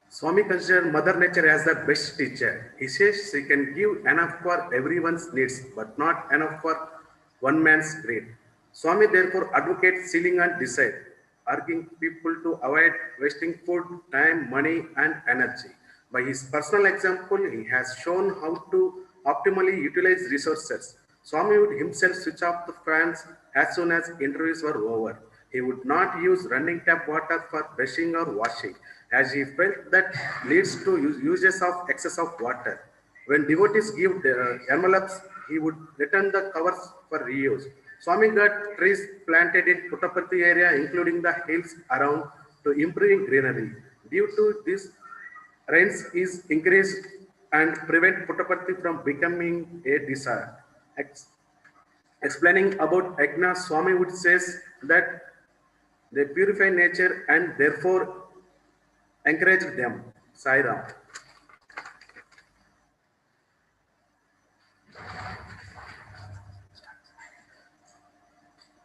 Swami considered Mother Nature as the best teacher. He says she can give enough for everyone's needs, but not enough for one man's greed. Swami therefore advocates sealing and decide, urging people to avoid wasting food, time, money, and energy. By his personal example, he has shown how to optimally utilize resources. Swami would himself switch off the fans as soon as interviews were over. He would not use running tap water for brushing or washing, as he felt that leads to uses of excess of water. When devotees give the envelopes, he would return the covers for reuse. Swami got trees planted in Puttaparthi area, including the hills around, to improving greenery. Due to this, rains is increased and prevent Puttaparthi from becoming a desert. Explaining about Agna, Swami would say that they purify nature and therefore encourage them. Sai Ram.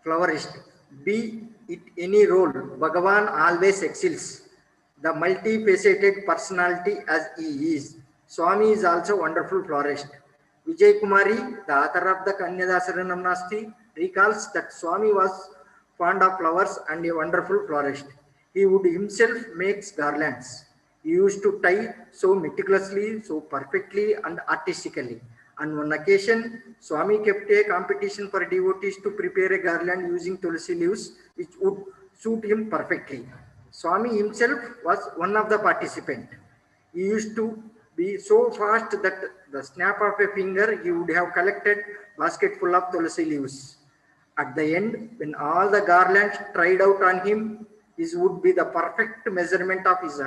Flourist. Be it any role, Bhagavan always excels. The multifaceted personality as he is. Swami is also wonderful florist. Vijay Kumari, the author of the Kanyadasaranam Nasti, recalls that Swami was fond of flowers and a wonderful florist. He would himself make garlands. He used to tie so meticulously, so perfectly and artistically. On one occasion, Swami kept a competition for devotees to prepare a garland using tulsi leaves, which would suit him perfectly. Swami himself was one of the participants. He used to be so fast that the snap of a finger he would have collected basket full of tulsi leaves. At the end, when all the garlands tried out on him, his would be the perfect measurement of his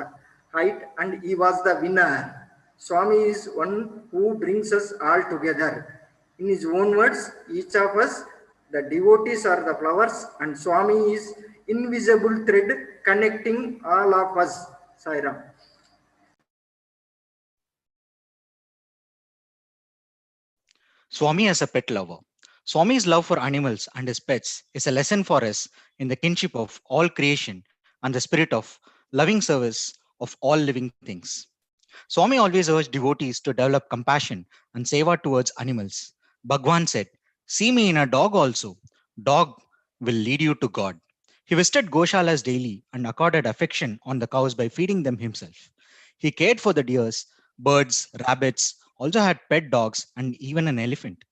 height, and he was the winner. Swami is one who brings us all together. In his own words, each of us, the devotees are the flowers, and Swami is invisible thread connecting all of us. Sai Ram. Swami as a pet lover. Swami's love for animals and his pets is a lesson for us in the kinship of all creation and the spirit of loving service of all living things. Swami always urged devotees to develop compassion and seva towards animals. Bhagawan said, "See me in a dog also. Dog will lead you to God." He visited goshalas daily and accorded affection on the cows by feeding them himself. He cared for the deers, birds, rabbits, also had pet dogs and even an elephant.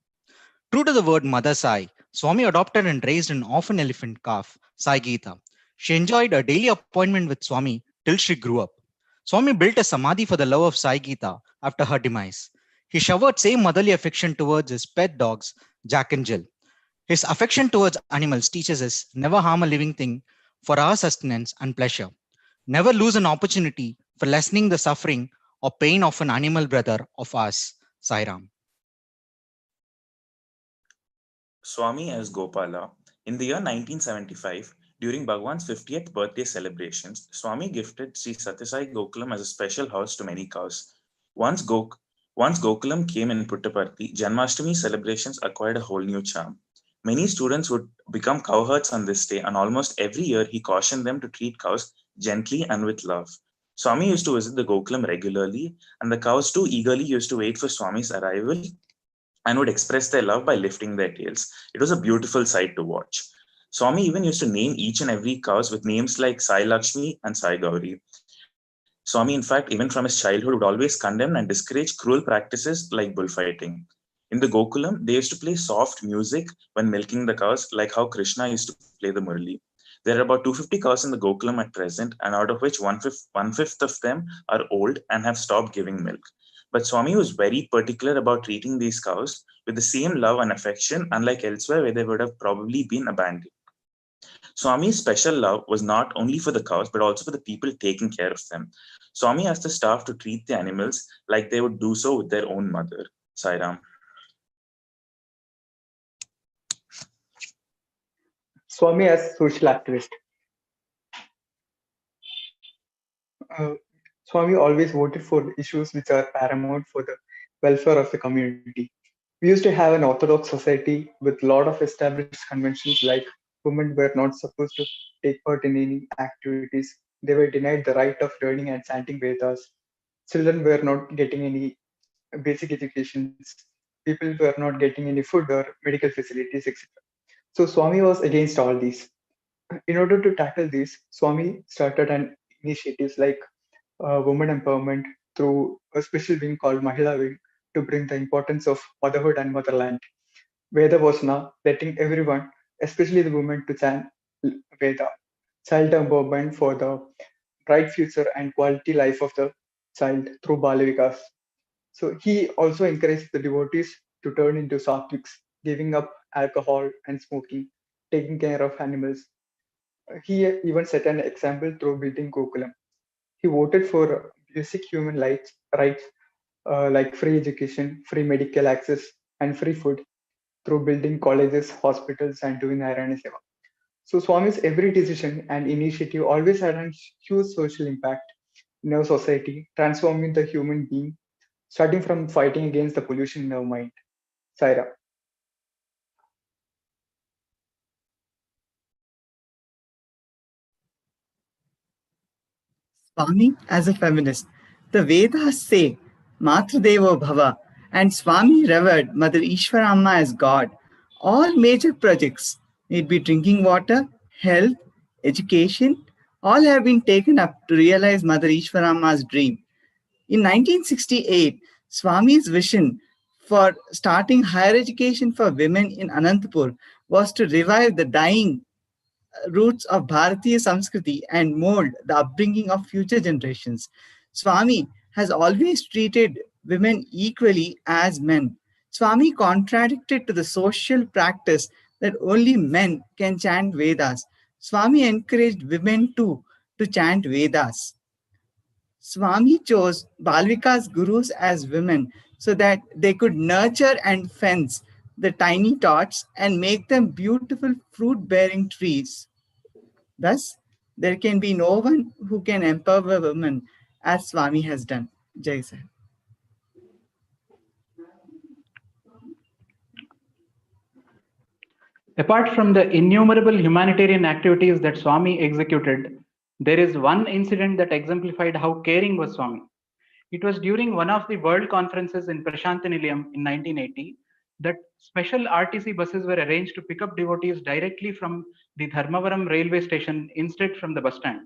True to the word Mother Sai, Swami adopted and raised an orphan elephant calf, Sai Geeta. She enjoyed a daily appointment with Swami till she grew up. Swami built a samadhi for the love of Sai Geeta after her demise. He showered same motherly affection towards his pet dogs, Jack and Jill. His affection towards animals teaches us never harm a living thing for our sustenance and pleasure. Never lose an opportunity for lessening the suffering or pain of an animal brother of ours. Sai Ram. Swami as Gopala. In the year 1975, during Bhagawan's 50th birthday celebrations, Swami gifted Sri Satyasai Gokulam as a special house to many cows. Once Gokulam came in Puttaparthi, Janmashtami celebrations acquired a whole new charm. Many students would become cowherds on this day, and almost every year he cautioned them to treat cows gently and with love. Swami used to visit the Gokulam regularly, and the cows too eagerly used to wait for Swami's arrival and would express their love by lifting their tails. It was a beautiful sight to watch. Swami even used to name each and every cows with names like Sai Lakshmi and Sai Gauri. Swami, in fact, even from his childhood, would always condemn and discourage cruel practices like bullfighting. In the Gokulam, they used to play soft music when milking the cows, like how Krishna used to play the murli. There are about 250 cows in the Gokulam at present, and out of which one fifth of them are old and have stopped giving milk. But Swami was very particular about treating these cows with the same love and affection, unlike elsewhere where they would have probably been abandoned. Swami's special love was not only for the cows, but also for the people taking care of them. Swami asked the staff to treat the animals like they would do so with their own mother. Sairam. Swami as social activist. Uh, Swami always voted for issues which are paramount for the welfare of the community. We used to have an orthodox society with a lot of established conventions like women were not supposed to take part in any activities. They were denied the right of learning and chanting Vedas. Children were not getting any basic educations. People were not getting any food or medical facilities, etc. So Swami was against all these. In order to tackle this, Swami started an initiatives like women empowerment through a special wing called Mahila Wing to bring the importance of motherhood and motherland. Veda Vasana, letting everyone, especially the women, to chant Veda. Child empowerment for the bright future and quality life of the child through Balavikas. So he also encouraged the devotees to turn into satviks, giving up alcohol and smoking, taking care of animals. He even set an example through building Gokulam. He voted for basic human rights like free education, free medical access, and free food through building colleges, hospitals, and doing Narayana Seva. So Swami's every decision and initiative always had a huge social impact in our society, transforming the human being, starting from fighting against the pollution in our mind. Saira. Swami as a feminist. The Vedas say Matradevo Bhava, and Swami revered Mother Ishwaramma as God. All major projects, it be drinking water, health, education, all have been taken up to realize Mother Ishwaramma's dream. In 1968, Swami's vision for starting higher education for women in Anantapur was to revive the dying roots of Bharatiya Samskriti and mold the upbringing of future generations. Swami has always treated women equally as men. Swami contradicted to the social practice that only men can chant Vedas. Swami encouraged women too to chant Vedas. Swami chose Balvika's gurus as women so that they could nurture and fence the tiny tots and make them beautiful fruit bearing trees. Thus, there can be no one who can empower women as Swami has done. Jai Sahib. Apart from the innumerable humanitarian activities that Swami executed, there is one incident that exemplified how caring was Swami. It was during one of the world conferences in Prashantanilayam in 1980 that special RTC buses were arranged to pick up devotees directly from the Dharmavaram railway station instead from the bus stand,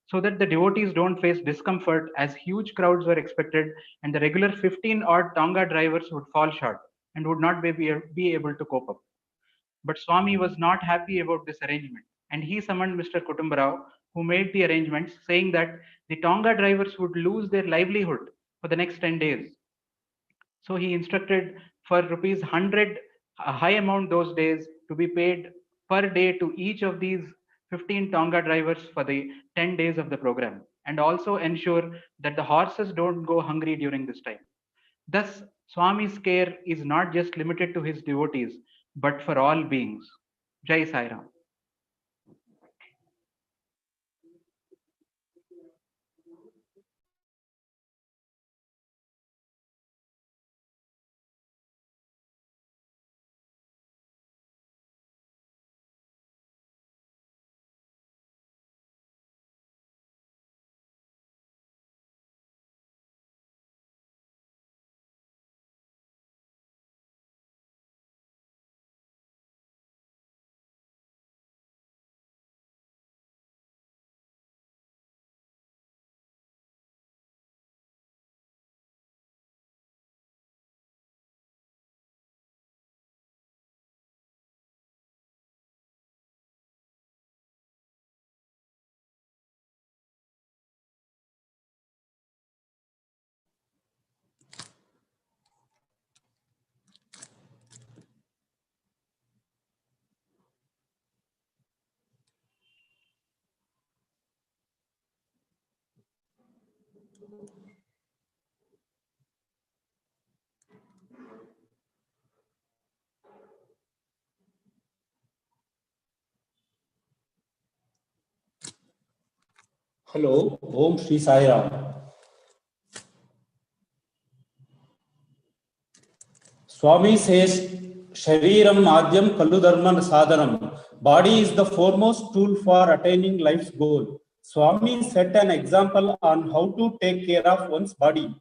so that the devotees don't face discomfort as huge crowds were expected and the regular 15 odd Tonga drivers would fall short and would not be able to cope up. But Swami was not happy about this arrangement, and he summoned Mr. Kutumbarao, who made the arrangements, saying that the Tonga drivers would lose their livelihood for the next 10 days. So he instructed for rupees 100, a high amount those days, to be paid per day to each of these 15 Tonga drivers for the 10 days of the program, and also ensure that the horses don't go hungry during this time. Thus, Swami's care is not just limited to his devotees, but for all beings. Jai Sai Ram. Hello, Om Shri Sai Ram. Swami says, Shariram Madhyam Kallu Dharma Sadhanam. Body is the foremost tool for attaining life's goal. Swami set an example on how to take care of one's body.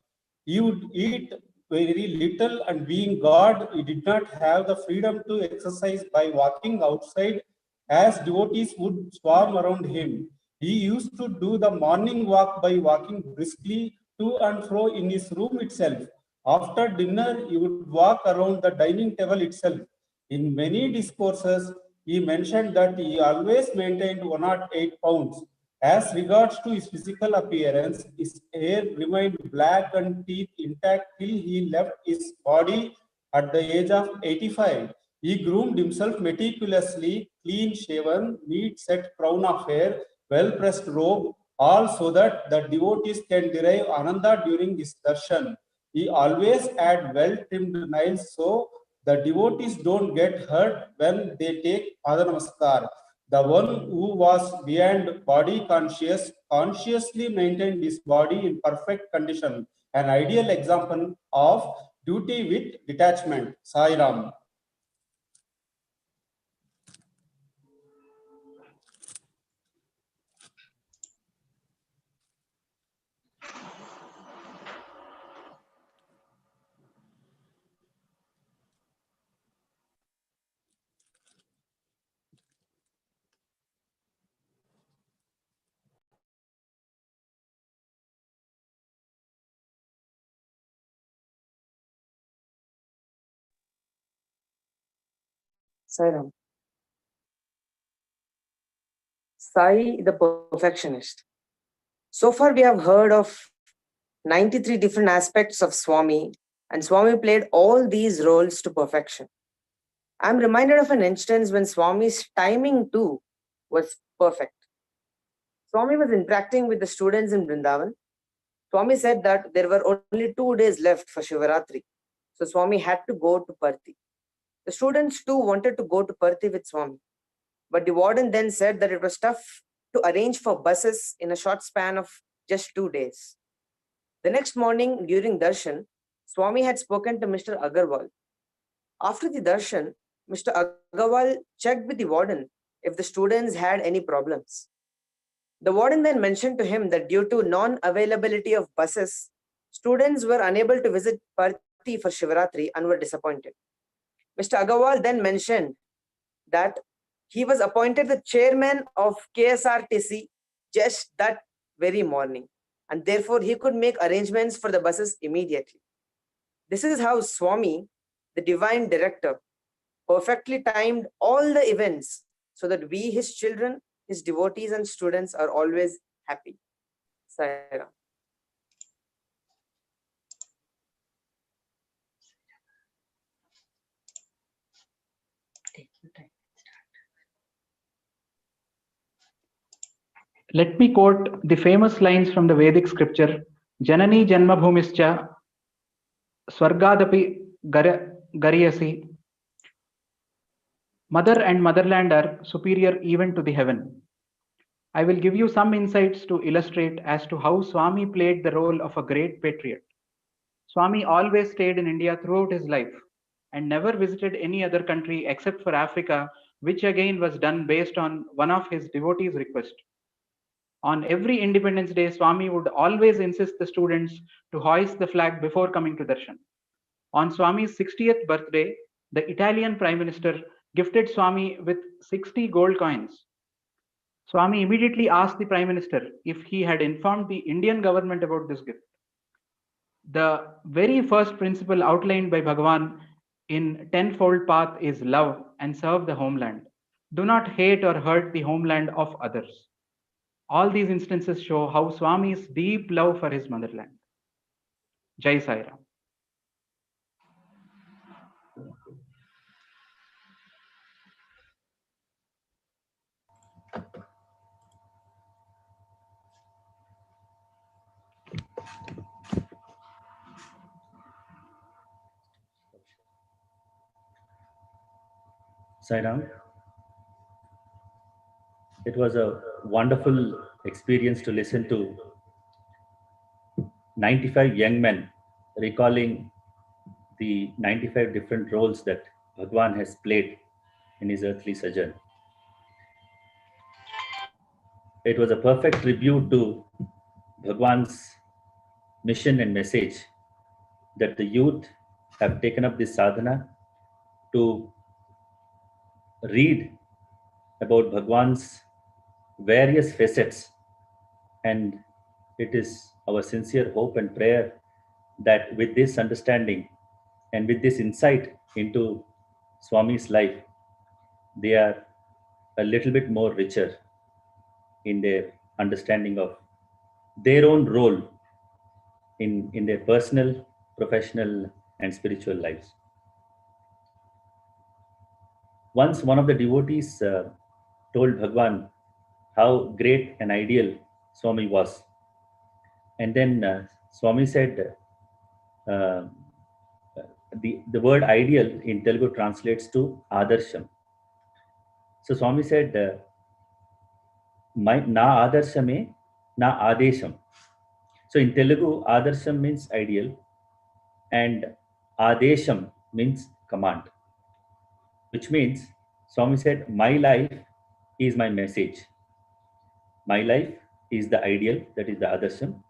He would eat very little, and being God, he did not have the freedom to exercise by walking outside as devotees would swarm around him. He used to do the morning walk by walking briskly to and fro in his room itself. After dinner, he would walk around the dining table itself. In many discourses, he mentioned that he always maintained 108 pounds. As regards to his physical appearance, his hair remained black and teeth intact till he left his body at the age of 85. He groomed himself meticulously, clean shaven, neat set crown of hair, well pressed robe, all so that the devotees can derive ananda during his darshan. He always had well trimmed nails so the devotees don't get hurt when they take Pada Namaskar. The one who was beyond body conscious consciously maintained his body in perfect condition, an ideal example of duty with detachment. Sai Ram. Sairam. Sai, the perfectionist. So far, we have heard of 93 different aspects of Swami, and Swami played all these roles to perfection. I'm reminded of an instance when Swami's timing too was perfect. Swami was interacting with the students in Vrindavan. Swami said that there were only 2 days left for Shivaratri, so Swami had to go to Parthi. The students too wanted to go to Parthi with Swami, but the warden then said that it was tough to arrange for buses in a short span of just 2 days. The next morning during darshan, Swami had spoken to Mr. Agarwal. After the darshan, Mr. Agarwal checked with the warden if the students had any problems. The warden then mentioned to him that due to non-availability of buses, students were unable to visit Parthi for Shivaratri and were disappointed. Mr. Agarwal then mentioned that he was appointed the chairman of KSRTC just that very morning, and therefore he could make arrangements for the buses immediately. This is how Swami, the divine director, perfectly timed all the events so that we, his children, his devotees and students are always happy. Sai. Let me quote the famous lines from the Vedic scripture, Janani Janmabhumischa Swargadapi Gariyasi. Mother and motherland are superior even to the heaven. I will give you some insights to illustrate as to how Swami played the role of a great patriot. Swami always stayed in India throughout his life and never visited any other country except for Africa, which again was done based on one of his devotees' request. On every Independence Day, Swami would always insist the students to hoist the flag before coming to darshan. On Swami's 60th birthday, the Italian Prime Minister gifted Swami with 60 gold coins. Swami immediately asked the Prime Minister if he had informed the Indian government about this gift. The very first principle outlined by Bhagawan in tenfold path is love and serve the homeland. Do not hate or hurt the homeland of others. All these instances show how Swami's deep love for his motherland. Jai Sai Ram. Sairam, it was a wonderful experience to listen to 95 young men recalling the 95 different roles that Bhagwan has played in his earthly sojourn. It was a perfect tribute to Bhagwan's mission and message that the youth have taken up this sadhana to read about Bhagwan's various facets. And it is our sincere hope and prayer that with this understanding and with this insight into Swami's life, they are a little bit more richer in their understanding of their own role in their personal, professional, and spiritual lives. Once one of the devotees told Bhagwan how great and ideal Swami was. And then Swami said, uh, the word ideal in Telugu translates to Adarsham. So Swami said, na Adarshame, na Adesham. So in Telugu, Adarsham means ideal and Adesham means command, which means Swami said, my life is my message. My life is the ideal, that is the Adarsham.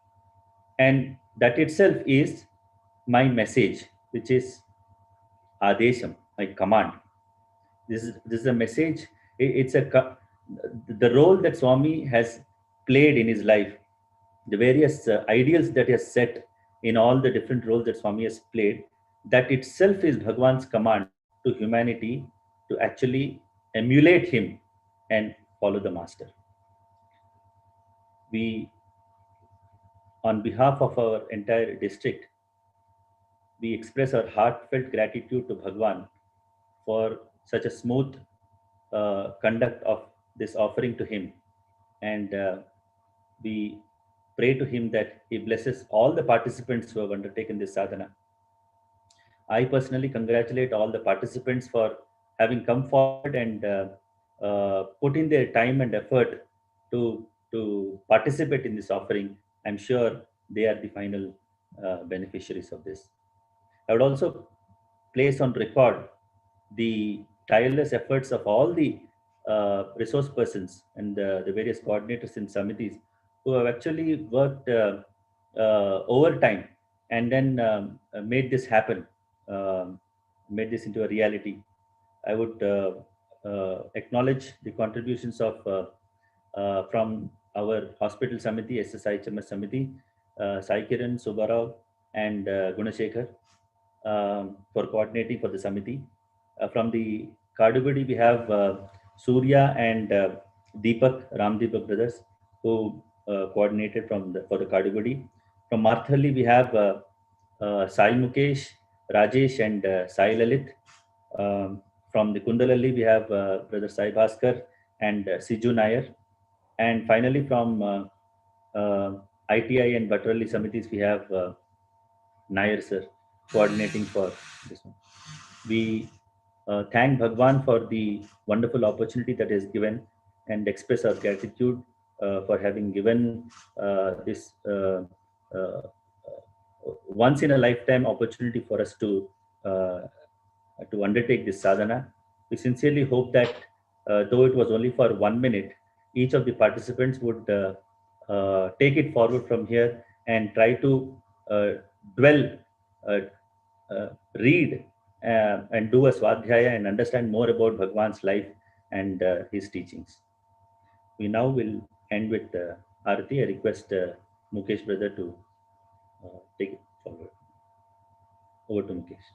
And that itself is my message, which is Adesham, my command. This is a message. It's the role that Swami has played in his life, the various ideals that he has set in all the different roles that Swami has played, that itself is Bhagwan's command to humanity to actually emulate him and follow the master. We, on behalf of our entire district, we express our heartfelt gratitude to Bhagwan for such a smooth conduct of this offering to him. And we pray to him that he blesses all the participants who have undertaken this sadhana. I personally congratulate all the participants for having come forward and put in their time and effort to participate in this offering. I'm sure they are the final beneficiaries of this. I would also place on record the tireless efforts of all the resource persons and the various coordinators in Samitis who have actually worked overtime and then made this happen, made this into a reality. I would acknowledge the contributions of from our hospital Samiti, SSIHMS Samiti, Sai Kiran, Subbarao, and Gunashekhar for coordinating for the Samiti. From the Kadugudi, we have Surya and Deepak, Ram Deepak brothers, who coordinated for the Kadugudi. From Marthali, we have Sai Mukesh, Rajesh, and Sai Lalit. From the Kundalali, we have brother Sai Bhaskar and Siju Nair. And finally, from ITI and Batrali Samitis, we have Nair sir coordinating for this one. We thank Bhagwan for the wonderful opportunity that is given and express our gratitude for having given this once in a lifetime opportunity for us to undertake this sadhana. We sincerely hope that though it was only for 1 minute, each of the participants would take it forward from here and try to dwell, read and do a swadhyaya and understand more about Bhagwan's life and his teachings. We now will end with Arati. I request Mukesh brother to take it forward. Over to Mukesh.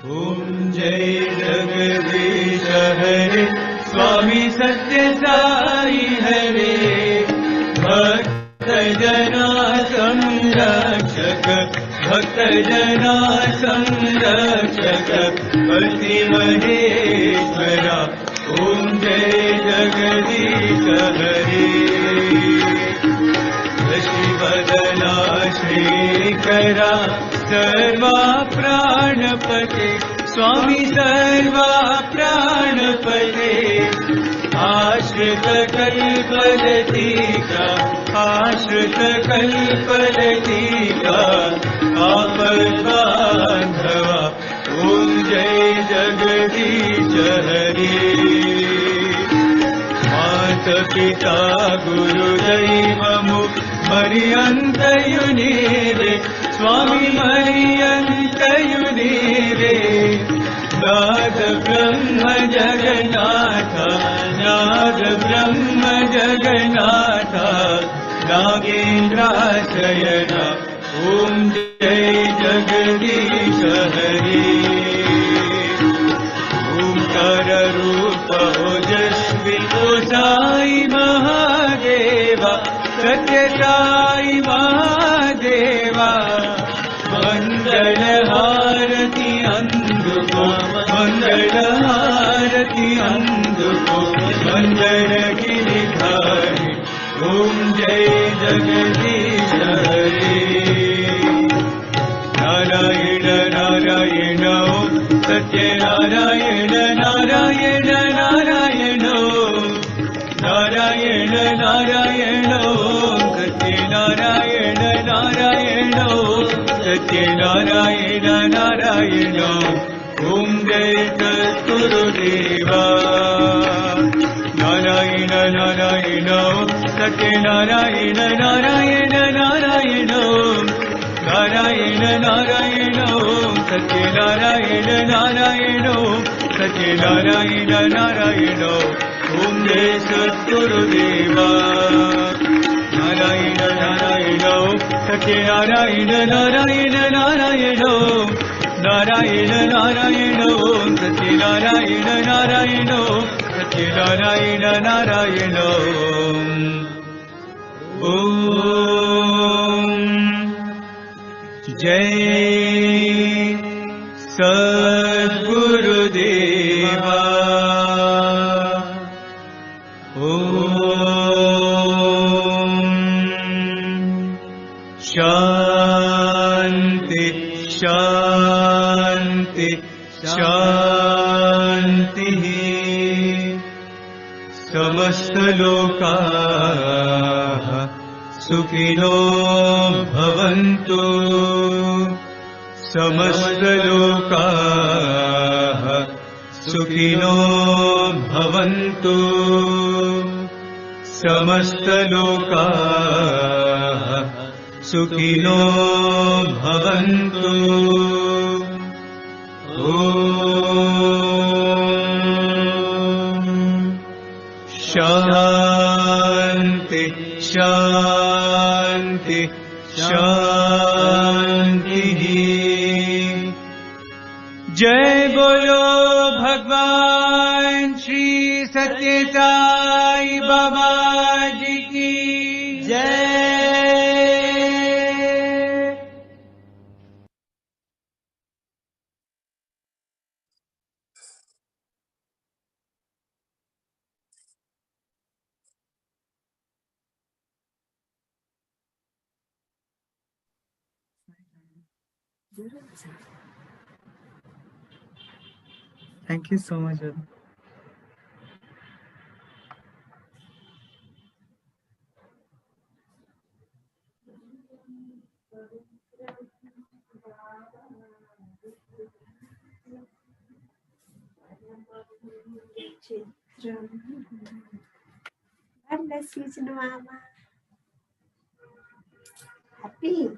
Om Jai Jagadish Hare, Swami Satya Sai Hare, Bhakta Jana Samrakshak, Bhakta Jana Samrakshak, Pati Maheshwara, Om Jai Jagadish Hare. Shivadana Shrikara Sarva Pranapate, Swami Sarva Pranapate, Ashrita Kalpalatika, Ashrita Kalpalatika, Apad Bandhava, Om Jai Jagadish Hare. Mata Pita Guru Daivamu Mariyanta Yunire, Swami Mariyanta Yunire, Nada Brahma Jagannatha, Nada Brahma Jagannatha, Nagendra Sayana, Om Jai Jagadish Hare. Omkara Rupa Ojasvi Sai Mahadeva, Satya Sai Mahadeva, Mandala Harati Anduko, Mandala Harati Anduko, Mandala Giridhari, Om Jai Jagadish Hare. Narayana Narayana Om Satya Narayana Narayana Narayana Narayana Narayana Satya Narayana Narayana Satya Narayana Narayana Om Jai Gurudeva. Narayana Narayana Satya Narayana Narayana Narayana Narayana Narayana Satya Narayana Narayana Satya Narayana Narayana Om Jai Satgurudeva. Narayana Narayana Satya Narayana Narayana Narayana Narayana Narayana Satya Narayana Narayana Satya Narayana Narayana. Om Jai Sadgurudeva. Om Shanti Shanti Shanti. Samasta lokaha Sukhino bhavantu, Samasta lokaha Sukhino bhavantu, Samasta lokaha Sukhino bhavantu. Shanti Shanti Shanti. Jai Bolo Bhagwan Shri Satya Sai Baba Ji ki Jai. Thank you so much. God bless you, Mama. Happy.